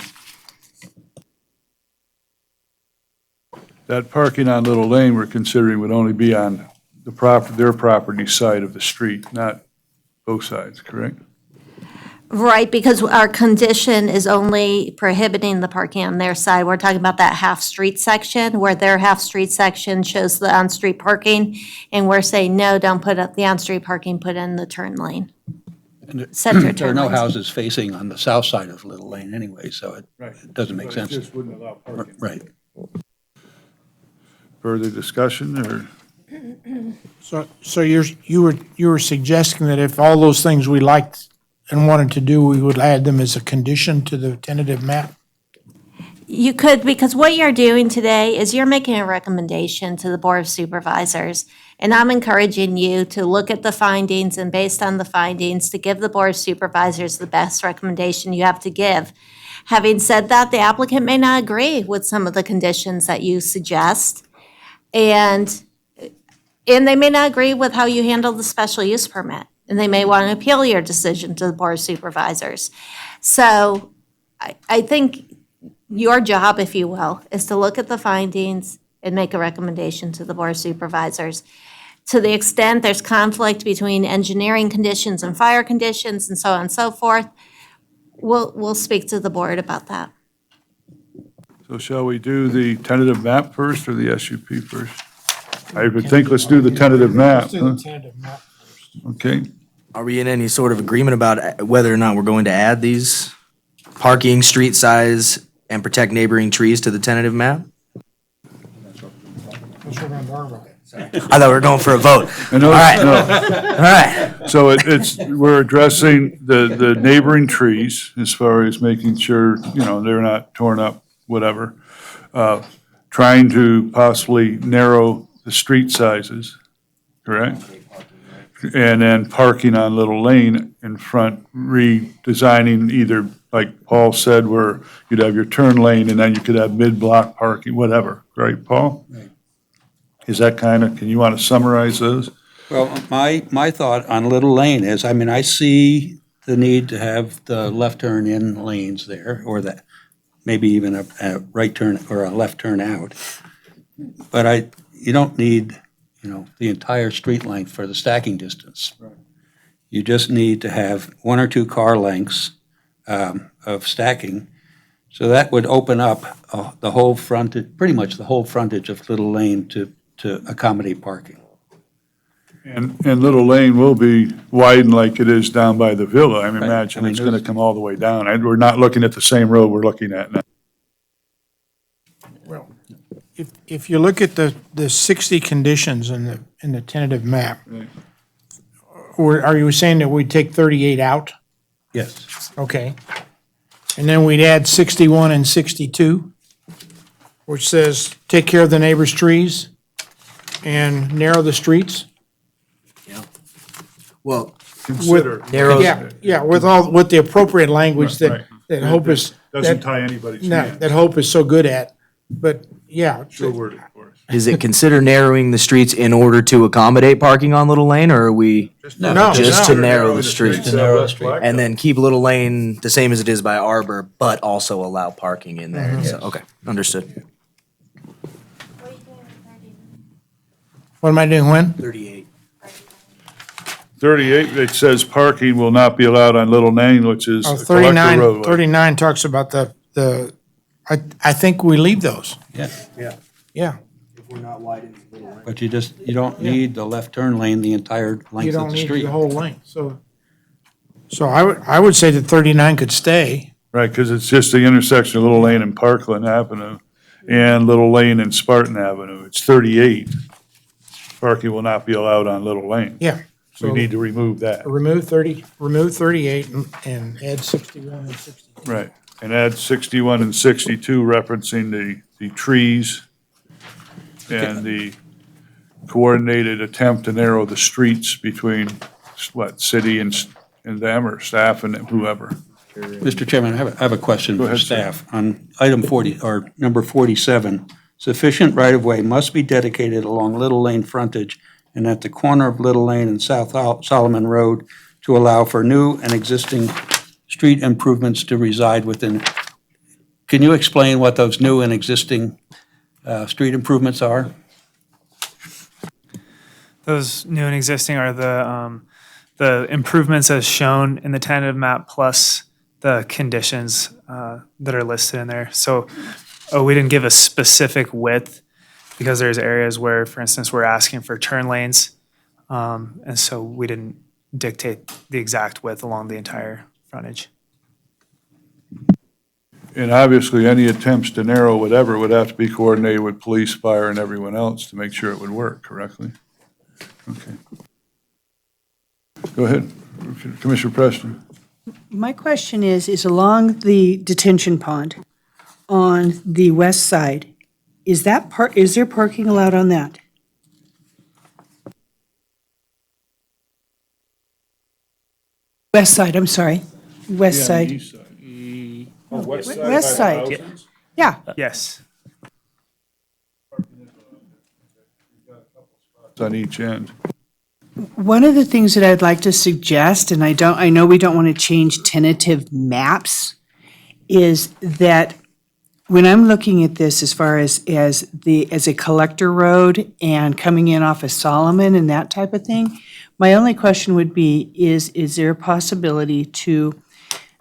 That parking on Little Lane we're considering would only be on their property side of the street, not both sides, correct? Right, because our condition is only prohibiting the parking on their side. We're talking about that half-street section, where their half-street section shows the on-street parking, and we're saying, no, don't put up the on-street parking, put in the turn lane. Center There are turn no lanes. houses facing on the south side of Little Lane anyway, so it doesn't make sense. It just wouldn't allow parking. Right. Further discussion, or? So you were suggesting that if all those things we liked and wanted to do, we would add them as a condition to the tentative map? You could, because what you're doing today is you're making a recommendation to the Board of Supervisors. And I'm encouraging you to look at the findings and based on the findings, to give the Board of Supervisors the best recommendation you have to give. Having said that, the applicant may not agree with some of the conditions that you suggest. And they may not agree with how you handle the special use permit. And they may want to appeal your decision to the Board of Supervisors. So I think your job, if you will, is to look at the findings and make a recommendation to the Board of Supervisors. To the extent there's conflict between engineering conditions and fire conditions and so on and so forth, we'll speak to the board about that. So shall we do the tentative map first or the SUP first? I would think let's do the tentative map. Huh? Okay. Are we in any sort of agreement about whether or not we're going to add these parking, street size, and protect neighboring trees to the tentative map? I thought we were going for a vote. I know, All right. no. All right. So we're addressing the neighboring trees as far as making sure, they're not torn up, whatever. Trying to possibly narrow the street sizes, correct? And then parking on Little Lane in front, redesigning either, like Paul said, where you'd have your turn lane and then you could have mid-block parking, whatever, right, Paul? Right. Is that can you want to summarize those? Well, my thought on Little Lane is, I see the need to have the left turn in lanes there, or that, maybe even a right turn or a left turn out. But you don't need, the entire street length for the stacking distance. Right. You just need to have one or two car lengths of stacking. So that would open up the whole frontage, pretty much the whole frontage of Little Lane to accommodate parking. And Little Lane will be widened like it is down by the villa. I imagine it's going to come all the way down. We're not looking at the same road we're looking at now. Well, if you look at the 60 conditions in the tentative map, Right. or are you saying that we'd take 38 out? Yes. Okay. And then we'd add 61 and 62, which says, take care of the neighbor's trees and narrow the streets? Well, Consider. Yeah, with the appropriate language Right. that Hope is. Doesn't tie anybody's No, hands. that Hope is so good at, but yeah. Sure worded for us. Is it consider narrowing the streets in order to accommodate parking on Little Lane, or are we No. just to narrow the streets? To narrow the street. And then keep Little Lane the same as it is by Arbor, but also allow parking in there? Mm-hmm. So, okay, understood. What am I doing when? 38. 38, it says parking will not be allowed on Little Lane, which is Oh, a collector 39, roadway. 39 talks about I think we leave those. Yeah. Yeah. But you don't need the left turn lane the entire You length of don't the need street. the whole length, so I would say that 39 could stay. Right, because it's just the intersection of Little Lane and Parkland Avenue and Little Lane and Spartan Avenue. It's 38. Parking will not be allowed on Little Lane. Yeah. We need to remove that. Remove 38 and add 61 and 62. Right, and add 61 and 62 referencing the trees and the coordinated attempt to narrow the streets between, city and them, or staff and whoever. Mr. Chairman, I have a question Go for ahead, sir. staff. On item 40, or number 47, Sufficient right-of-way must be dedicated along Little Lane frontage and at the corner of Little Lane and South Solomon Road to allow for new and existing street improvements to reside within. Can you explain what those new and existing street improvements are? Those new and existing are the improvements as shown in the tentative map plus the conditions that are listed in there. So we didn't give a specific width because there's areas where, for instance, we're asking for turn lanes. And so we didn't dictate the exact width along the entire frontage. And obviously, any attempts to narrow whatever would have to be coordinated with police, fire, and everyone else to make sure it would work correctly. Okay. Go ahead, Commissioner Preston. My question is along the detention pond on the west side, is there parking allowed on that? West side, I'm sorry. West side. West side. Yeah. Yes. On each end. One of the things that I'd like to suggest, and I know we don't want to change tentative maps, is that when I'm looking at this as far as a collector road and coming in off of Solomon and that type of thing, my only question would be, is there a possibility to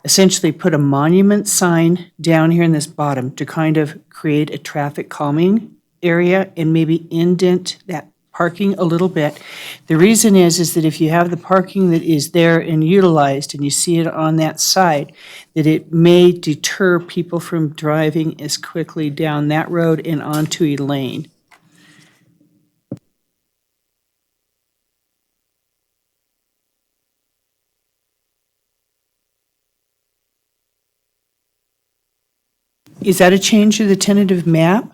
essentially put a monument sign down here in this bottom to kind of create a traffic calming area and maybe indent that parking a little bit? The reason is that if you have the parking that is there and utilized and you see it on that side, that it may deter people from driving as quickly down that road and onto Elaine. Is that a change to the tentative map?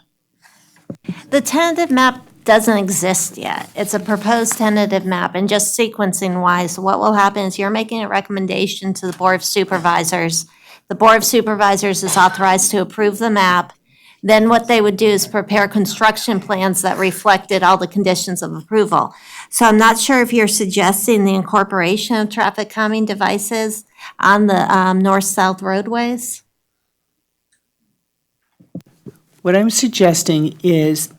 The tentative map doesn't exist yet. It's a proposed tentative map, and just sequencing wise, what will happen is you're making a recommendation to the Board of Supervisors. The Board of Supervisors is authorized to approve the map. Then what they would do is prepare construction plans that reflected all the conditions of approval. So I'm not sure if you're suggesting the incorporation of traffic calming devices on the north-south roadways? What I'm suggesting is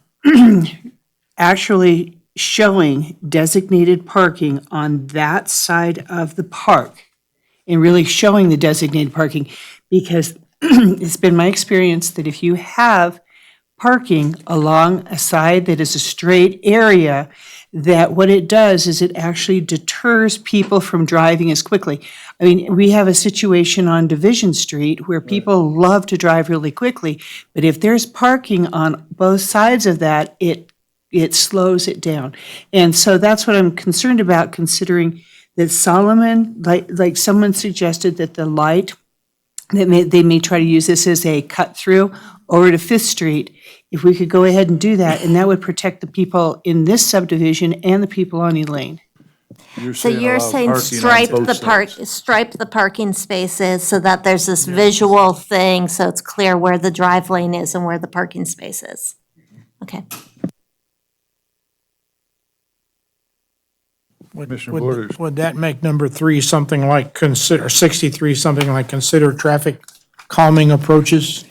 actually showing designated parking on that side of the park and really showing the designated parking, because it's been my experience that if you have parking along a side that is a straight area, that what it does is it actually deters people from driving as quickly. I mean, we have a situation on Division Street where people love to drive really quickly, but if there's parking on both sides of that, it slows it down. And so that's what I'm concerned about, considering that Solomon, like someone suggested that the light, they may try to use this as a cut through over to Fifth Street. If we could go ahead and do that, and that would protect the people in this subdivision and the people on Elaine. So you're saying stripe the parking spaces so that there's this visual thing, so it's clear where the drive lane is and where the parking space is. Okay. Would that make number 3 something like consider, 63 something like consider traffic calming approaches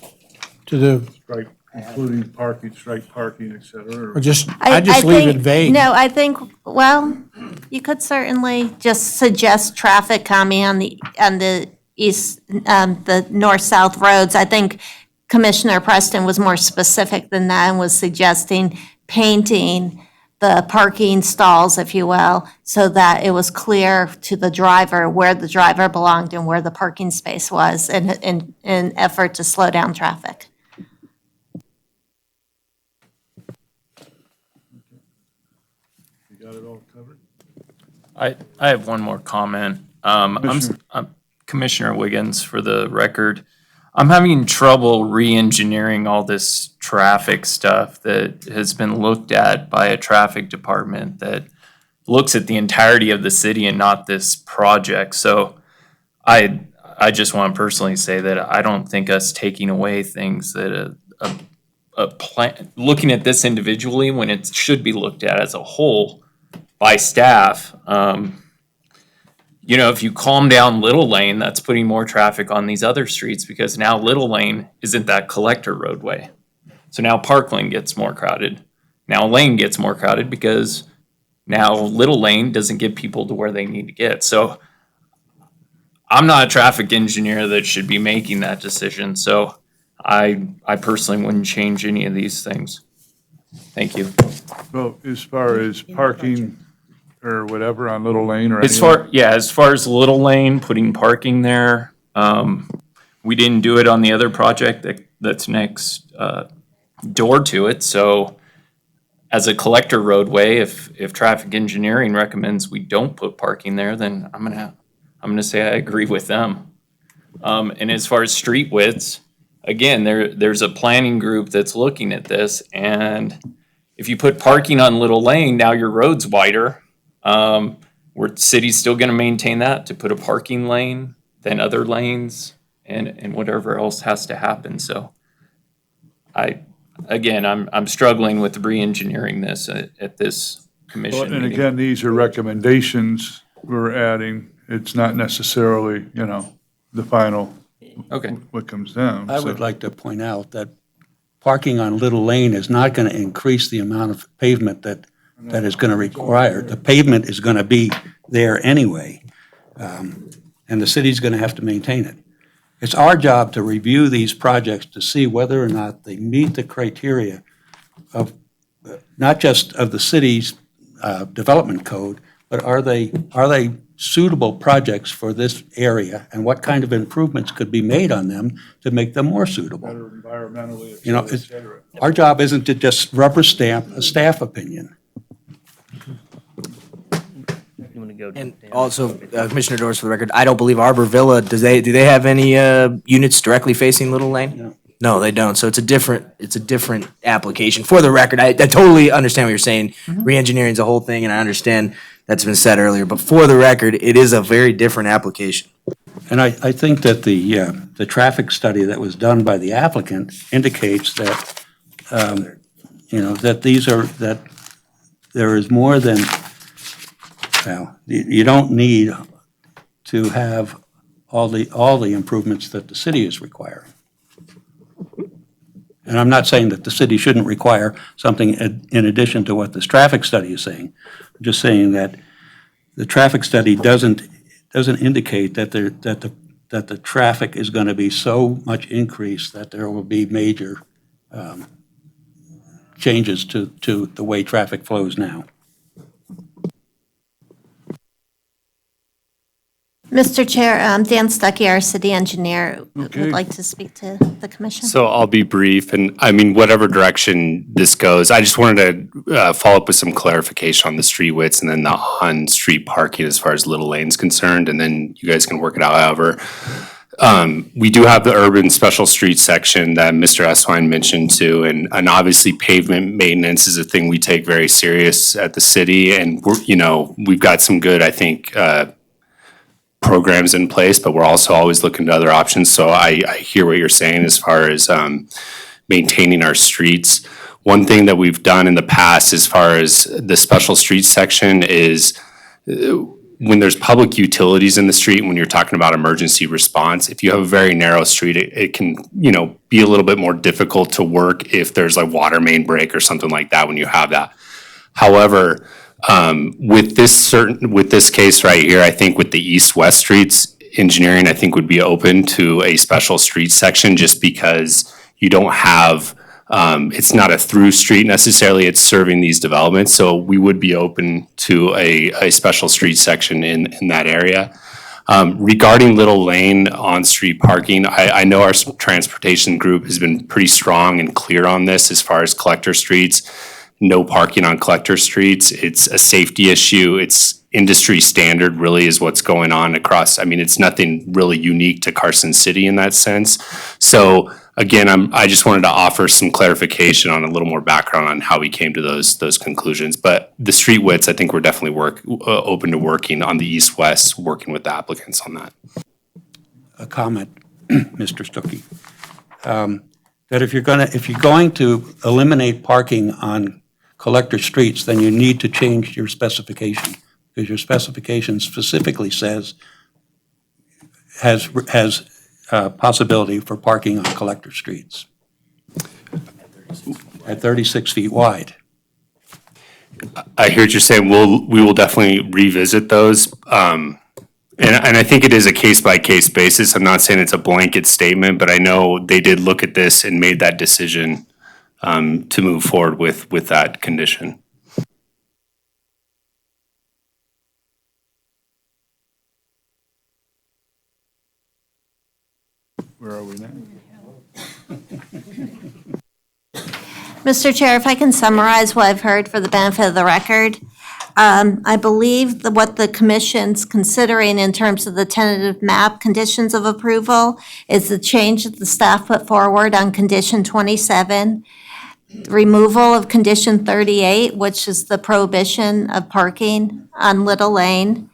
to the, Right, including parking, strike parking, et cetera? or just, I just leave it think- vague? No, I think, well, you could certainly just suggest traffic calming on the east, the north-south roads. I think Commissioner Preston was more specific than that and was suggesting painting the parking stalls, if you will, so that it was clear to the driver where the driver belonged and where the parking space was in an effort to slow down traffic. You got it all covered? I have one more comment. I'm Commissioner Wiggins, for the record. I'm having trouble re-engineering all this traffic stuff that has been looked at by a traffic department that looks at the entirety of the city and not this project. So I just want to personally say that I don't think us taking away things that a plan, looking at this individually when it should be looked at as a whole by staff. You know, if you calm down Little Lane, that's putting more traffic on these other streets because now Little Lane isn't that collector roadway. So now Park Lane gets more crowded. Now Lane gets more crowded because now Little Lane doesn't get people to where they need to get. So I'm not a traffic engineer that should be making that decision. So I personally wouldn't change any of these things. Thank you. Well, as far as parking or whatever on Little Lane or As anywhere? as far as Little Lane, putting parking there, we didn't do it on the other project that's next door to it. So as a collector roadway, if traffic engineering recommends we don't put parking there, then I'm gonna say I agree with them. And as far as street widths, again, there's a planning group that's looking at this, and if you put parking on Little Lane, now your road's wider. Where city's still gonna maintain that to put a parking lane, then other lanes, and whatever else has to happen, so. I'm struggling with re-engineering this at this commission And meeting. again, these are recommendations we're adding. It's not necessarily, the final. Okay. What comes down. I would like to point out that parking on Little Lane is not going to increase the amount of pavement that is going to require. The pavement is going to be there anyway, and the city's going to have to maintain it. It's our job to review these projects to see whether or not they meet the criteria of, not just of the city's development code, but are they suitable projects for this area, and what kind of improvements could be made on them to make them more suitable. Better environmentally, Et cetera. Our job isn't to just rubber stamp a staff opinion. And also, Commissioner Doris, for the record, I don't believe Arbor Villa, do they have any units directly facing Little Lane? No. No, they don't. So it's a different application. For the record, I totally understand what you're saying. Re-engineering is a whole thing, and I understand that's been said earlier. But for the record, it is a very different application. And I think that the traffic study that was done by the applicant indicates that, that there is more than, well, you don't need to have all the improvements that the city is requiring. And I'm not saying that the city shouldn't require something in addition to what this traffic study is saying. I'm just saying that the traffic study doesn't indicate that the traffic is going to be so much increased that there will be major changes to the way traffic flows now. Mr. Chair, Dan Stuckey, our city engineer, Okay. would like to speak to the commission. So I'll be brief, and I mean, whatever direction this goes, I just wanted to follow up with some clarification on the street widths and then the on-street parking as far as Little Lane's concerned, and then you guys can work it out however. We do have the urban special street section that Mr. Eswine mentioned too, and obviously pavement maintenance is a thing we take very serious at the city, and we've got some good, I think, programs in place, but we're also always looking to other options. So I hear what you're saying as far as maintaining our streets. One thing that we've done in the past as far as the special streets section is when there's public utilities in the street, when you're talking about emergency response, if you have a very narrow street, it can, be a little bit more difficult to work if there's like water main break or something like that when you have that. However, with this case right here, I think with the east-west streets, engineering, I think would be open to a special street section just because you don't have, it's not a through street necessarily, it's serving these developments. So we would be open to a special street section in that area. Regarding Little Lane on-street parking, I know our transportation group has been pretty strong and clear on this as far as collector streets. No parking on collector streets. It's a safety issue. It's industry standard really is what's going on across. I mean, it's nothing really unique to Carson City in that sense. So again, I just wanted to offer some clarification on a little more background on how we came to those conclusions. But the street widths, I think we're definitely open to working on the east-west, working with the applicants on that. A comment, Mr. Stuckey. that if you're going to eliminate parking on collector streets, then you need to change your specification, because your specification specifically says has possibility for parking on collector streets at 36 feet wide. I hear what you're saying. We will definitely revisit those. And I think it is a case-by-case basis. I'm not saying it's a blanket statement, but I know they did look at this and made that decision to move forward with that condition. Where are we now? Mr. Chair, if I can summarize what I've heard for the benefit of the record. I believe that what the commission's considering in terms of the tentative map conditions of approval is the change that the staff put forward on condition 27, removal of condition 38, which is the prohibition of parking on Little Lane,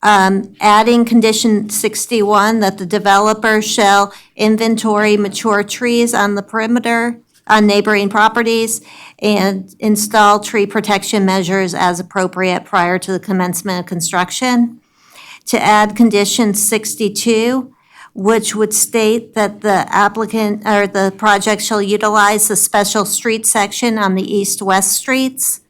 adding condition 61 that the developer shall inventory mature trees on the perimeter on neighboring properties and install tree protection measures as appropriate prior to the commencement of construction. To add condition 62, which would state that the applicant or the project shall utilize the special street section on the east-west streets.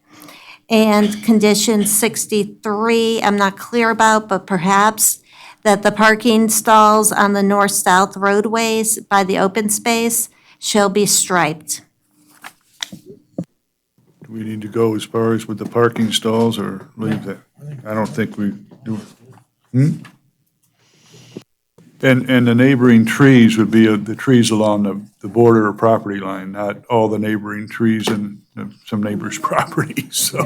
And condition 63, I'm not clear about, but perhaps that the parking stalls on the north-south roadways by the open space shall be striped. Do we need to go as far as with the parking stalls or leave that? I don't think we do. And the neighboring trees would be the trees along the border or property line, not all the neighboring trees in some neighbors' properties. So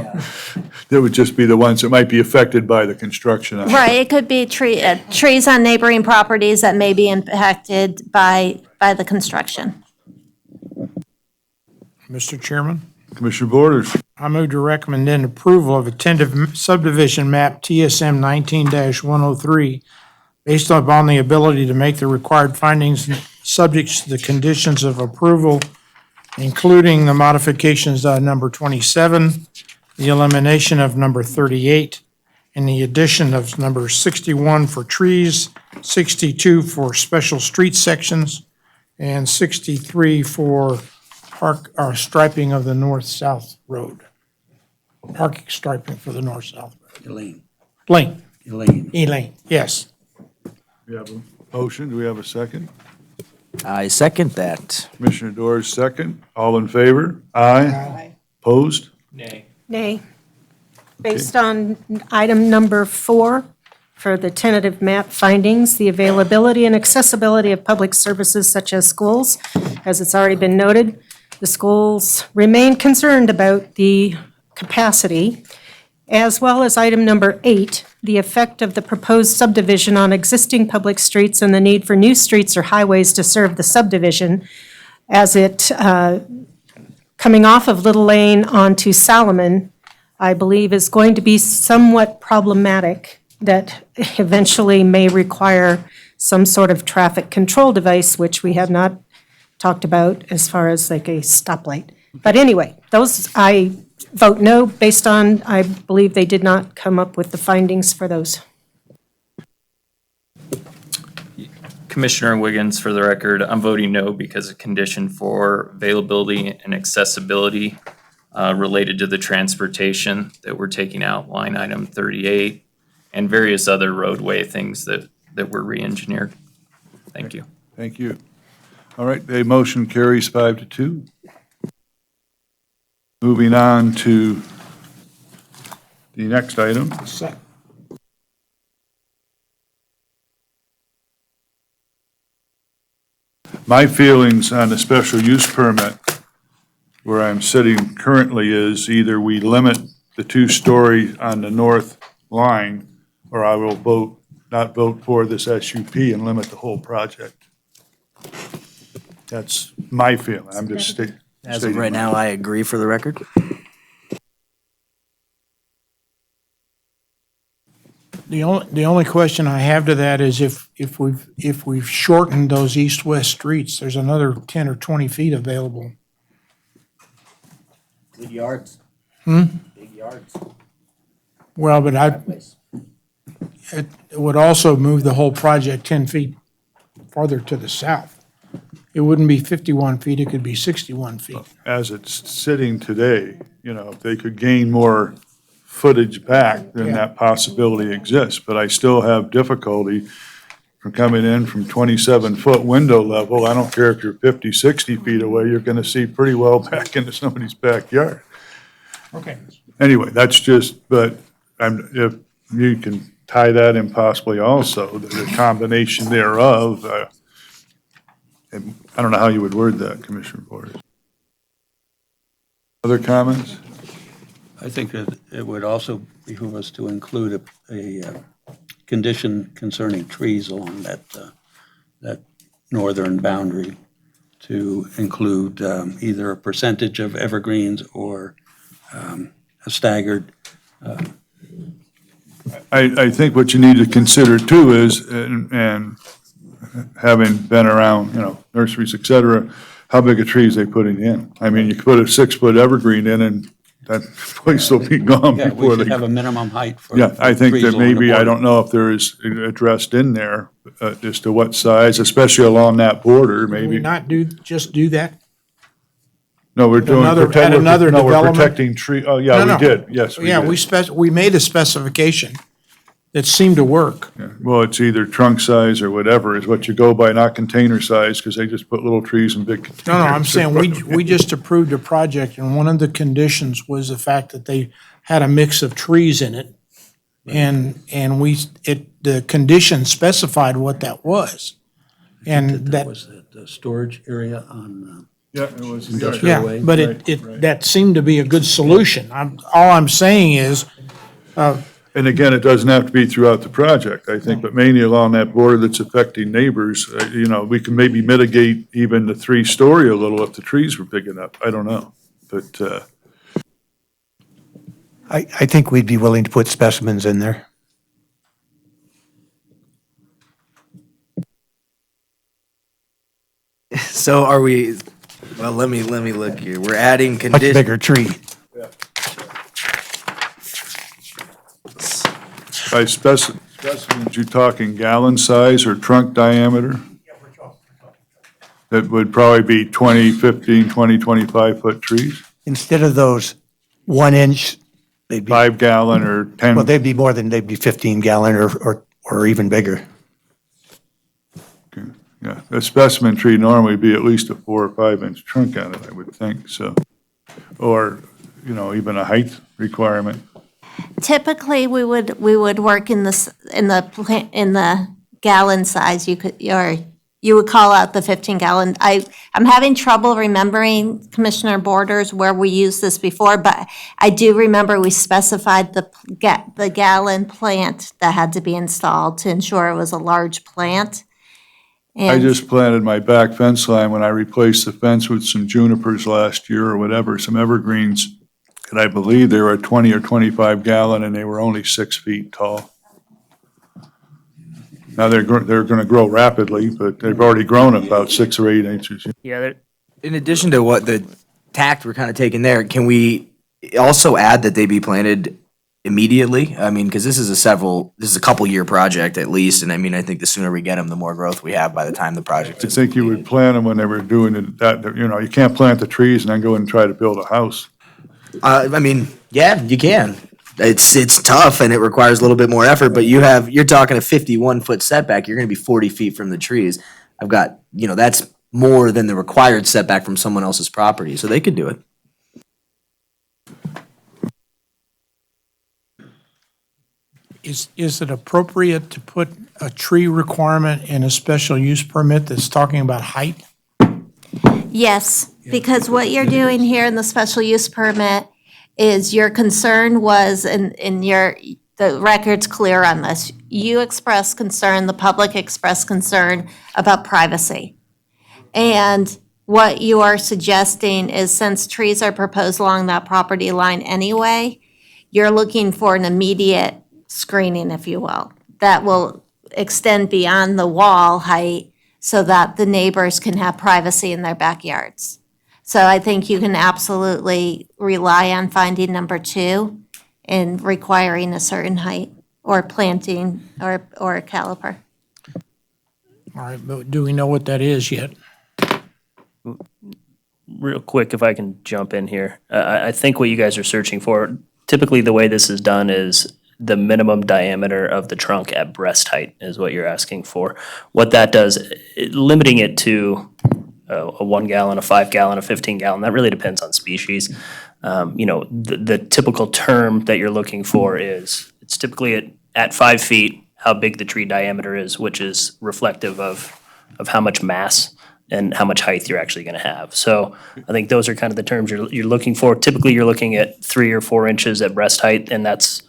that would just be the ones that might be affected by the construction. Right, it could be trees on neighboring properties that may be impacted by the construction. Mr. Chairman, Commissioner Borders. I move to recommend approval of a tentative subdivision map TSM 19-103 based upon the ability to make the required findings subject to the conditions of approval, including the modifications of number 27, the elimination of number 38, and the addition of number 61 for trees, 62 for special street sections, and 63 for striping of the north-south road. Parking striping for the north-south road. Elaine, yes. We have a motion. Do we have a second? I second that. Commissioner Doers, second. All in favor? Aye. Opposed? Nay. Based on item number 4, for the tentative map findings, the availability and accessibility of public services such as schools, as it's already been noted, the schools remain concerned about the capacity, as well as item number 8, the effect of the proposed subdivision on existing public streets and the need for new streets or highways to serve the subdivision, as it, coming off of Little Lane onto Salomon, I believe is going to be somewhat problematic, that eventually may require some sort of traffic control device, which we have not talked about as far as like a stoplight. But anyway, those, I vote no based on, I believe they did not come up with the findings for those. Commissioner Wiggins, for the record, I'm voting no because of condition for availability and accessibility related to the transportation that we're taking out, line item 38, and various other roadway things that were re-engineered. Thank you. Thank you. All right, the motion carries 5-2. Moving on to the next item. My feelings on the special use permit where I'm sitting currently is either we limit the 2-story on the north line, or I will not vote for this SUP and limit the whole project. That's my feeling. I'm just stating. As of right now, I agree for the record. The only question I have to that is if we've shortened those east-west streets, there's another 10 or 20 feet available. Good yards. Big yards. Well, but it would also move the whole project 10 feet farther to the south. It wouldn't be 51 feet, it could be 61 feet. As it's sitting today, if they could gain more footage back, then that possibility exists. But I still have difficulty from coming in from 27-foot window level. I don't care if you're 50, 60 feet away, you're going to see pretty well back into somebody's backyard. Okay. Anyway, that's just, but if you can tie that in possibly also, the combination thereof, and I don't know how you would word that, Commissioner Borders. Other comments? I think that it would also behoove us to include a condition concerning trees along that northern boundary, to include either a percentage of evergreens or a staggered. I think what you need to consider too is, and having been around, nurseries, et cetera, how big a tree is they putting in? I mean, you could put a 6-foot evergreen in and that place will be gone Yeah, before we they. should have a minimum height for. Yeah, I think trees that along the maybe, I border. don't know if there is addressed in there as to what size, especially along that border, Can we maybe. not just do that? No, we're doing. Another- protect- add another no, we're development? protecting tree, oh, yeah, No, we no. did, yes, we Yeah, did. we made a specification that seemed to work. Yeah, well, it's either trunk size or whatever is what you go by, not container size, because they just put little trees in big containers. No, I'm saying we just approved a project and one of the conditions was the fact that they had a mix of trees in it. And the condition specified what that was. And that, Was that storage area on Yeah, it was. Industrial yeah, Way? but that seemed to be a good solution. All I'm saying is, And again, it doesn't have to be throughout the project, I think, but mainly along that border that's affecting neighbors. We can maybe mitigate even the 3-story a little if the trees were big enough. I don't know. But I think we'd be willing to put specimens in there. So are we, well, let me look here. We're adding Much condition. bigger tree. by specimens, you talking gallon size or trunk diameter? That would probably be 20, 15, 20, 25-foot trees? Instead of those 1 inch, they'd be, 5-gallon or 10? well, they'd be 15 gallon or even bigger. Yeah, a specimen tree normally would be at least a 4 or 5-inch trunk on it, I would think, so. Or, even a height requirement. Typically, we would work in the gallon size. You would call out the 15-gallon. I'm having trouble remembering, Commissioner Borders, where we used this before, but I do remember we specified the gallon plant that had to be installed to ensure it was a large plant. I just planted my back fence line when I replaced the fence with some junipers last year or whatever, some evergreens. And I believe they were a 20 or 25-gallon and they were only 6 feet tall. Now they're going to grow rapidly, but they've already grown about 6 or 8 inches. Yeah, in addition to what the tact we're kind of taking there, can we also add that they be planted immediately? I mean, because this is a couple-year project at least, and I think the sooner we get them, the more growth we have by the time the project I is. think you would plant them when they were doing it, you can't plant the trees and then go and try to build a house. Yeah, you can. It's tough and it requires a little bit more effort, but you're talking a 51-foot setback, you're gonna be 40 feet from the trees. I've got, that's more than the required setback from someone else's property, so they could do it. is it appropriate to put a tree requirement in a special use permit that's talking about height? Yes, because what you're doing here in the special use permit is your concern was, the record's clear on this. You expressed concern, the public expressed concern about privacy. And what you are suggesting is, since trees are proposed along that property line anyway, you're looking for an immediate screening, if you will, that will extend beyond the wall height so that the neighbors can have privacy in their backyards. So I think you can absolutely rely on finding number 2 and requiring a certain height or planting or a caliper. All right, but do we know what that is yet? Real quick, if I can jump in here. I think what you guys are searching for, typically the way this is done is the minimum diameter of the trunk at breast height is what you're asking for. What that does, limiting it to a 1 gallon, a 5 gallon, a 15 gallon, that really depends on species. The typical term that you're looking for is, it's typically at 5 feet, how big the tree diameter is, which is reflective of how much mass and how much height you're actually gonna have. So I think those are kind of the terms you're looking for. Typically, you're looking at 3 or 4 inches at breast height, and that's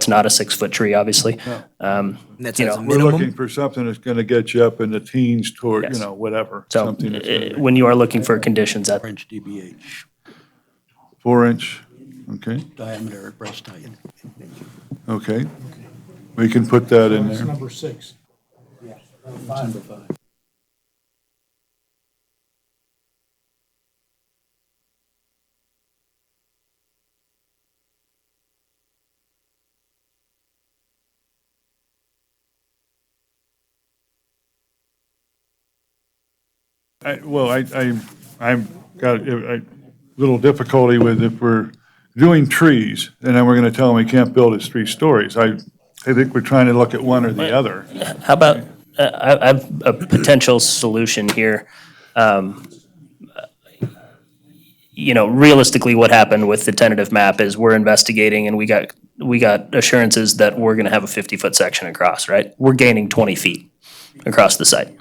not a 6-foot tree, obviously. That's You as know, a We're minimum. looking for something that's gonna get you up in the teens toward, Yes. whatever. So something that's gonna be when you are looking for conditions, that 4-inch DBH 4-inch, okay, diameter at breast height. okay. We can put that in there. Number 6. Number 5. I've got a little difficulty with if we're doing trees, and then we're gonna tell them we can't build it 3 stories. I think we're trying to look at one or the other. How about, I have a potential solution here. Realistically, what happened with the tentative map is we're investigating and we got assurances that we're gonna have a 50-foot section across, right? We're gaining 20 feet across the site.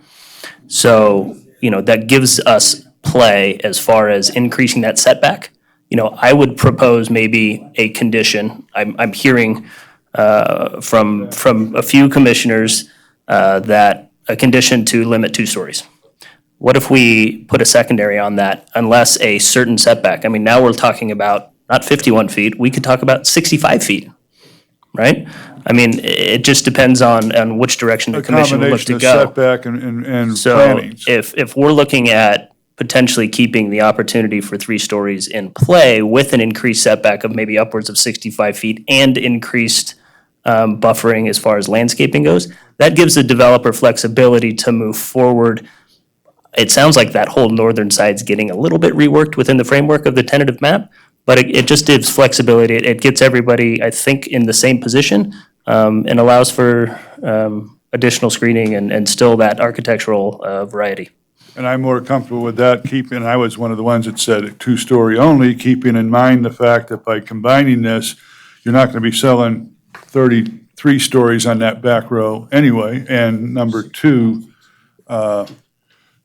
So, that gives us play as far as increasing that setback. I would propose maybe a condition. I'm hearing from a few commissioners that a condition to limit 2 stories. What if we put a secondary on that unless a certain setback? I mean, now we're talking about not 51 feet, we could talk about 65 feet, right? I mean, it just depends on which direction the A commission would look to combination of go. setback and So planning. if we're looking at potentially keeping the opportunity for 3 stories in play with an increased setback of maybe upwards of 65 feet and increased buffering as far as landscaping goes, that gives the developer flexibility to move forward. It sounds like that whole northern side's getting a little bit reworked within the framework of the tentative map, but it just gives flexibility. It gets everybody, I think, in the same position, and allows for additional screening and still that architectural variety. And I'm more comfortable with that, I was one of the ones that said 2-story only, keeping in mind the fact that by combining this, you're not gonna be selling 33 stories on that back row anyway. And number 2,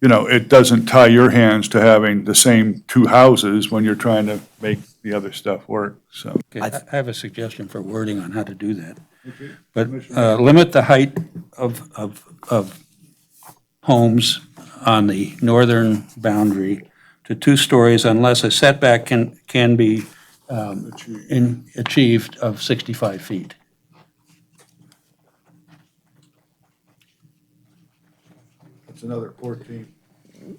it doesn't tie your hands to having the same 2 houses when you're trying to make the other stuff work, so. Okay, I have a suggestion for wording on how to do that. But limit the height of homes on the northern boundary to 2 stories unless a setback can be achieved of 65 feet. That's another 14,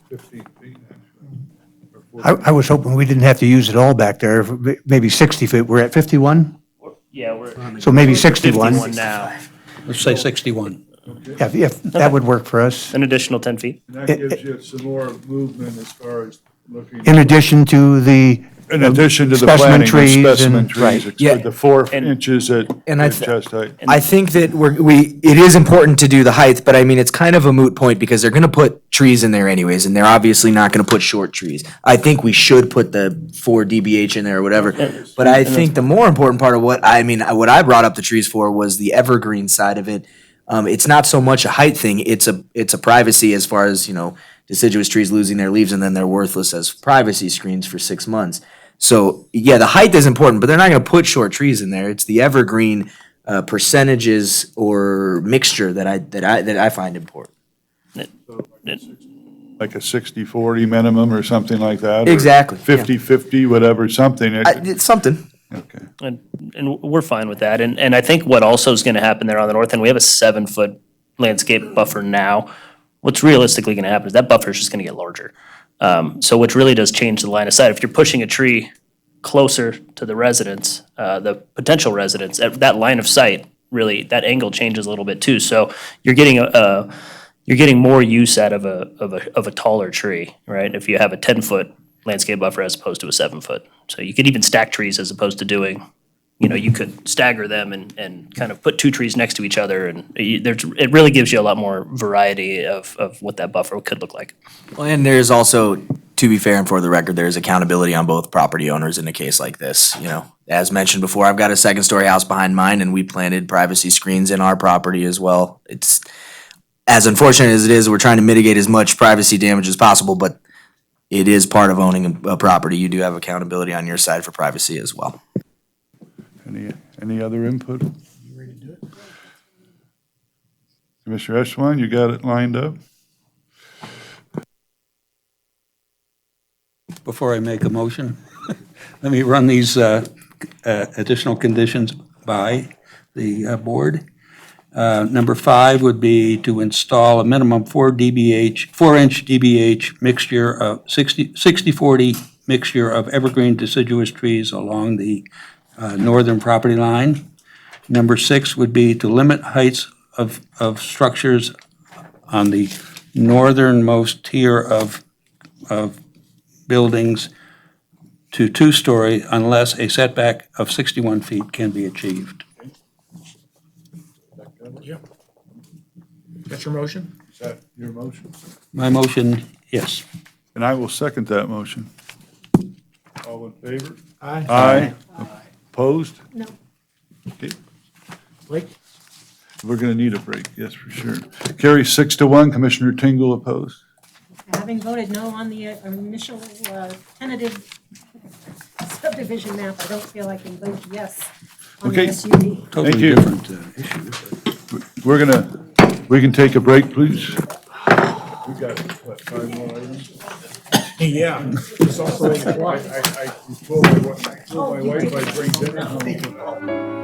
15 feet, actually. I was hoping we didn't have to use it all back there, maybe 60 feet. We're at 51? Yeah, we're. So maybe 61. 51 now. Let's say 61. Yeah, if that would work for us. An additional 10 feet. And that gives you some more movement as far as looking. In addition to the In addition to the specimen planting, the trees specimen and- trees, right. it's Yeah. with the 4 inches at And I chest height. I think that it is important to do the height, but I mean, it's kind of a moot point because they're gonna put trees in there anyways, and they're obviously not gonna put short trees. I think we should put the 4 DBH in there or whatever, but I think the more important part of what I brought up the trees for was the evergreen side of it. It's not so much a height thing, it's a privacy as far as, deciduous trees losing their leaves and then they're worthless as privacy screens for 6 months. So, yeah, the height is important, but they're not gonna put short trees in there. It's the evergreen percentages or mixture that I find important. Like a 60-40 minimum or something like that? or Exactly, yeah. 50-50, whatever, something. It's something. Okay. And we're fine with that. And I think what also is going to happen there on the north end, we have a 7-foot landscape buffer now. What's realistically going to happen is that buffer is just going to get larger. So which really does change the line of sight. If you're pushing a tree closer to the residents, the potential residents, that line of sight, really, that angle changes a little bit too. So you're getting more use out of a taller tree, right? If you have a 10-foot landscape buffer as opposed to a 7-foot. So you could even stack trees as opposed to doing, you could stagger them and kind of put 2 trees next to each other. And it really gives you a lot more variety of what that buffer could look like. Well, and there's also, to be fair and for the record, there's accountability on both property owners in a case like this. As mentioned before, I've got a 2nd-story house behind mine, and we planted privacy screens in our property as well. It's as unfortunate as it is, we're trying to mitigate as much privacy damage as possible, but it is part of owning a property. You do have accountability on your side for privacy as well. Any other input? Commissioner Eschwein, you got it lined up? Before I make a motion, let me run these additional conditions by the board. Number 5 would be to install a minimum 4-inch DBH mixture of 60-40 mixture of evergreen deciduous trees along the northern property line. Number 6 would be to limit heights of structures on the northernmost tier of buildings to 2-story unless a setback of 61 feet can be achieved. That's your motion? Is that your motion? My motion, yes. And I will second that motion. All in favor? Aye. Aye. Opposed? No. Okay. Blake? We're going to need a break, yes, for sure. Carrie 6-1, Commissioner Tingle opposed. Having voted no on the initial tentative subdivision map, I don't feel I can vote yes on the Okay. SUP. Thank you. We can take a break, please. We got, what, 5 more items? Yeah. It's also 8 o'clock. I told my wife I'd bring dinner home.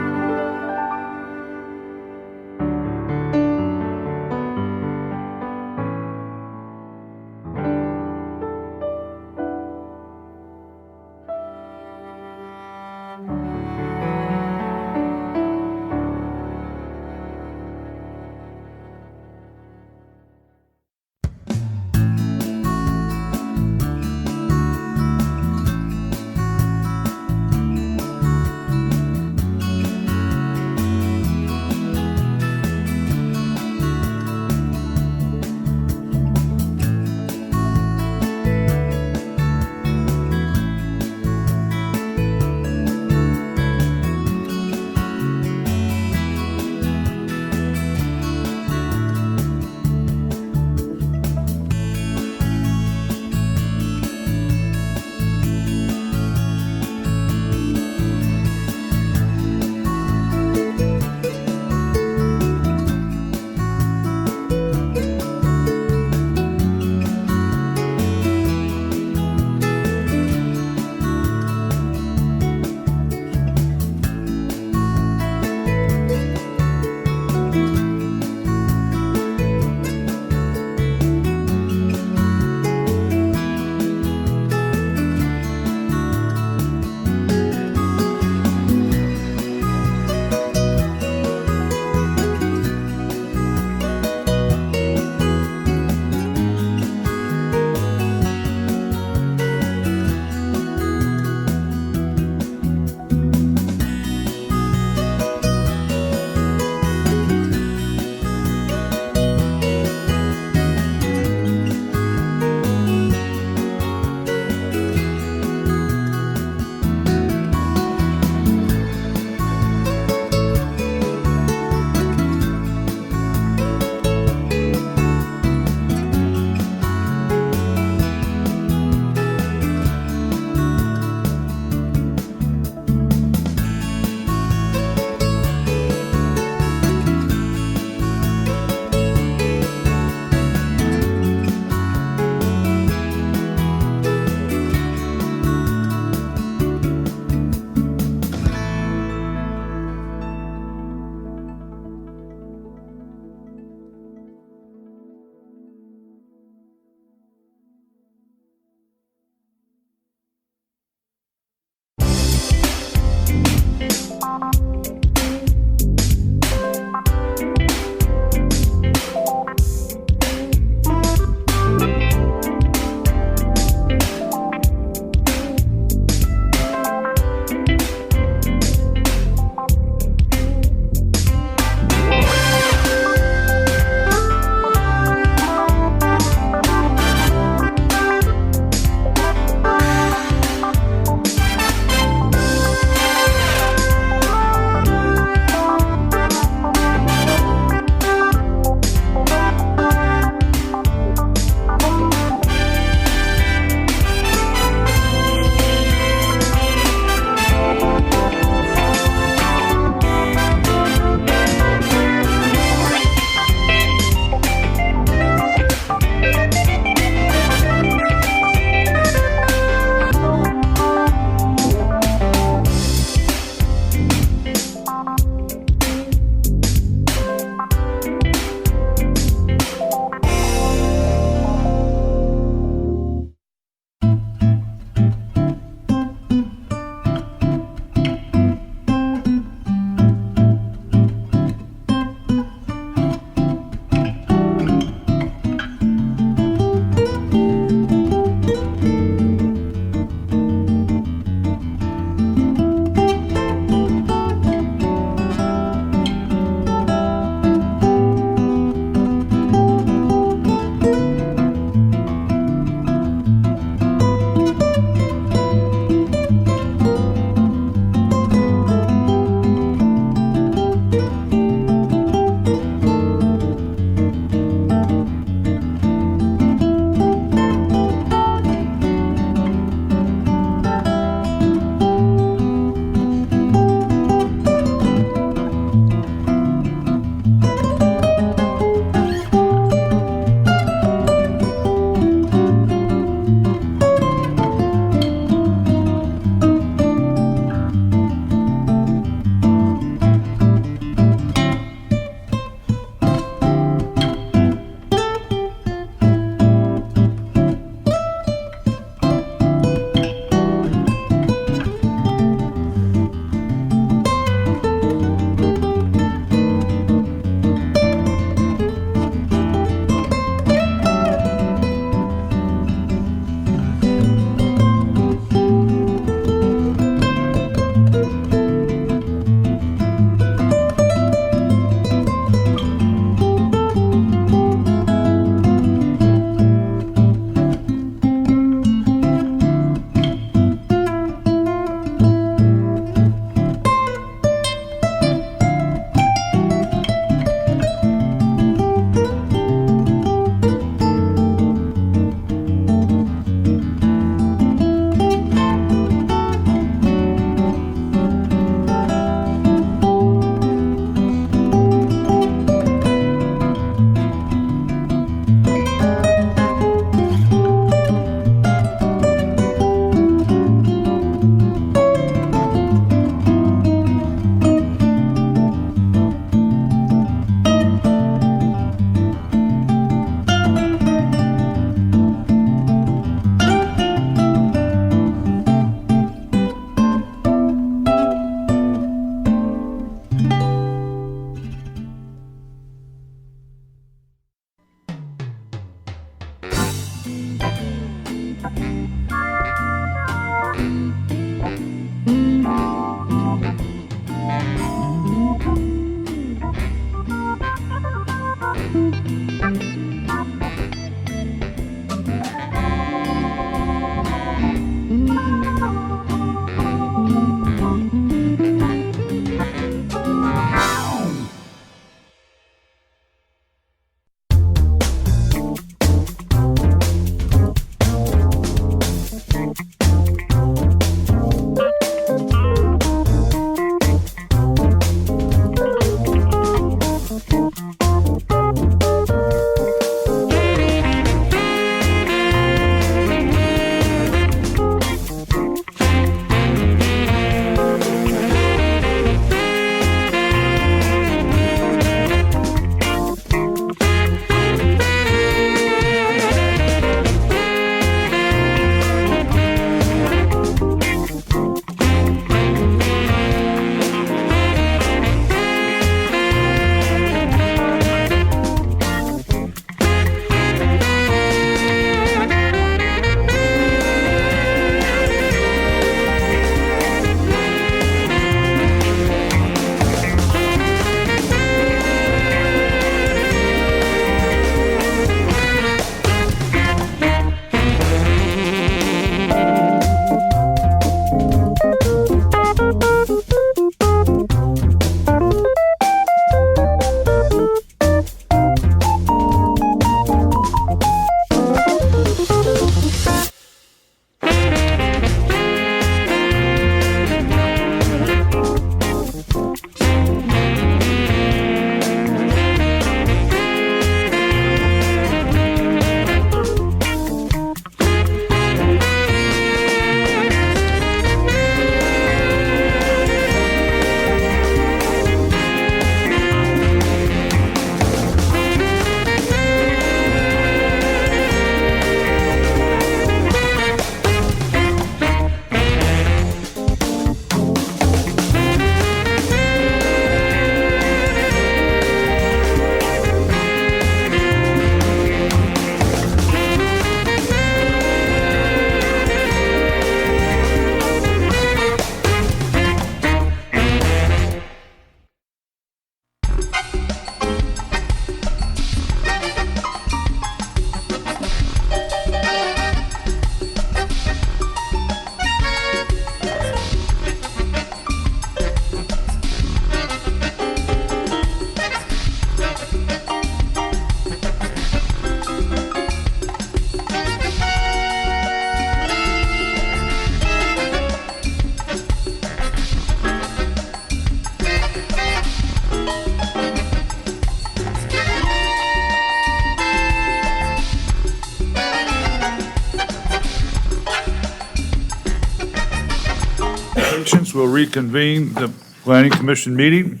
We'll reconvene the Planning Commission meeting.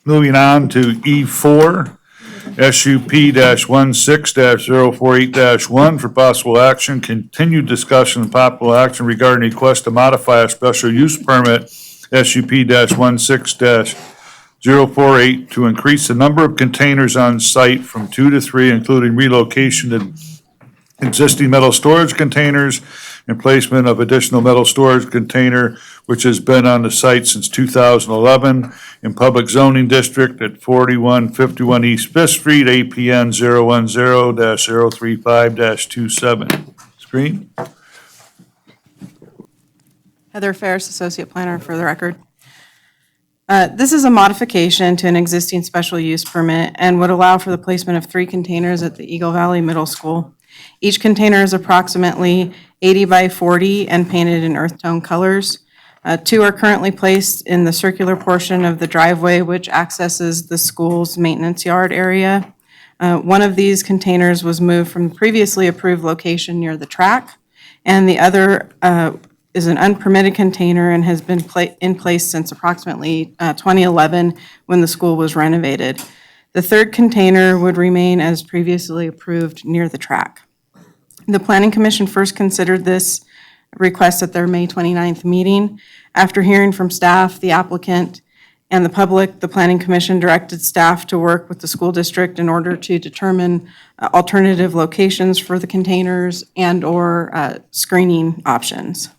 Moving on to E4, SUP-16-048-1 for possible action, continued discussion and possible action regarding request to modify a special use permit, SUP-16-048, to increase the number of containers on site from 2 to 3, including relocation of existing metal storage containers and placement of additional metal storage container, which has been on the site since 2011 in public zoning district at 4151 East Fifth Street, APN 010-035-27. Screen? Heather Ferris, Associate Planner for the record. This is a modification to an existing special use permit and would allow for the placement of 3 containers at the Eagle Valley Middle School. Each container is approximately 80 by 40 and painted in earth tone colors. 2 are currently placed in the circular portion of the driveway, which accesses the school's maintenance yard area. One of these containers was moved from the previously approved location near the track, and the other is an unpermitted container and has been in place since approximately 2011 when the school was renovated. The third container would remain as previously approved near the track. The Planning Commission first considered this request at their May 29th meeting. After hearing from staff, the applicant, and the public, the Planning Commission directed staff to work with the school district in order to determine alternative locations for the containers and/or screening options.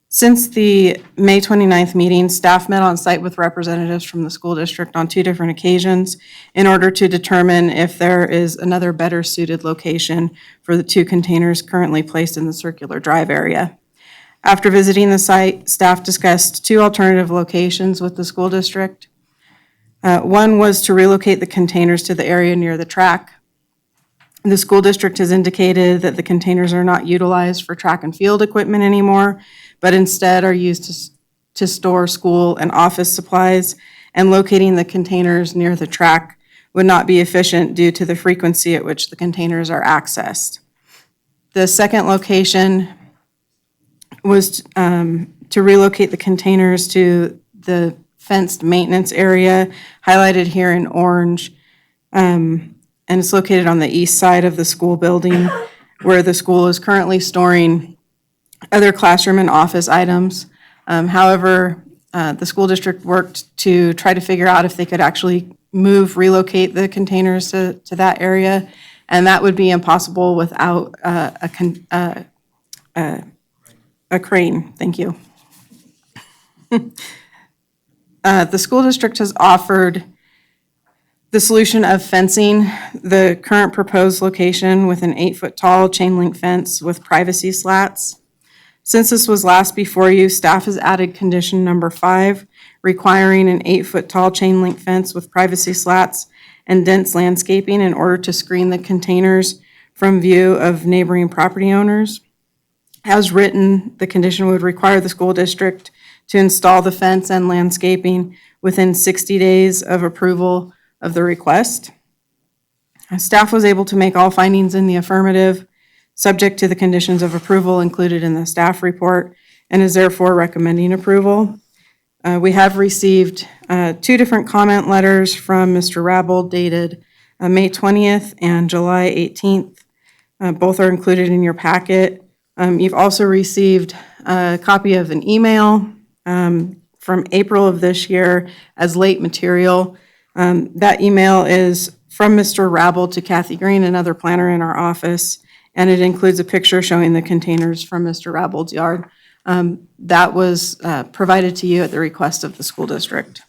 Since the May 29th meeting, staff met on site with representatives from the school district on 2 different occasions in order to determine if there is another better suited location for the 2 containers currently placed in the circular drive area. After visiting the site, staff discussed 2 alternative locations with the school district. One was to relocate the containers to the area near the track. The school district has indicated that the containers are not utilized for track and field equipment anymore, but instead are used to store school and office supplies, and locating the containers near the track would not be efficient due to the frequency at which the containers are accessed. The second location was to relocate the containers to the fenced maintenance area, highlighted here in orange, and it's located on the east side of the school building, where the school is currently storing other classroom and office items. However, the school district worked to try to figure out if they could actually relocate the containers to that area, and that would be impossible without a crane. Thank you. The school district has offered the solution of fencing the current proposed location with an 8-foot tall chain link fence with privacy slats. Since this was last before you, staff has added condition number 5, requiring an 8-foot tall chain link fence with privacy slats and dense landscaping in order to screen the containers from view of neighboring property owners. As written, the condition would require the school district to install the fence and landscaping within 60 days of approval of the request. Staff was able to make all findings in the affirmative, subject to the conditions of approval included in the staff report, and is therefore recommending approval. We have received 2 different comment letters from Mr. Rabble dated May 20th and July 18th. Both are included in your packet. You've also received a copy of an email from April of this year as late material. That email is from Mr. Rabble to Kathy Green, another planner in our office, and it includes a picture showing the containers from Mr. Rabble's yard. That was provided to you at the request of the school district.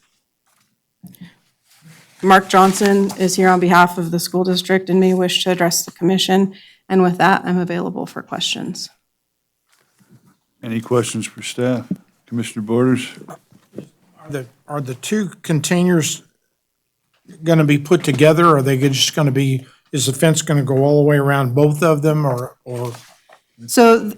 Mark Johnson is here on behalf of the school district and may wish to address the commission. And with that, I'm available for questions. Any questions for staff? Commissioner Borders? Are the 2 containers going to be put together? Or are they just going to be, is the fence going to go all the way around both of them or? So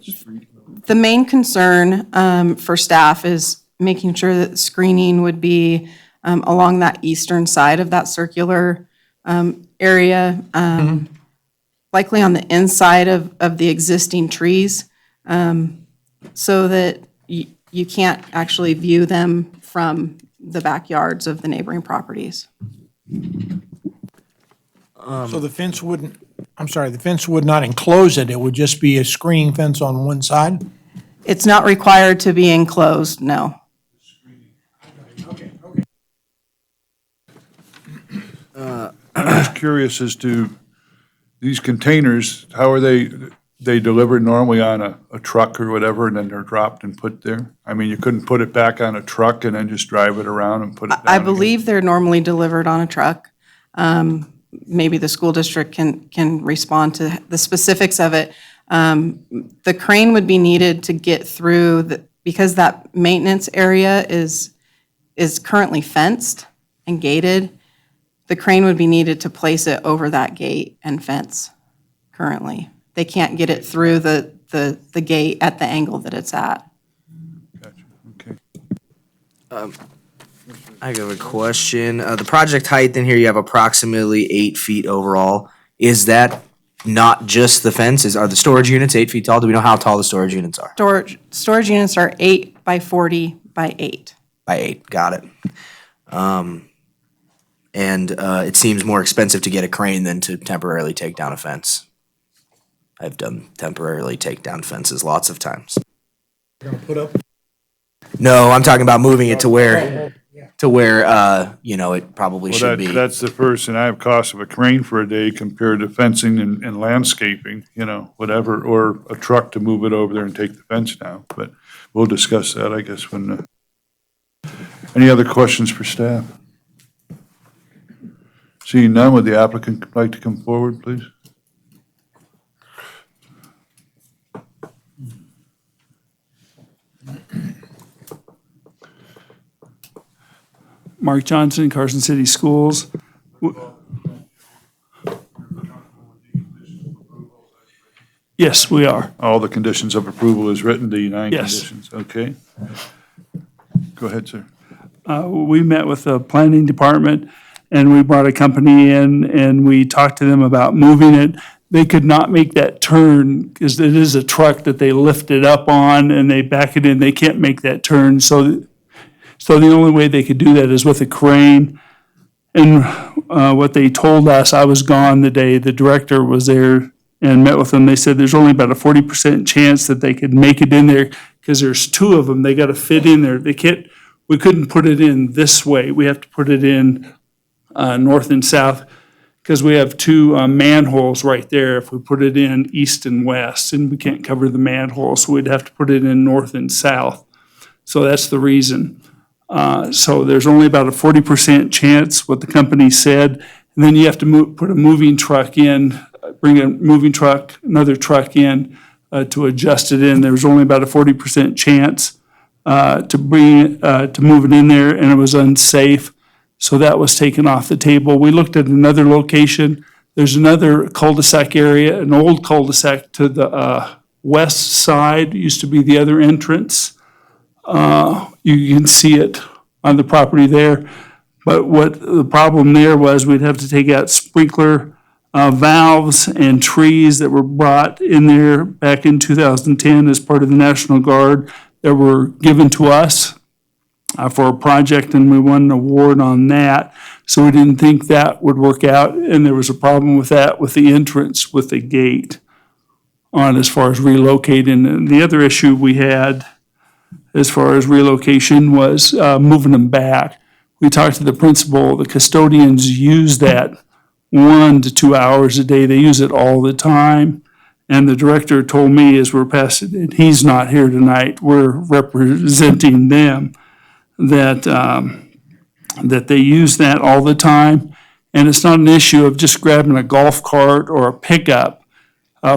the main concern for staff is making sure that screening would be along that eastern side of that circular area, likely on the inside of the existing trees, so that you can't actually view them from the backyards of the neighboring properties. So the fence wouldn't, the fence would not enclose it, it would just be a screening fence on one side? It's not required to be enclosed, no. I'm just curious as to these containers, how are they delivered normally on a truck or whatever, and then they're dropped and put there? I mean, you couldn't put it back on a truck and then just drive it around and put it down I again? believe they're normally delivered on a truck. Maybe the school district can respond to the specifics of it. The crane would be needed to get through, because that maintenance area is currently fenced and gated. The crane would be needed to place it over that gate and fence currently. They can't get it through the gate at the angle that it's at. Gotcha, okay. I have a question. The project height in here, you have approximately 8 feet overall. Is that not just the fences? Are the storage units 8 feet tall? Do we know how tall the storage units are? Storage units are 8 by 40 by 8. By 8, got it. And it seems more expensive to get a crane than to temporarily take down a fence. I've done temporarily take down fences lots of times. Gonna put up? No, I'm talking about moving it to where, it probably Well, should be. that's the first, and I have cost of a crane for a day compared to fencing and landscaping, whatever, or a truck to move it over there and take the fence down. But we'll discuss that, I guess, when, any other questions for staff? Seeing none, would the applicant like to come forward, please? Mark Johnson, Carson City Schools. Yes, we are. All the conditions of approval is written, the 9 Yes. conditions, okay? Go ahead, sir. We met with the planning department and we brought a company in and we talked to them about moving it. They could not make that turn because it is a truck that they lift it up on and they back it in. They can't make that turn. So the only way they could do that is with a crane. And what they told us, I was gone the day the director was there and met with them. They said there's only about a 40% chance that they could make it in there because there's 2 of them. They got to fit in there. We couldn't put it in this way. We have to put it in north and south because we have 2 manholes right there. If we put it in east and west, and we can't cover the manholes, so we'd have to put it in north and south. So that's the reason. So there's only about a 40% chance, what the company said, and then you have to put a moving truck in, bring a moving truck, another truck in to adjust it in. There was only about a 40% chance to move it in there, and it was unsafe. So that was taken off the table. We looked at another location. There's another cul-de-sac area, an old cul-de-sac to the west side, used to be the other entrance. You can see it on the property there. But what the problem there was, we'd have to take out sprinkler valves and trees that were brought in there back in 2010 as part of the National Guard that were given to us for a project, and we won an award on that. So we didn't think that would work out, and there was a problem with that, with the entrance, with the gate on as far as relocating. And the other issue we had as far as relocation was moving them back. We talked to the principal. The custodians use that 1 to 2 hours a day. They use it all the time. And the director told me as we're passing it, he's not here tonight, we're representing them, that they use that all the time. And it's not an issue of just grabbing a golf cart or a pickup.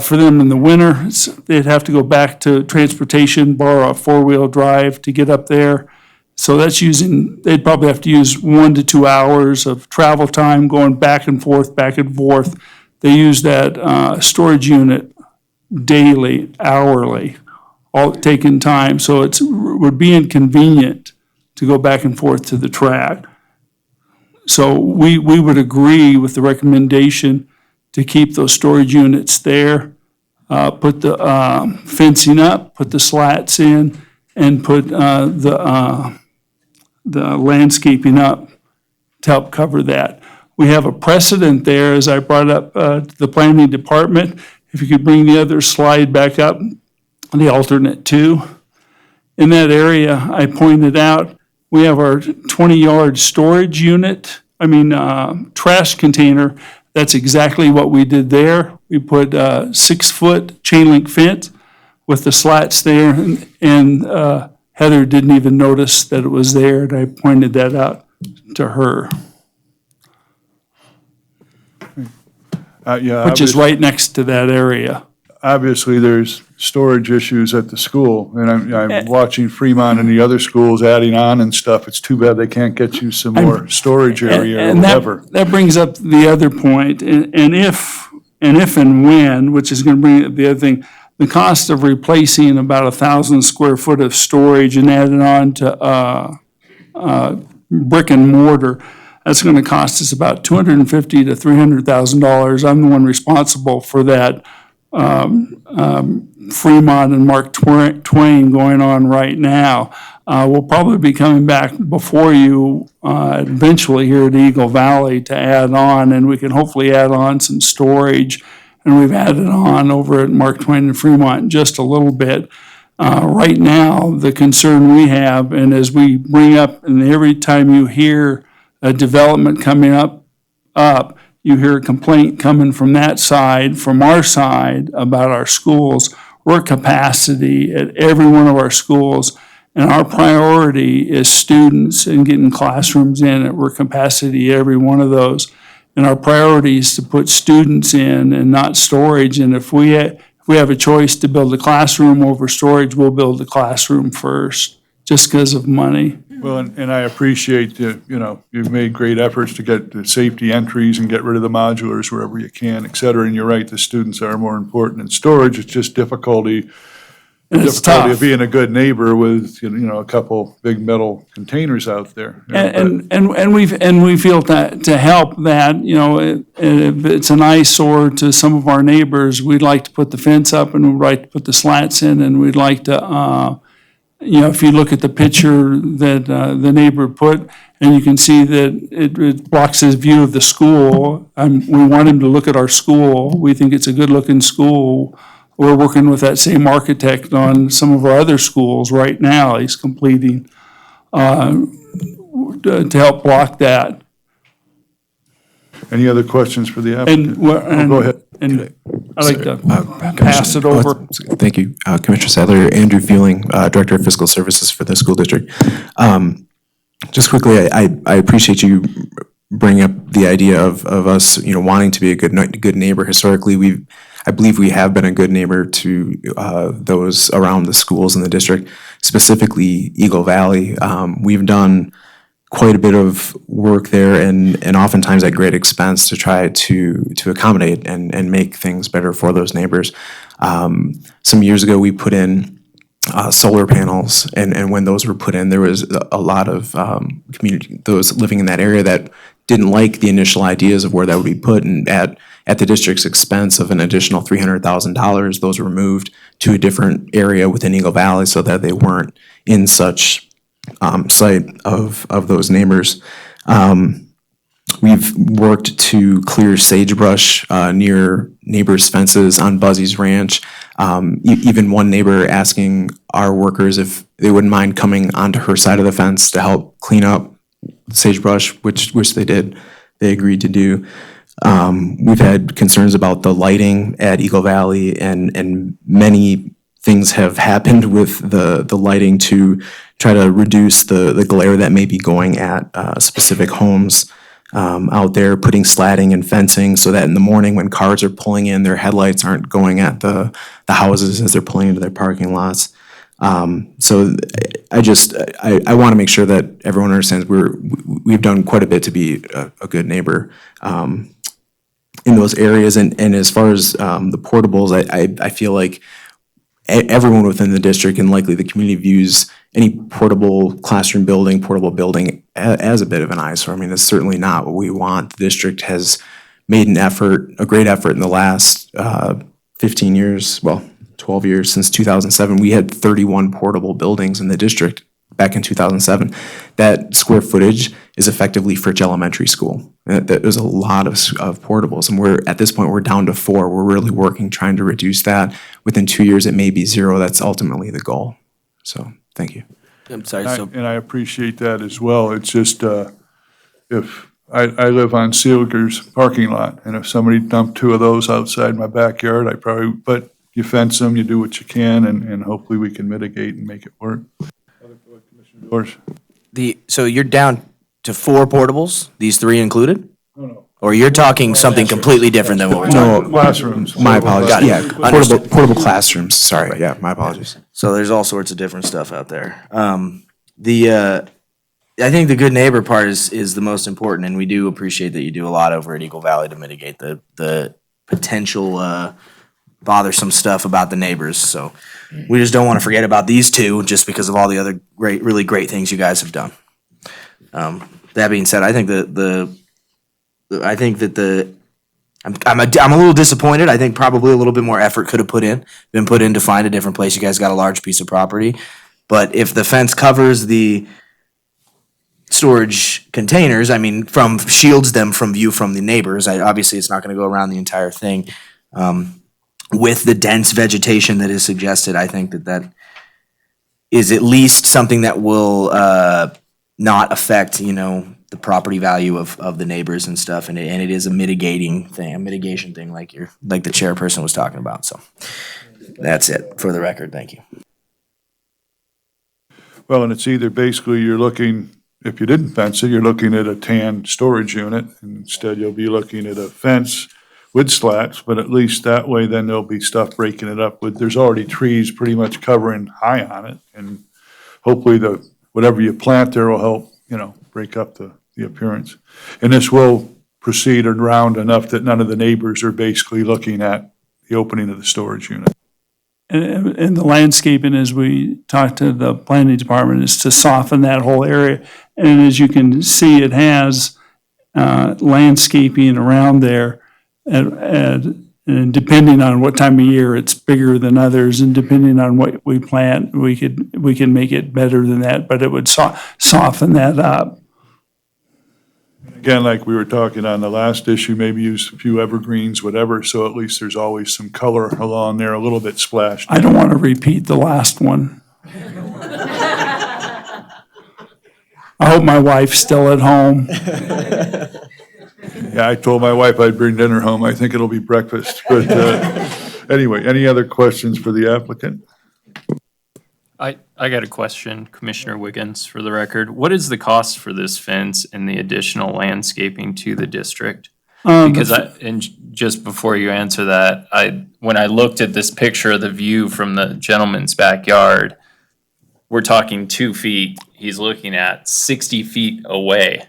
For them in the winter, they'd have to go back to transportation, borrow a 4-wheel drive to get up there. So they'd probably have to use 1 to 2 hours of travel time going back and forth, back and forth. They use that storage unit daily, hourly, all taking time. So it would be inconvenient to go back and forth to the track. So we would agree with the recommendation to keep those storage units there, put the fencing up, put the slats in, and put the landscaping up to help cover that. We have a precedent there, as I brought up to the planning department. If you could bring the other slide back up, the alternate 2. In that area, I pointed out, we have our 20-yard storage unit, trash container. That's exactly what we did there. We put a 6-foot chain link fence with the slats there, and Heather didn't even notice that it was there, and I pointed that out to her. Which is right next to that area. Obviously, there's storage issues at the school, and I'm watching Fremont and the other schools adding on and stuff. It's too bad they can't get you some more storage area or whatever. That brings up the other point, and if and when, which is going to bring up the other thing, the cost of replacing about 1,000 square foot of storage and adding on to brick and mortar, that's going to cost us about $250,000 to $300,000. I'm the one responsible for that. Fremont and Mark Twain going on right now. We'll probably be coming back before you eventually here at Eagle Valley to add on, and we can hopefully add on some storage. And we've added on over at Mark Twain and Fremont just a little bit. Right now, the concern we have, and as we bring up, and every time you hear a development coming up, you hear a complaint coming from that side, from our side, about our schools. We're at capacity at every one of our schools, and our priority is students and getting classrooms in at work capacity, every one of those. And our priority is to put students in and not storage. And if we have a choice to build a classroom over storage, we'll build the classroom first, just because of money. Well, and I appreciate you've made great efforts to get the safety entries and get rid of the modulars wherever you can, et cetera. And you're right, the students are more important than storage. It's just difficulty It's of tough. being a good neighbor with, a couple big metal containers out there. And we feel that to help that, if it's an eyesore to some of our neighbors, we'd like to put the fence up and we'd like to put the slats in, and we'd like to, if you look at the picture that the neighbor put, and you can see that it blocks his view of the school. We want him to look at our school. We think it's a good-looking school. We're working with that same architect on some of our other schools right now. He's completing to help block that. Any other questions for the applicant? Go ahead. And I'd like to pass it over. Thank you, Commissioner Sadler. Andrew Feeling, Director of Fiscal Services for the school district. Just quickly, I appreciate you bringing up the idea of us, wanting to be a good neighbor. Historically, I believe we have been a good neighbor to those around the schools in the district, specifically Eagle Valley. We've done quite a bit of work there and oftentimes at great expense to try to accommodate and make things better for those neighbors. Some years ago, we put in solar panels, and when those were put in, there was a lot of community, those living in that area that didn't like the initial ideas of where that would be put, and at the district's expense of an additional $300,000, those were moved to a different area within Eagle Valley so that they weren't in such sight of those neighbors. We've worked to clear sagebrush near neighbors' fences on Buzzy's Ranch. Even one neighbor asking our workers if they wouldn't mind coming onto her side of the fence to help clean up sagebrush, which they did. They agreed to do. We've had concerns about the lighting at Eagle Valley, and many things have happened with the lighting to try to reduce the glare that may be going at specific homes out there, putting slatting and fencing so that in the morning when cars are pulling in, their headlights aren't going at the houses as they're pulling into their parking lots. So I want to make sure that everyone understands we've done quite a bit to be a good neighbor in those areas. And as far as the portables, I feel like everyone within the district and likely the community views any portable classroom building, portable building as a bit of an eyesore. I mean, it's certainly not what we want. The district has made a great effort in the last 15 years, 12 years, since 2007. We had 31 portable buildings in the district back in 2007. That square footage is effectively Fritch Elementary School. There's a lot of portables, and at this point, we're down to 4. We're really working, trying to reduce that. Within 2 years, it may be 0. That's ultimately the goal. So, thank you. I'm sorry, And I appreciate that as well. It's just, if I live on Seeger's parking lot, and if somebody dumped 2 of those outside my backyard, I probably, but you fence them, you do what you can, and hopefully we can mitigate and make it work. Yours. So you're down to 4 portables, these 3 included? No. Or you're talking something completely different than what we're talking about? Classrooms. My apologies. Got it. Yeah, Understood. portable classrooms. Sorry. Yeah, my apologies. So there's all sorts of different stuff out there. I think the good neighbor part is the most important, and we do appreciate that you do a lot over at Eagle Valley to mitigate the potential bothersome stuff about the neighbors. So we just don't want to forget about these 2 just because of all the other really great things you guys have done. That being said, I think I'm a little disappointed. I think probably a little bit more effort could have been put in to find a different place. You guys got a large piece of property, but if the fence covers the storage containers, shields them from view from the neighbors, obviously it's not going to go around the entire thing. With the dense vegetation that is suggested, I think that is at least something that will not affect, you know, the property value of the neighbors and stuff, and it is a mitigation thing like the chairperson was talking about, so that's it for the record, thank you. Well, and it's either basically you're looking, if you didn't fence it, you're looking at a tan storage unit. And instead, you'll be looking at a fence with slats, but at least that way, then there'll be stuff breaking it up with, there's already trees pretty much covering high on it. And hopefully whatever you plant there will help, you know, break up the appearance. And this will proceed around enough that none of the neighbors are basically looking at the opening of the storage unit. And the landscaping, as we talked to the planning department, is to soften that whole area. And as you can see, it has landscaping around there. And depending on what time of year, it's bigger than others. And depending on what we plant, we can make it better than that. But it would soften that up. Again, like we were talking on the last issue, maybe use a few evergreens, whatever, so at least there's always some color along there, a little bit splashed. I don't want to repeat the last one. I hope my wife's still at home. Yeah, I told my wife I'd bring dinner home. I think it'll be breakfast. But anyway, any other questions for the applicant? I got a question, Commissioner Wiggins, for the record. What is the cost for this fence and the additional landscaping to the district? Because just before you answer that, when I looked at this picture of the view from the gentleman's backyard, we're talking 2 feet. He's looking at 60 feet away.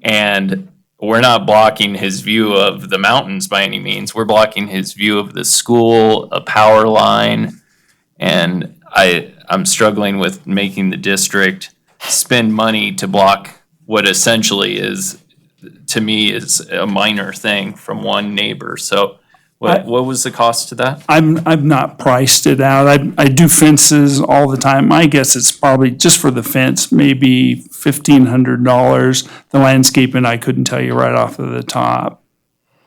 And we're not blocking his view of the mountains by any means. We're blocking his view of the school, a power line, and I'm struggling with making the district spend money to block what essentially is, to me, is a minor thing from one neighbor. So what was the cost to that? I've not priced it out. I do fences all the time. My guess it's probably just for the fence, maybe $1,500. The landscaping, I couldn't tell you right off of the top.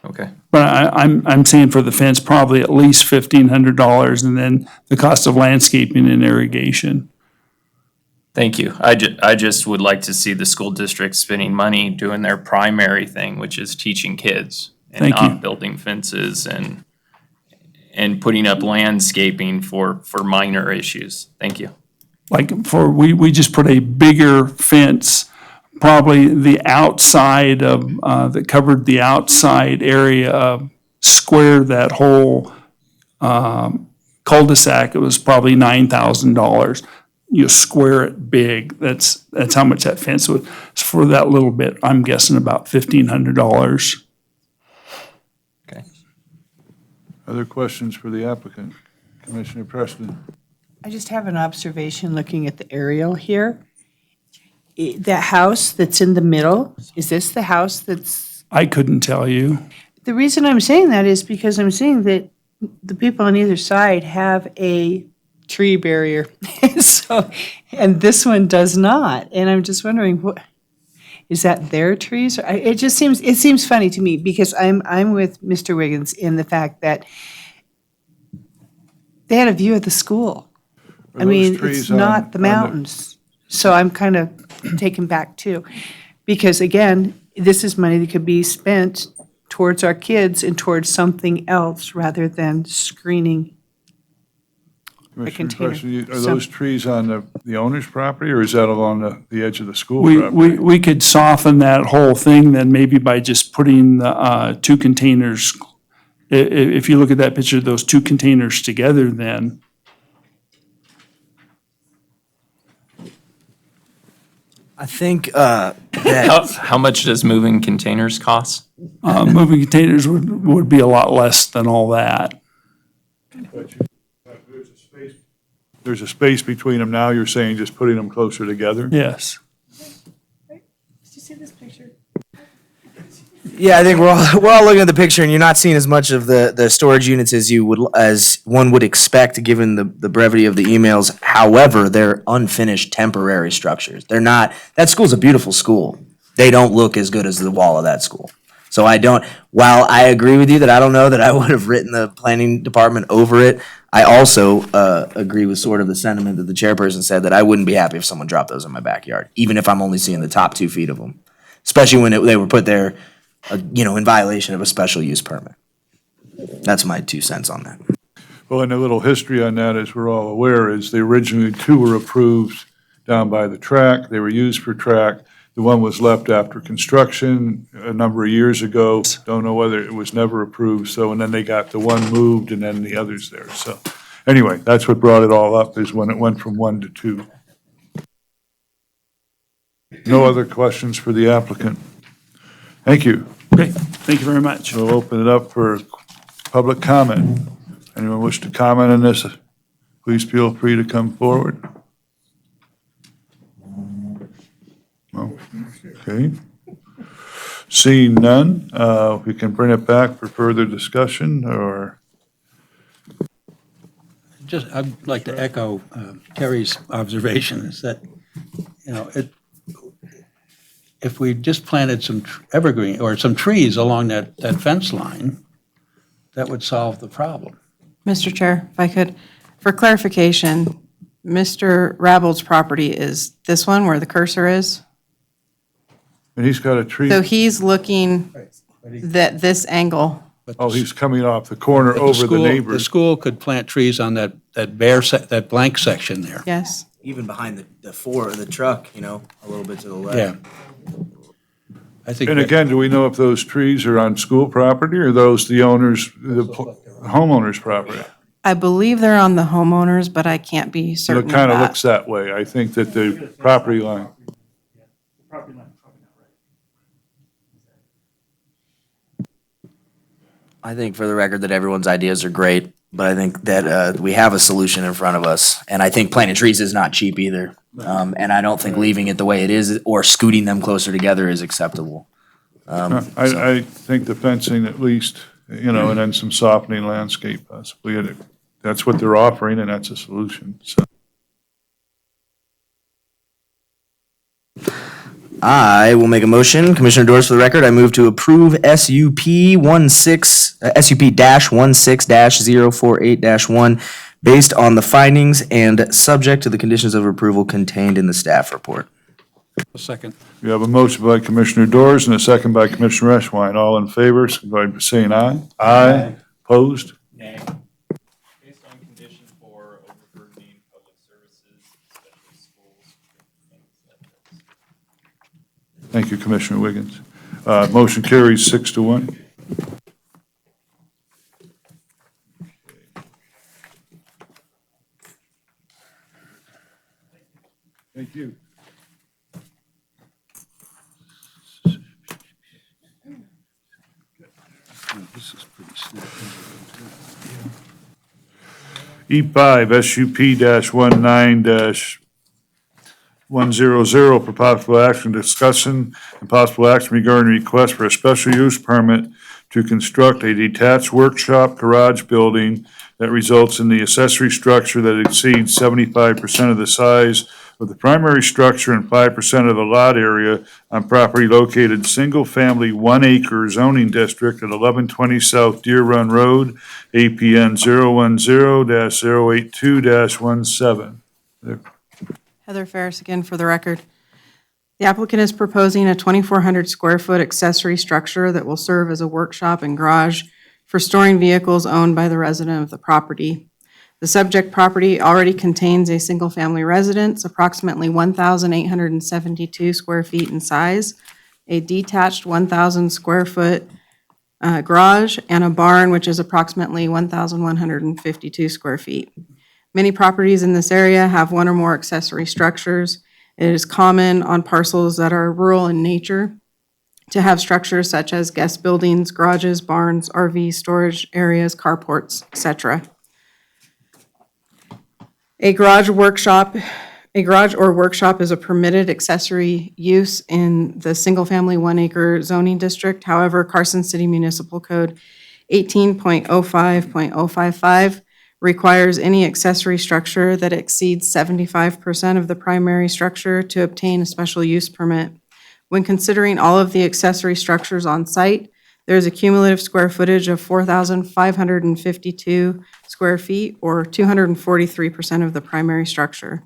Okay. But I'm saying for the fence, probably at least $1,500, and then the cost of landscaping and irrigation. Thank you. I just would like to see the school district spending money doing their primary thing, which is teaching kids and Thank you. not building fences and putting up landscaping for minor issues. Thank you. Like we just put a bigger fence, probably the outside of, that covered the outside area of square, that whole cul-de-sac. It was probably $9,000. You square it big. That's how much that fence was. For that little bit, I'm guessing about $1,500. Okay. Other questions for the applicant? Commissioner Preston? I just have an observation looking at the aerial here. That house that's in the middle, is this the house that's? I couldn't tell you. The reason I'm saying that is because I'm seeing that the people on either side have a tree barrier. So, and this one does not. And I'm just wondering, what is that their trees? It seems funny to me because I'm with Mr. Wiggins in the fact that they had a view of the school. I mean, it's not the mountains. So I'm kind of taken back too. Because again, this is money that could be spent towards our kids and towards something else rather than screening a container. Are those trees on the owner's property, or is that along the edge of the school property? We could soften that whole thing then maybe by just putting the two containers. If you look at that picture, those two containers together then. I think How much does moving containers cost? Moving containers would be a lot less than all that. There's a space between them now, you're saying just putting them closer together? Yes. Did you see this picture? Yeah, I think we're all looking at the picture, and you're not seeing as much of the storage units as one would expect, given the brevity of the emails. However, they're unfinished temporary structures. They're not. That school's a beautiful school. They don't look as good as the wall of that school. So while I agree with you that I don't know that I would have written the planning department over it, I also agree with sort of the sentiment that the chairperson said, that I wouldn't be happy if someone dropped those in my backyard, even if I'm only seeing the top 2 feet of them, especially when they were put there, in violation of a special use permit. That's my 2 cents on that. Well, and a little history on that, as we're all aware, is they originally 2 were approved down by the track. They were used for track. The one was left after construction a number of years ago. Don't know whether it was never approved, and then they got the one moved and then the others there. So anyway, that's what brought it all up, is when it went from 1 to 2. No other questions for the applicant? Thank you. Okay, thank you very much. We'll open it up for public comment. Anyone wish to comment on this, please feel free to come forward. No? Okay. Seeing none, we can bring it back for further discussion, or? I'd like to echo Terry's observation, is that, if we just planted some evergreen or some trees along that fence line, that would solve the problem. Mr. Chair, if I could, for clarification, Mr. Rabold's property is this one where the cursor is? And he's got a tree. So he's looking this angle. Oh, he's coming off the corner But over the The neighbors. school could plant trees on that blank section there. Yes. Even behind the truck, a little bit to the left. Yeah. I think. And again, do we know if those trees are on school property or those the homeowner's property? I believe they're on the homeowners, but I can't be So certain it of kind of that. looks that way. I think that the property line. I think for the record that everyone's ideas are great, but I think that we have a solution in front of us. And I think planting trees is not cheap either. And I don't think leaving it the way it is or scooting them closer together is acceptable. I think the fencing at least, and then some softening landscape possibly. That's what they're offering, and that's a solution, so. I will make a motion. Commissioner Doris, for the record, I move to approve SUP-16-048-1 based on the findings and subject to the conditions of approval contained in the staff report. A second. We have a motion by Commissioner Doors and a second by Commissioner Eschwein. All in favor, signify by saying aye. Aye. Opposed? Nay. Based on condition 4, overburdening public services, especially schools, things like this. Thank you, Commissioner Wiggins. Motion carries 6-1. Thank you. This is pretty snappy. E5, SUP-19-100 for possible action, discussion and possible action regarding request for a special use permit to construct a detached workshop garage building that results in the accessory structure that exceeds 75% of the size of the primary structure and 5% of the lot area on property located single-family 1-acre zoning district at 1120 South Deer Run Road, APN 010-082-17. Heather Ferris again for the record. The applicant is proposing a 2,400 square foot accessory structure that will serve as a workshop and garage for storing vehicles owned by the resident of the property. The subject property already contains a single-family residence, approximately 1,872 square feet in size, a detached 1,000 square foot garage, and a barn, which is approximately 1,152 square feet. Many properties in this area have one or more accessory structures. It is common on parcels that are rural in nature to have structures such as guest buildings, garages, barns, RV storage areas, carports, etc. A garage or workshop is a permitted accessory use in the single-family 1-acre zoning district. However, Carson City Municipal Code 18.05.055 requires any accessory structure that exceeds 75% of the primary structure to obtain a special use permit. When considering all of the accessory structures on site, There is a cumulative square footage of 4,552 square feet, or 243% of the primary structure.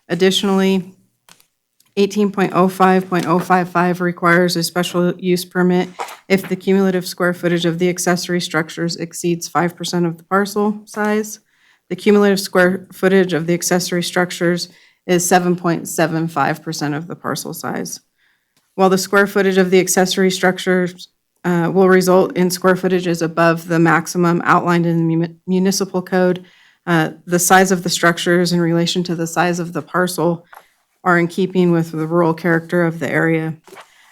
Additionally, 18.05.055 requires a special use permit if the cumulative square footage of the accessory structures exceeds 5% of the parcel size. The cumulative square footage of the accessory structures is 7.75% of the parcel size. While the square footage of the accessory structures will result in square footages above the maximum outlined in the municipal code, the size of the structures in relation to the size of the parcel are in keeping with the rural character of the area.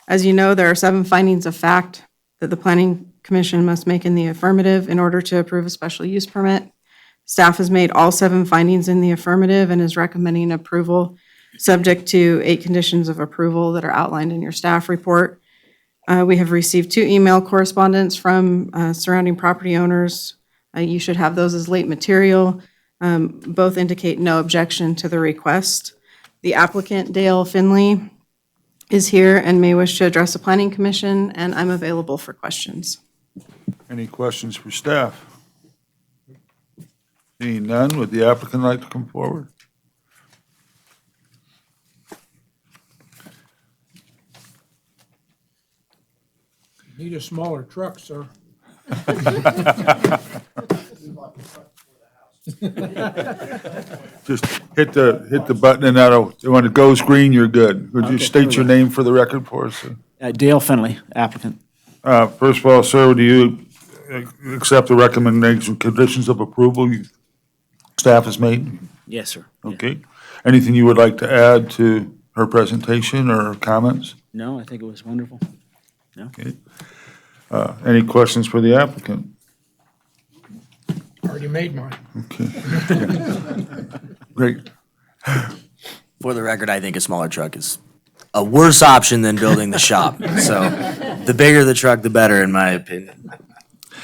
As you know, there are 7 findings of fact that the Planning Commission must make in the affirmative in order to approve a special use permit. Staff has made all 7 findings in the affirmative and is recommending approval, subject to 8 conditions of approval that are outlined in your staff report. We have received 2 email correspondence from surrounding property owners. You should have those as late material. Both indicate no objection to the request. The applicant, Dale Finley, is here and may wish to address the Planning Commission, and I'm available for questions. Any questions for staff? Seeing none, would the applicant like to come forward? Need a smaller truck, sir. Just hit the button and when it goes green, you're good. Would you state your name for the record for us, sir? Dale Finley, applicant. First of all, sir, do you accept the recommendation, conditions of approval staff has made? Yes, sir. Okay. Anything you would like to add to her presentation or comments? No, I think it was wonderful. No. Okay. Any questions for the applicant? Already made mine. Okay. Great. For the record, I think a smaller truck is a worse option than building the shop. So the bigger the truck, the better, in my opinion.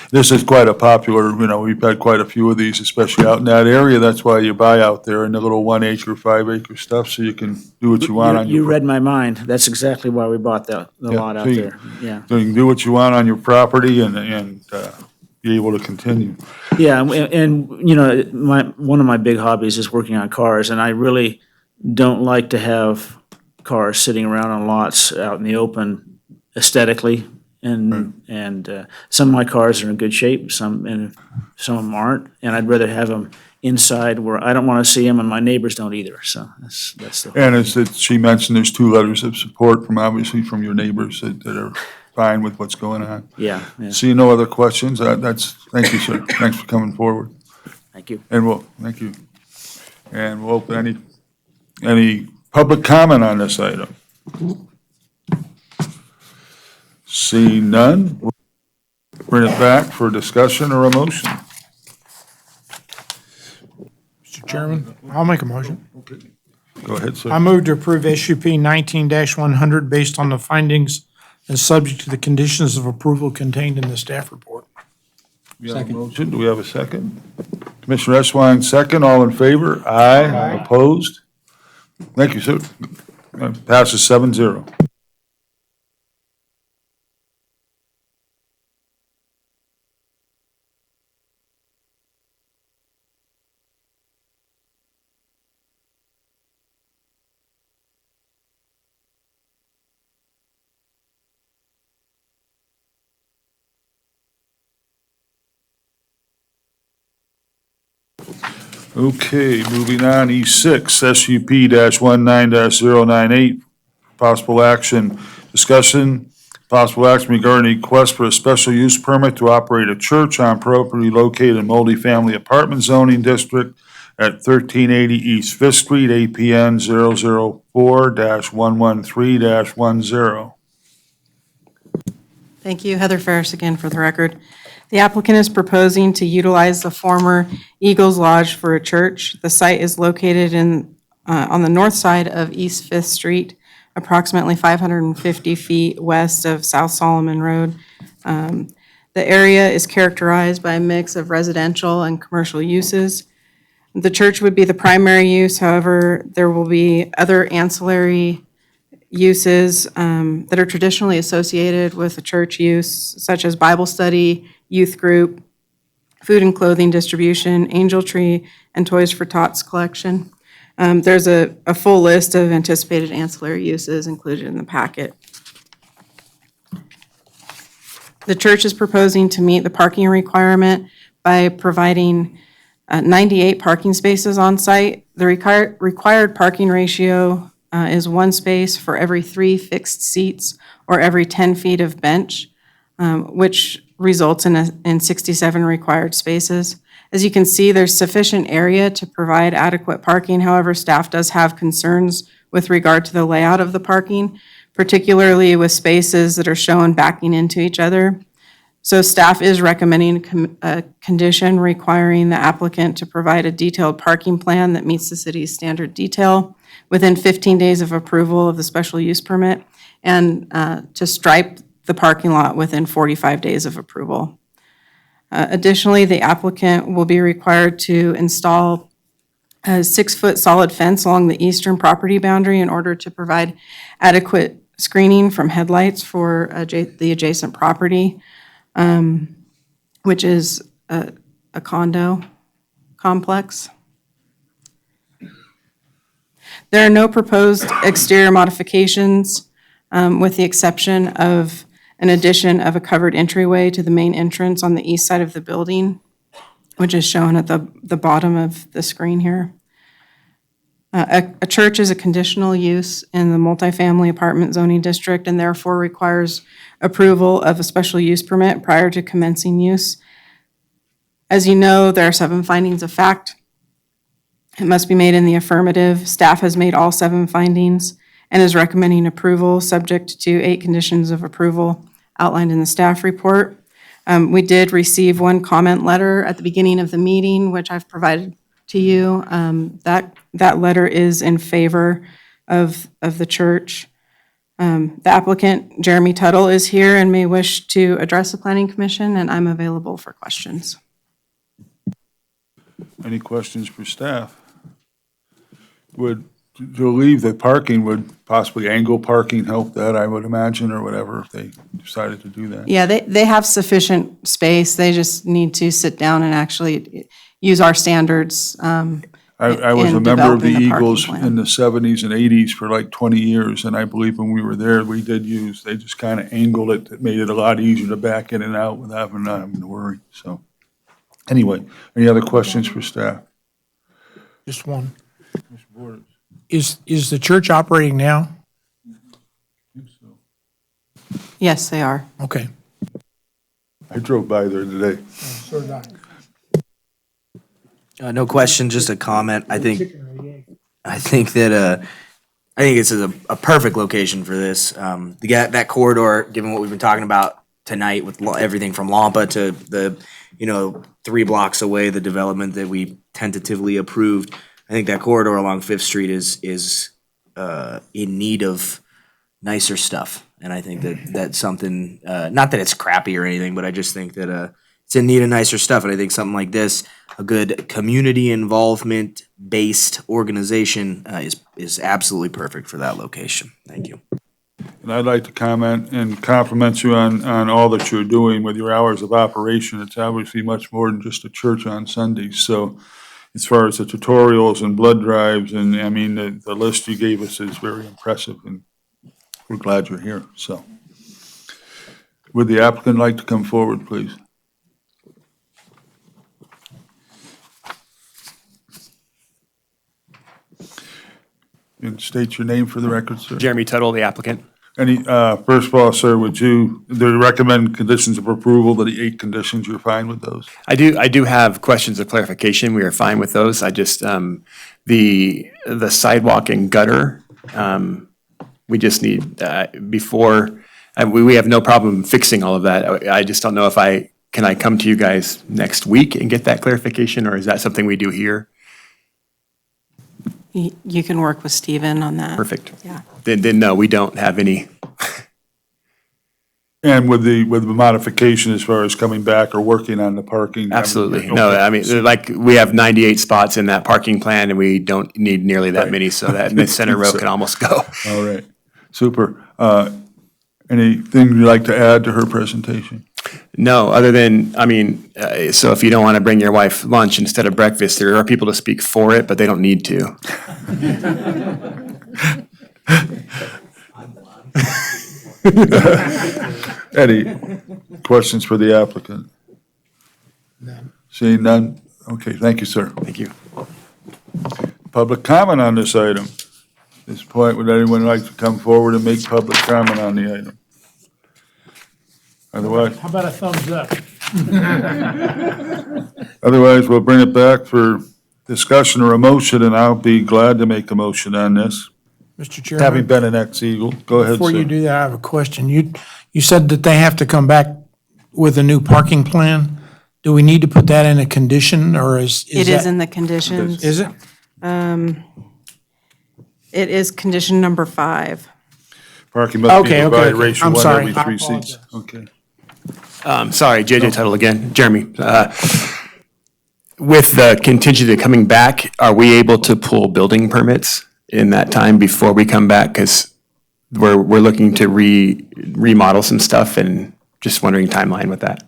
This is quite a popular, we've had quite a few of these, especially out in that area. That's why you buy out there in the little 1 acre, 5 acre stuff, so you can do what you want on your. You read my mind. That's exactly why we bought the lot out so you- there. Yeah. So you can do what you want on your property and be able to continue. Yeah, and one of my big hobbies is working on cars, and I really don't like to have cars sitting around on lots out in the open aesthetically. And some of my cars are in good shape, some of them aren't, and I'd rather have them inside where I don't want to see them and my neighbors don't either, so that's the. And as she mentioned, there's 2 letters of support obviously from your neighbors that are fine with what's going on. Yeah. See no other questions? Thank you, sir. Thanks for coming forward. Thank you. Thank you. And we'll open any public comment on this item. See none, we'll bring it back for discussion or a motion. Mr. Chairman, I'll make a motion. Go ahead, sir. I move to approve SUP 19-100 based on the findings and subject to the conditions of approval contained in the staff report. We have a motion. Do we have a second? Commissioner Eswine, second. All in favor? Aye. Opposed? Thank you, sir. Passes 7-0. Okay, moving on, E6, SUP-19-098, possible action, discussion, possible action regarding a request for a special use permit to operate a church on property located in multifamily apartment zoning district at 1380 East Fifth Street, APN 004-113-10. Thank you. Heather Ferris again for the record. The applicant is proposing to utilize the former Eagles Lodge for a church. The site is located on the north side of East Fifth Street, approximately 550 feet west of South Solomon Road. The area is characterized by a mix of residential and commercial uses. The church would be the primary use, however, there will be other ancillary uses that are traditionally associated with a church use, such as Bible study, youth group, food and clothing distribution, angel tree, and Toys for Tots collection. There's a full list of anticipated ancillary uses included in the packet. The church is proposing to meet the parking requirement by providing 98 parking spaces on site. The required parking ratio is 1 space for every 3 fixed seats or every 10 feet of bench, which results in 67 required spaces. As you can see, there's sufficient area to provide adequate parking. However, staff does have concerns with regard to the layout of the parking, particularly with spaces that are shown backing into each other. So staff is recommending a condition requiring the applicant to provide a detailed parking plan that meets the city's standard detail within 15 days of approval of the special use permit, and to stripe the parking lot within 45 days of approval. Additionally, the applicant will be required to install a 6-foot solid fence along the eastern property boundary in order to provide adequate screening from headlights for the adjacent property, which is a condo complex. There are no proposed exterior modifications, with the exception of an addition of a covered entryway to the main entrance on the east side of the building, which is shown at the bottom of the screen here. A church is a conditional use in the multifamily apartment zoning district and therefore requires approval of a special use permit prior to commencing use. As you know, there are 7 findings of fact. It must be made in the affirmative. Staff has made all 7 findings and is recommending approval subject to 8 conditions of approval outlined in the staff report. We did receive 1 comment letter at the beginning of the meeting, which I've provided to you. That letter is in favor of the church. The applicant, Jeremy Tuttle, is here and may wish to address the Planning Commission, and I'm available for questions. Any questions for staff? To leave the parking, would possibly angle parking help that, I would imagine, or whatever, if they decided to do that? Yeah, they have sufficient space. They just need to sit down and actually use our standards. I was a in member of the developing the parking Eagles plan. in the 70s and 80s for like 20 years, and I believe when we were there, we did use, they just kind of angled it. It made it a lot easier to back in and out without having to worry, so. Anyway, any other questions for staff? Just one. Is the church operating now? Yes, they are. Okay. I drove by there today. So did I. No question, just a comment. I think that I think it's a perfect location for this. That corridor, given what we've been talking about tonight with everything from Lampa to the 3 blocks away, the development that we tentatively approved. I think that corridor along 5th Street is in need of nicer stuff. And I think that's something, not that it's crappy or anything, but I just think that it's in need of nicer stuff. And I think something like this, a good community involvement-based organization is absolutely perfect for that location. Thank you. And I'd like to comment and compliment you on all that you're doing with your hours of operation. It's obviously much more than just a church on Sundays. So as far as the tutorials and blood drives, and I mean, the list you gave us is very impressive, and we're glad you're here, so. Would the applicant like to come forward, please? And state your name for the record, sir. Jeremy Tuttle, the applicant. Any, first of all, sir, do you recommend conditions of approval, the 8 conditions, you're fine with those? I do have questions of clarification. We are fine with those. I just, the sidewalk and gutter, we just need, we have no problem fixing all of that. I just don't know if can I come to you guys next week and get that clarification, or is that something we do here? You can work with Stephen on that. Perfect. Yeah. Then no, we don't have any. And with the modification as far as coming back or working on the parking? Absolutely. No, I mean, like, we have 98 spots in that parking plan, and we don't need nearly that many, so that the center row can almost go. All right. Super. Anything you'd like to add to her presentation? No, other than, so if you don't want to bring your wife lunch instead of breakfast, there are people to speak for it, but they don't need to. Any questions for the applicant? None. Seeing none? Okay, thank you, sir. Thank you. Public comment on this item. At this point, would anyone like to come forward and make public comment on the item? Otherwise, How about a thumbs up? otherwise, we'll bring it back for discussion or a motion, and I'll be glad to make a motion on this. Mr. Having Chairman, been an ex-Eagle, go ahead, before you sir. do that, I have a question. You said that they have to come back with a new parking plan. Do we need to put that in a condition, or is It that? is in the conditions. Is it? It is condition number 5. Parking must be Okay, okay, provided okay. ratio I'm one sorry. every I 3 seats. apologize. Okay. Sorry, JJ Tuttle again. Jeremy, with the contingency coming back, are we able to pull building permits in that time before we come back? Because we're looking to remodel some stuff and just wondering timeline with that.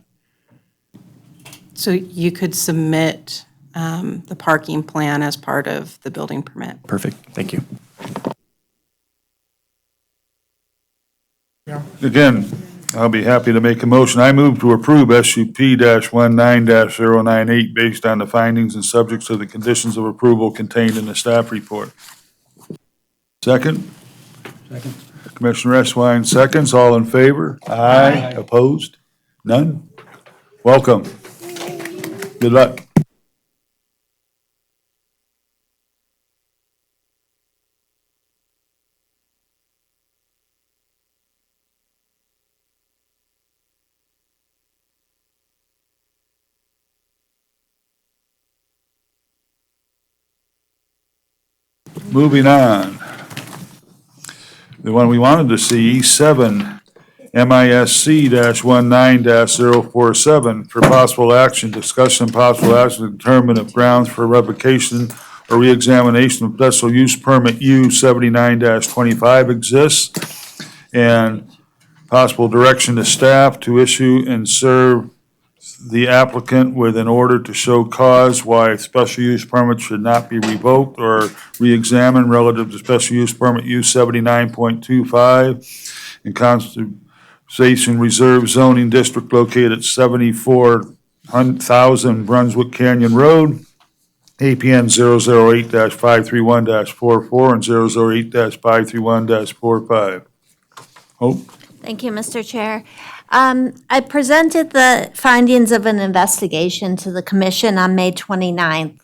So you could submit the parking plan as part of the building permit. Perfect, thank you. Again, I'll be happy to make a motion. I move to approve SUP-19-098 based on the findings and subjects to the conditions of approval contained in the staff report. Second? Second. Commissioner Eswine seconds. All in favor? Aye. Opposed? None? Welcome. Good luck. Moving on. The one we wanted to see, E7, MISC-19-047, for possible action, discussion and possible action to determine if grounds for revocation or reexamination of special use permit U-79-25 exists, and possible direction to staff to issue and serve the applicant with an order to show cause why special use permit should not be revoked or reexamined relative to special use permit U-79.25 in Conservation Reserve Zoning District located at 74,000 Brunswick Canyon Road, APN 008-531-44 and 008-531-45. Hope? Thank you, Mr. Chair. I presented the findings of an investigation to the commission on May 29th.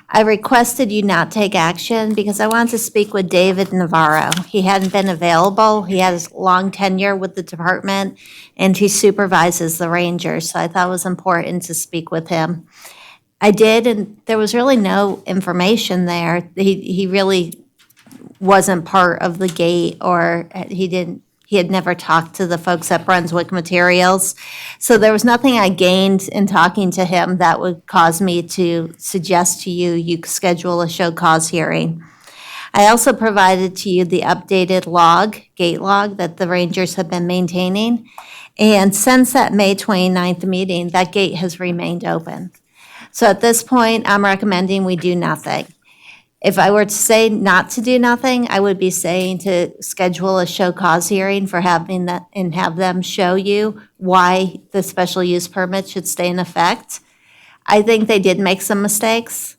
I requested you not take action because I wanted to speak with David Navarro. He hadn't been available. He has long tenure with the department, and he supervises the rangers, so I thought it was important to speak with him. I did, and there was really no information there. He really wasn't part of the gate, or he had never talked to the folks at Brunswick Materials. So there was nothing I gained in talking to him that would cause me to suggest to you, you schedule a show cause hearing. I also provided to you the updated gate log that the Rangers have been maintaining. And since that May 29th meeting, that gate has remained open. So at this point, I'm recommending we do nothing. If I were to say not to do nothing, I would be saying to schedule a show cause hearing for having that and have them show you why the special use permit should stay in effect. I think they did make some mistakes,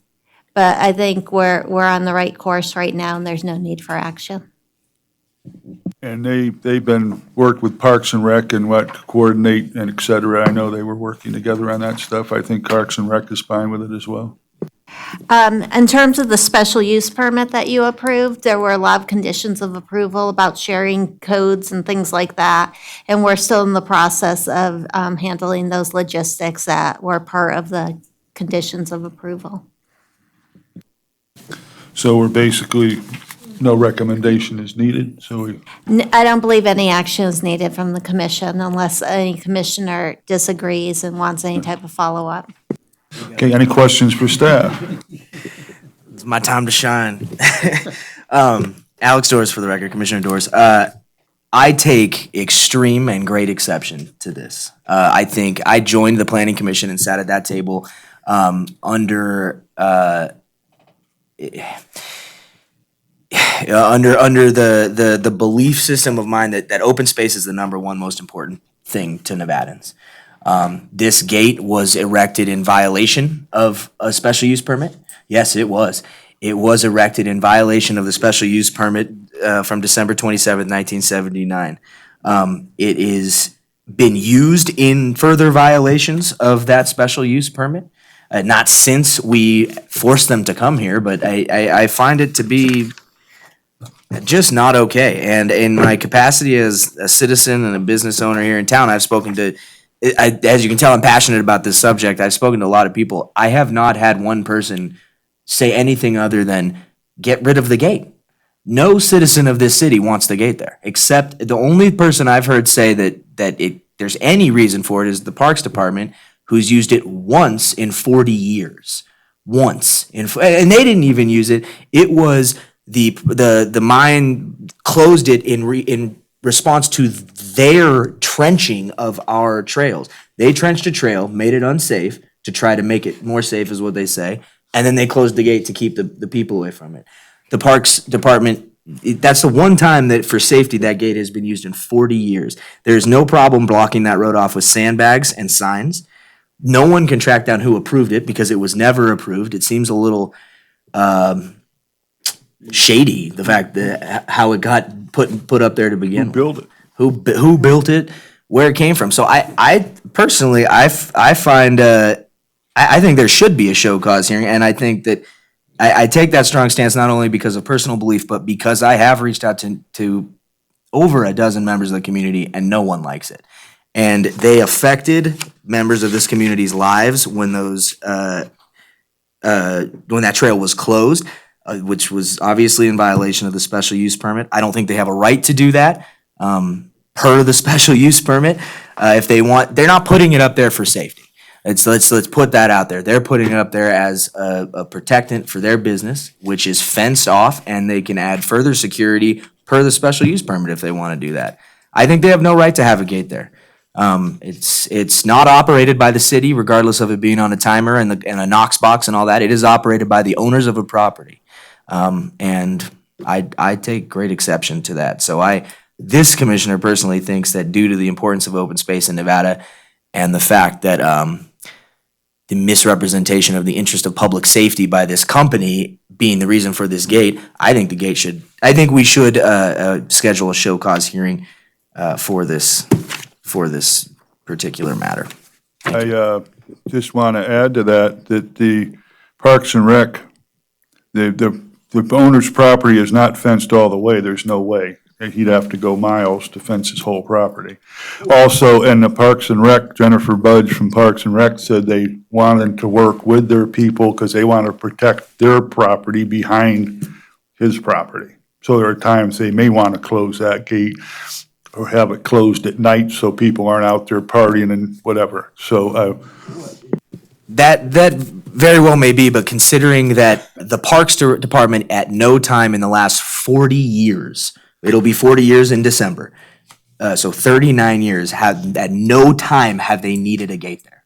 but I think we're on the right course right now and there's no need for action. And they've been, worked with Parks and Rec and what, to coordinate and et cetera. I know they were working together on that stuff. I think Parks and Rec is fine with it as well. In terms of the special use permit that you approved, there were a lot of conditions of approval about sharing codes and things like that. And we're still in the process of handling those logistics that were part of the conditions of approval. So we're basically, no recommendation is needed, so we, I don't believe any action is needed from the commission unless any commissioner disagrees and wants any type of follow-up. okay, any questions for staff? It's my time to shine. Alex Doors for the record, Commissioner Doors. I take extreme and great exception to this. I think I joined the planning commission and sat at that table under the belief system of mine that open space is the number one most important thing to Nevadans. This gate was erected in violation of a special use permit. Yes, it was. It was erected in violation of the special use permit from December 27th, 1979. It is been used in further violations of that special use permit. Not since we forced them to come here, but I find it to be just not okay. And in my capacity as a citizen and a business owner here in town, I've spoken to, as you can tell, I'm passionate about this subject. I've spoken to a lot of people. I have not had one person say anything other than get rid of the gate. No citizen of this city wants the gate there, except the only person I've heard say that there's any reason for it is the Parks Department, who's used it once in 40 years. Once. And they didn't even use it. It was the mine closed it in response to their trenching of our trails. They trenched a trail, made it unsafe to try to make it more safe, is what they say. And then they closed the gate to keep the people away from it. The Parks Department, that's the one time that for safety that gate has been used in 40 years. There's no problem blocking that road off with sandbags and signs. No one can track down who approved it because it was never approved. It seems a little shady, the fact that how it got put up there to begin with. Who built it? Who built it, where it came from. So I personally, I find, I think there should be a show cause hearing, and I think that I take that strong stance not only because of personal belief, but because I have reached out to over a dozen members of the community, and no one likes it. And they affected members of this community's lives when when that trail was closed, which was obviously in violation of the special use permit. I don't think they have a right to do that per the special use permit. If they want, they're not putting it up there for safety. Let's put that out there. They're putting it up there as a protectant for their business, which is fenced off, and they can add further security per the special use permit if they want to do that. I think they have no right to have a gate there. It's not operated by the city, regardless of it being on a timer and a Knox box and all that. It is operated by the owners of a property, and I take great exception to that. So this commissioner personally thinks that due to the importance of open space in Nevada and the fact that the misrepresentation of the interest of public safety by this company being the reason for this gate, I think we should schedule a show cause hearing for this particular matter. I just want to add to that the Parks and Rec, the owner's property is not fenced all the way. There's no way. He'd have to go miles to fence his whole property. Also, in the Parks and Rec, Jennifer Budge from Parks and Rec said they wanted to work with their people because they want to protect their property behind his property. So there are times they may want to close that gate or have it closed at night so people aren't out there partying and whatever. So that very well may be, but considering that the Parks Department at no time in the last 40 years, it'll be 40 years in December, so 39 years, at no time have they needed a gate there.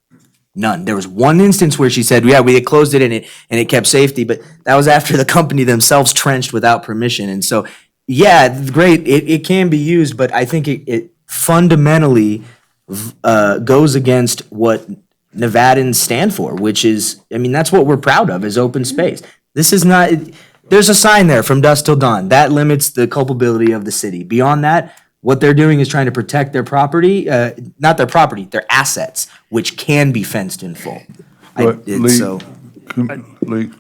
None. There was one instance where she said, yeah, we had closed it and it kept safety, but that was after the company themselves trenched without permission. And so, yeah, great, it can be used, but I think it fundamentally goes against what Nevadans stand for, which is, I mean, that's what we're proud of, is open space. This is not, there's a sign there, from dusk till dawn. That limits the culpability of the city. Beyond that, what they're doing is trying to protect their property, not their property, their assets, which can be fenced in full.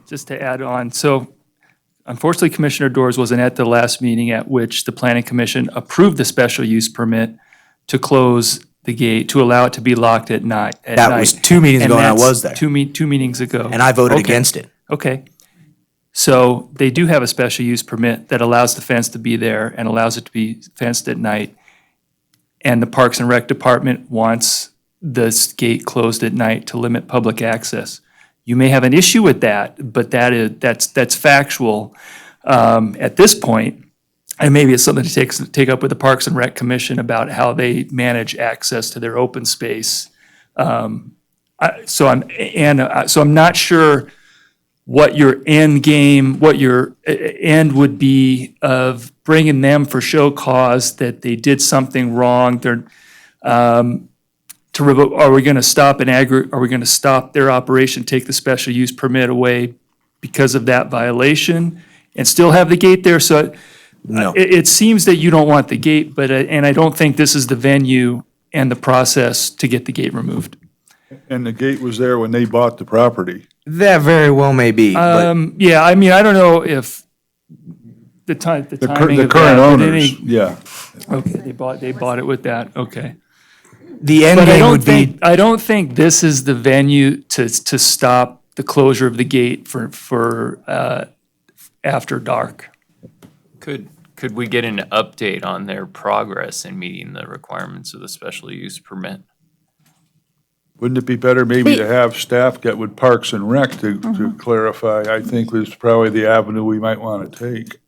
Just to add on, so unfortunately, Commissioner Doors wasn't at the last meeting at which the Planning Commission approved the special use permit to close the gate, to allow it to be locked at night. That was 2 meetings ago, and I was there. Two meetings ago. And I voted Okay. against it. Okay. So they do have a special use permit that allows the fence to be there and allows it to be fenced at night. And the Parks and Rec Department wants this gate closed at night to limit public access. You may have an issue with that, but that's factual. At this point, And maybe it's something to take up with the Parks and Rec Commission about how they manage access to their open space. So I'm not sure what your end game, what your end would be of bringing them for show cause that they did something wrong. They're, to revoke, are we going to stop are we going to stop their operation, take the special use permit away because of that violation and still have the gate there? So No. it seems that you don't want the gate, but, and I don't think this is the venue and the process to get the gate removed. And the gate was there when they bought the property. That very well may be, but Yeah, I mean, I don't know if the timing The of that. current but owners, yeah. Okay, they bought it with that, okay. the end But game would be, I don't think this is the venue to stop the closure of the gate for after dark. Could we get an update on their progress in meeting the requirements of the special use permit? Wouldn't it be better maybe to have staff get with Parks and Rec to clarify? I think is probably the avenue we might want to take.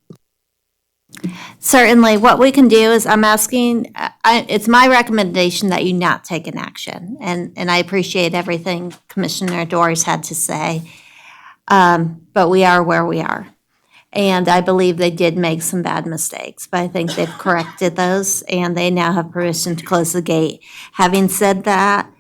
Certainly, what we can do is I'm asking, it's my recommendation that you not take an action. And I appreciate everything Commissioner Doris had to say. But we are where we are. And I believe they did make some bad mistakes, but I think they've corrected those and they now have permission to close the gate. Having said that,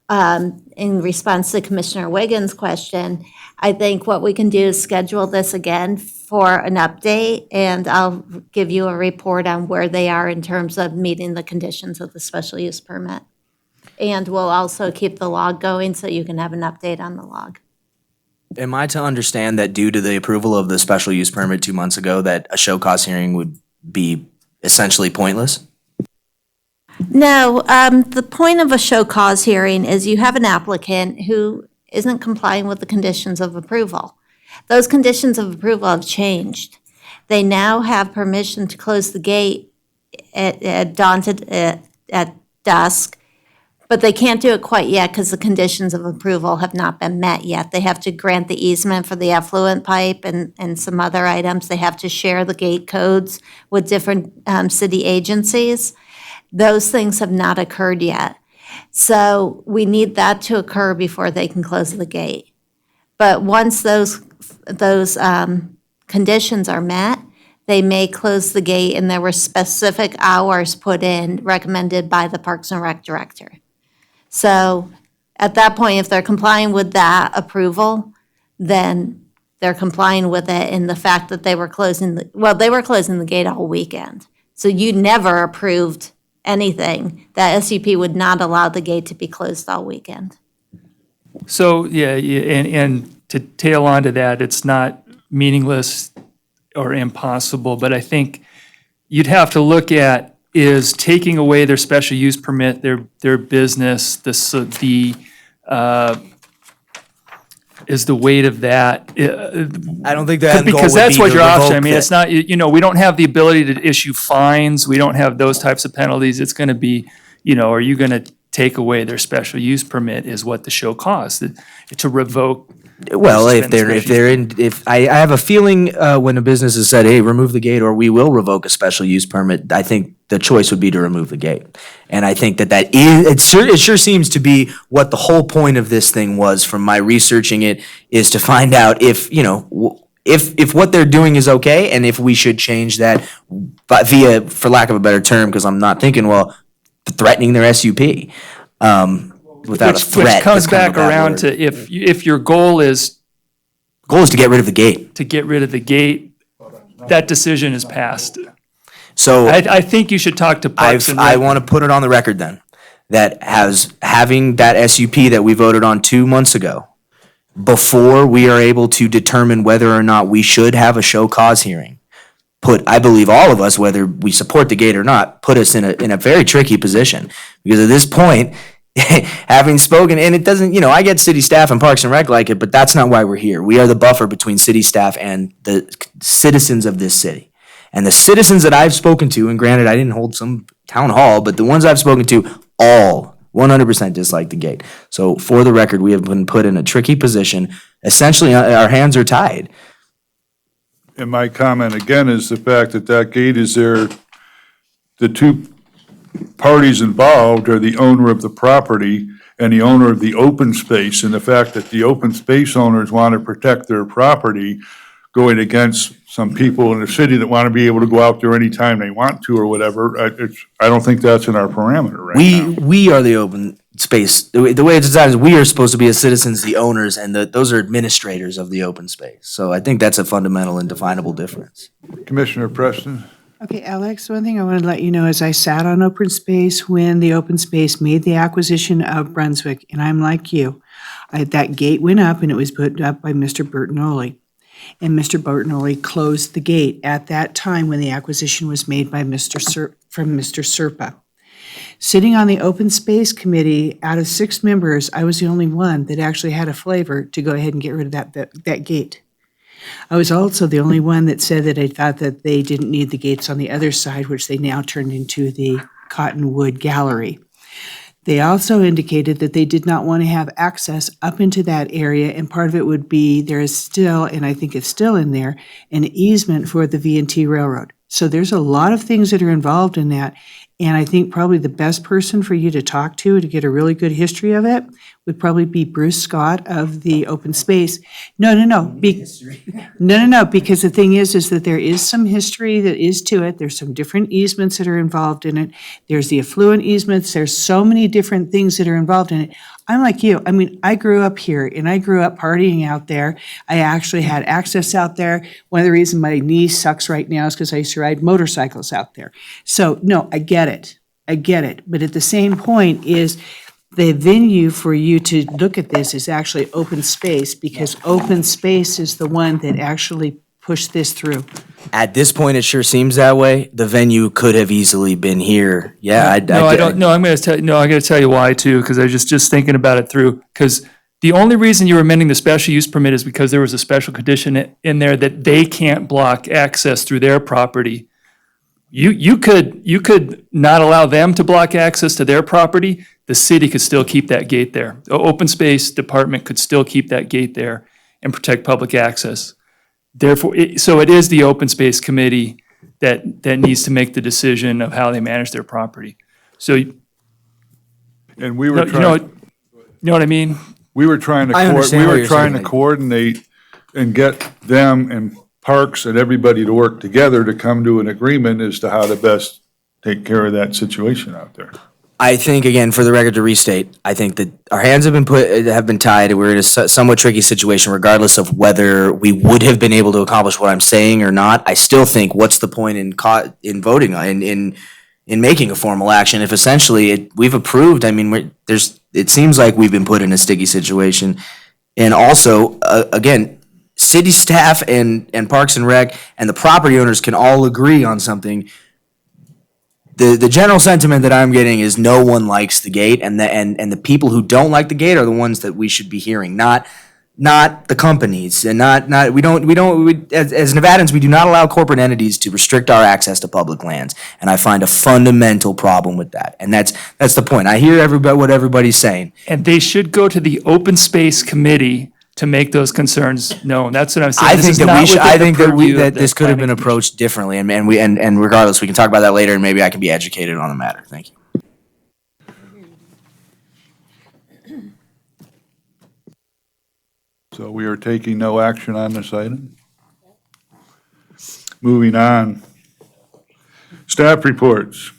in response to Commissioner Wiggins' question, I think what we can do is schedule this again for an update, and I'll give you a report on where they are in terms of meeting the conditions of the special use permit. And we'll also keep the log going so you can have an update on the log. am I to understand that due to the approval of the special use permit 2 months ago, that a show cause hearing would be essentially pointless? No, the point of a show cause hearing is you have an applicant who isn't complying with the conditions of approval. Those conditions of approval have changed. They now have permission to close the gate at dawn at dusk, but they can't do it quite yet because the conditions of approval have not been met yet. They have to grant the easement for the effluent pipe and some other items. They have to share the gate codes with different city agencies. Those things have not occurred yet. So we need that to occur before they can close the gate. But once those conditions are met, they may close the gate, and there were specific hours put in, recommended by the Parks and Rec director. So at that point, if they're complying with that approval, then they're complying with it in the fact that they were closing the gate all weekend. So you never approved anything. That SUP would not allow the gate to be closed all weekend. So, yeah, and to tail onto that, it's not meaningless or impossible, but I think you'd have to look at is taking away their special use permit, their business, is the weight of that. I don't think the end goal Because would that's be what to your option, I revoke mean, it's not, we don't have the ability to issue fines, we don't have those types of penalties, it's gonna be, are you gonna take away their special use permit is what the show cause, to revoke. Well, suspend the special I have a feeling when a business has said, hey, remove the gate or we will revoke a special use permit, I think the choice would be to remove the gate. And I think that it sure seems to be what the whole point of this thing was from my researching it, is to find out if what they're doing is okay and if we should change that via, for lack of a better term, because I'm not thinking, threatening their SUP. Without a threat. Which comes that's kind of back a bad around word. to if your goal is to get rid of the gate. to get rid of the gate, that decision is passed. So I think you should talk to Parks and Rec. I want to put it on the record then, that having that SUP that we voted on 2 months ago, before we are able to determine whether or not we should have a show cause hearing, I believe all of us, whether we support the gate or not, put us in a very tricky position. Because at this point, having spoken, and it doesn't, I get city staff and Parks and Rec like it, but that's not why we're here. We are the buffer between city staff and the citizens of this city. And the citizens that I've spoken to, and granted, I didn't hold some town hall, but the ones I've spoken to, all 100% dislike the gate. So for the record, we have been put in a tricky position. Essentially, our hands are tied. And my comment again is the fact that that gate is there, the two parties involved are the owner of the property and the owner of the open space, and the fact that the open space owners want to protect their property going against some people in the city that want to be able to go out there anytime they want to or whatever, I don't think that's in our parameter right now. We are the open space. The way it's designed is we are supposed to be as citizens, the owners, and those are administrators of the open space. So I think that's a fundamental and definable difference. Commissioner Preston? Okay, Alex, one thing I want to let you know is I sat on open space when the open space made the acquisition of Brunswick, and I'm like you. That gate went up and it was put up by Mr. Bertinoli. And Mr. Bertinoli closed the gate at that time when the acquisition was made by Mr. Serpa. Sitting on the open space committee, out of 6 members, I was the only one that actually had a flavor to go ahead and get rid of that gate. I was also the only one that said that I thought that they didn't need the gates on the other side, which they now turned into the Cottonwood Gallery. They also indicated that they did not want to have access up into that area, and part of it would be there is still, and I think it's still in there, an easement for the V&T Railroad. So there's a lot of things that are involved in that, and I think probably the best person for you to talk to get a really good history of it would probably be Bruce Scott of the Open Space. No, because the thing is that there is some history that is to it. There's some different easements that are involved in it. There's the affluent easements. There's so many different things that are involved in it. I'm like you. I mean, I grew up here and I grew up partying out there. I actually had access out there. One of the reasons my knee sucks right now is because I used to ride motorcycles out there. So no, I get it. But at the same point is the venue for you to look at this is actually open space, because open space is the one that actually pushed this through. At this point, it sure seems that way. The venue could have easily been here. Yeah, I don't. No, I'm going to tell. No, I'm going to tell you why too, because I was just thinking about it through. Because the only reason you were amending the special use permit is because there was a special condition in there that they can't block access through their property. You could not allow them to block access to their property. The city could still keep that gate there. The open space department could still keep that gate there and protect public access. Therefore, so it is the open space committee that needs to make the decision of how they manage their property. So, And we were you trying. know what I mean? We were trying to, I understand what we were you're trying to saying. coordinate and get them and Parks and everybody to work together to come to an agreement as to how to best take care of that situation out there. I think, again, for the record to restate, I think that our hands have been tied. We're in a somewhat tricky situation regardless of whether we would have been able to accomplish what I'm saying or not. I still think, what's the point in voting in making a formal action if essentially we've approved? I mean, it seems like we've been put in a sticky situation. And also, again, city staff and Parks and Rec and the property owners can all agree on something. The general sentiment that I'm getting is no one likes the gate, and the people who don't like the gate are the ones that we should be hearing, not the companies, and not as Nevadans, we do not allow corporate entities to restrict our access to public lands, and I find a fundamental problem with that, and that's the point. I hear what everybody's saying. And they should go to the open space committee to make those concerns known. That's what I'm saying. I This think is that not we should. within I the think purview that of the this could have been planning approached differently, and regardless, we can talk about that later, and maybe I can be educated on the matter. Thank you. So we are taking no action on this item. Moving on. Staff reports.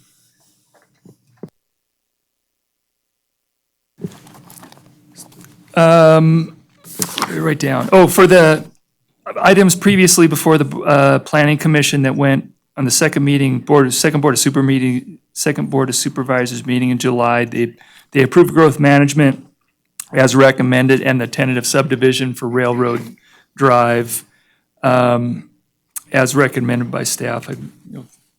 Write down. Oh, for the items previously before the Planning Commission that went on the second Board of Supervisors meeting in July, they approved growth management as recommended and the tentative subdivision for Railroad Drive as recommended by staff.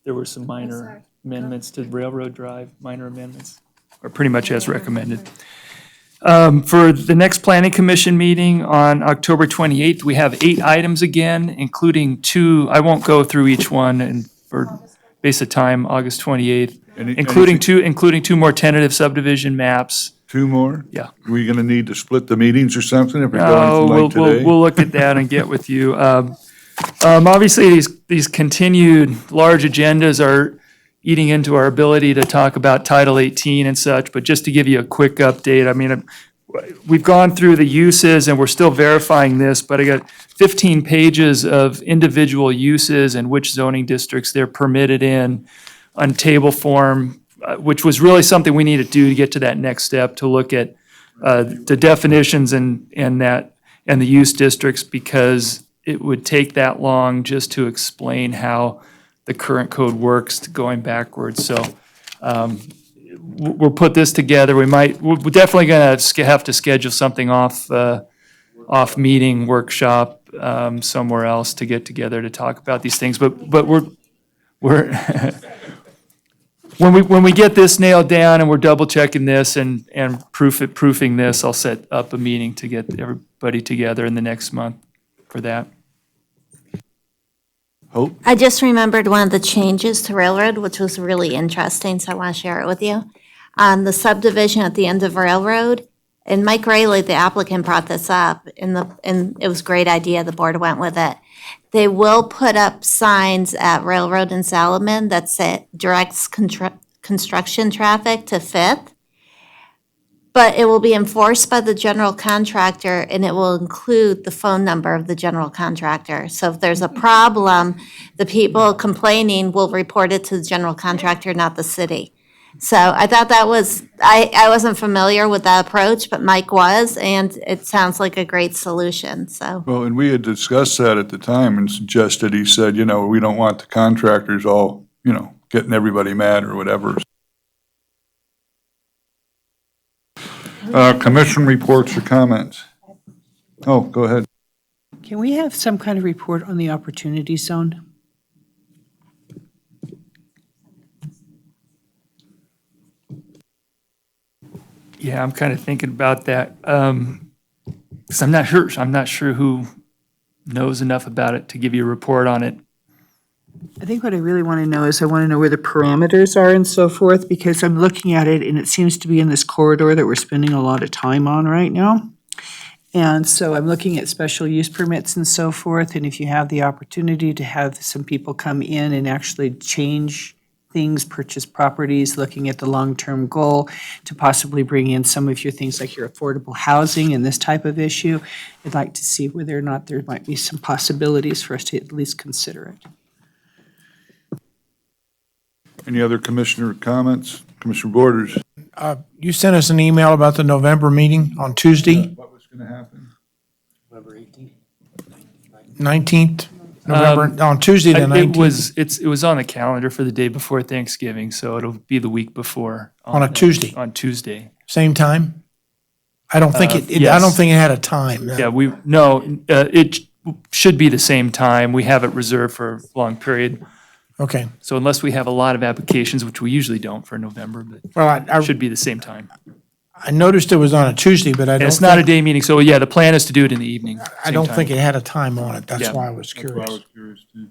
There were some minor amendments to Railroad Drive, or pretty much as recommended. For the next Planning Commission meeting on October 28th, we have 8 items again, including 2, I won't go through each one and for base of time, August 28th, including 2 more tentative subdivision maps. 2 more? Yeah. Are we going to need to split the meetings or something if we're No, going from like today? we'll look at that and get with you. Obviously, these continued large agendas are eating into our ability to talk about Title 18 and such, but just to give you a quick update, I mean, we've gone through the uses and we're still verifying this, but I got 15 pages of individual uses and which zoning districts they're permitted in on table form, which was really something we need to do to get to that next step, to look at the definitions and the use districts, because it would take that long just to explain how the current code works going backwards. So we'll put this together. We're definitely going to have to schedule something off meeting workshop somewhere else to get together to talk about these things. But we're when we get this nailed down and we're double checking this and proofing this, I'll set up a meeting to get everybody together in the next month for that. Hope? I just remembered one of the changes to Railroad, which was really interesting, so I want to share it with you. On the subdivision at the end of Railroad, and Mike Rayleigh, the applicant, brought this up, and it was a great idea, the board went with it. They will put up signs at Railroad and Salomon that say directs construction traffic to Fifth, but it will be enforced by the general contractor, and it will include the phone number of the general contractor. So if there's a problem, the people complaining will report it to the general contractor, not the city. So I thought that was, I wasn't familiar with that approach, but Mike was, and it sounds like a great solution, so. Well, and we had discussed that at the time and suggested, he said, we don't want the contractors all, getting everybody mad or whatever. Commission reports or comments? Oh, go ahead. Can we have some kind of report on the opportunity zone? Yeah, I'm kind of thinking about that. 'Cause I'm not sure who knows enough about it to give you a report on it. I think what I really want to know is I want to know where the parameters are and so forth, because I'm looking at it and it seems to be in this corridor that we're spending a lot of time on right now. And so I'm looking at special use permits and so forth, and if you have the opportunity to have some people come in and actually change things, purchase properties, looking at the long-term goal to possibly bring in some of your things like your affordable housing and this type of issue, I'd like to see whether or not there might be some possibilities for us to at least consider it. Any other commissioner comments? Commissioner Borders? You sent us an email about the November meeting on Tuesday, What was going to happen? 19th, November, on Tuesday the 19th. It was on the calendar for the day before Thanksgiving, so it'll be the week before. On a Tuesday? On Tuesday. Same time? I don't think I yes. don't think it had a time. Yeah, it should be the same time. We have it reserved for a long period. Okay. So unless we have a lot of applications, which we usually don't for November, but Well, it should be the same time. I noticed it was on a Tuesday, but I And don't it's not a think, day meeting, so yeah, the plan is to do it in the evening. I same don't time. think it had a time on it. That's Yeah. why I was That's why I curious. was curious too.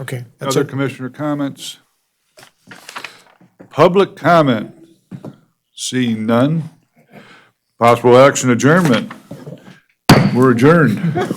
Okay. That's Other it. commissioner comments? Public comment? Seeing none? Possible action adjournment? We're adjourned.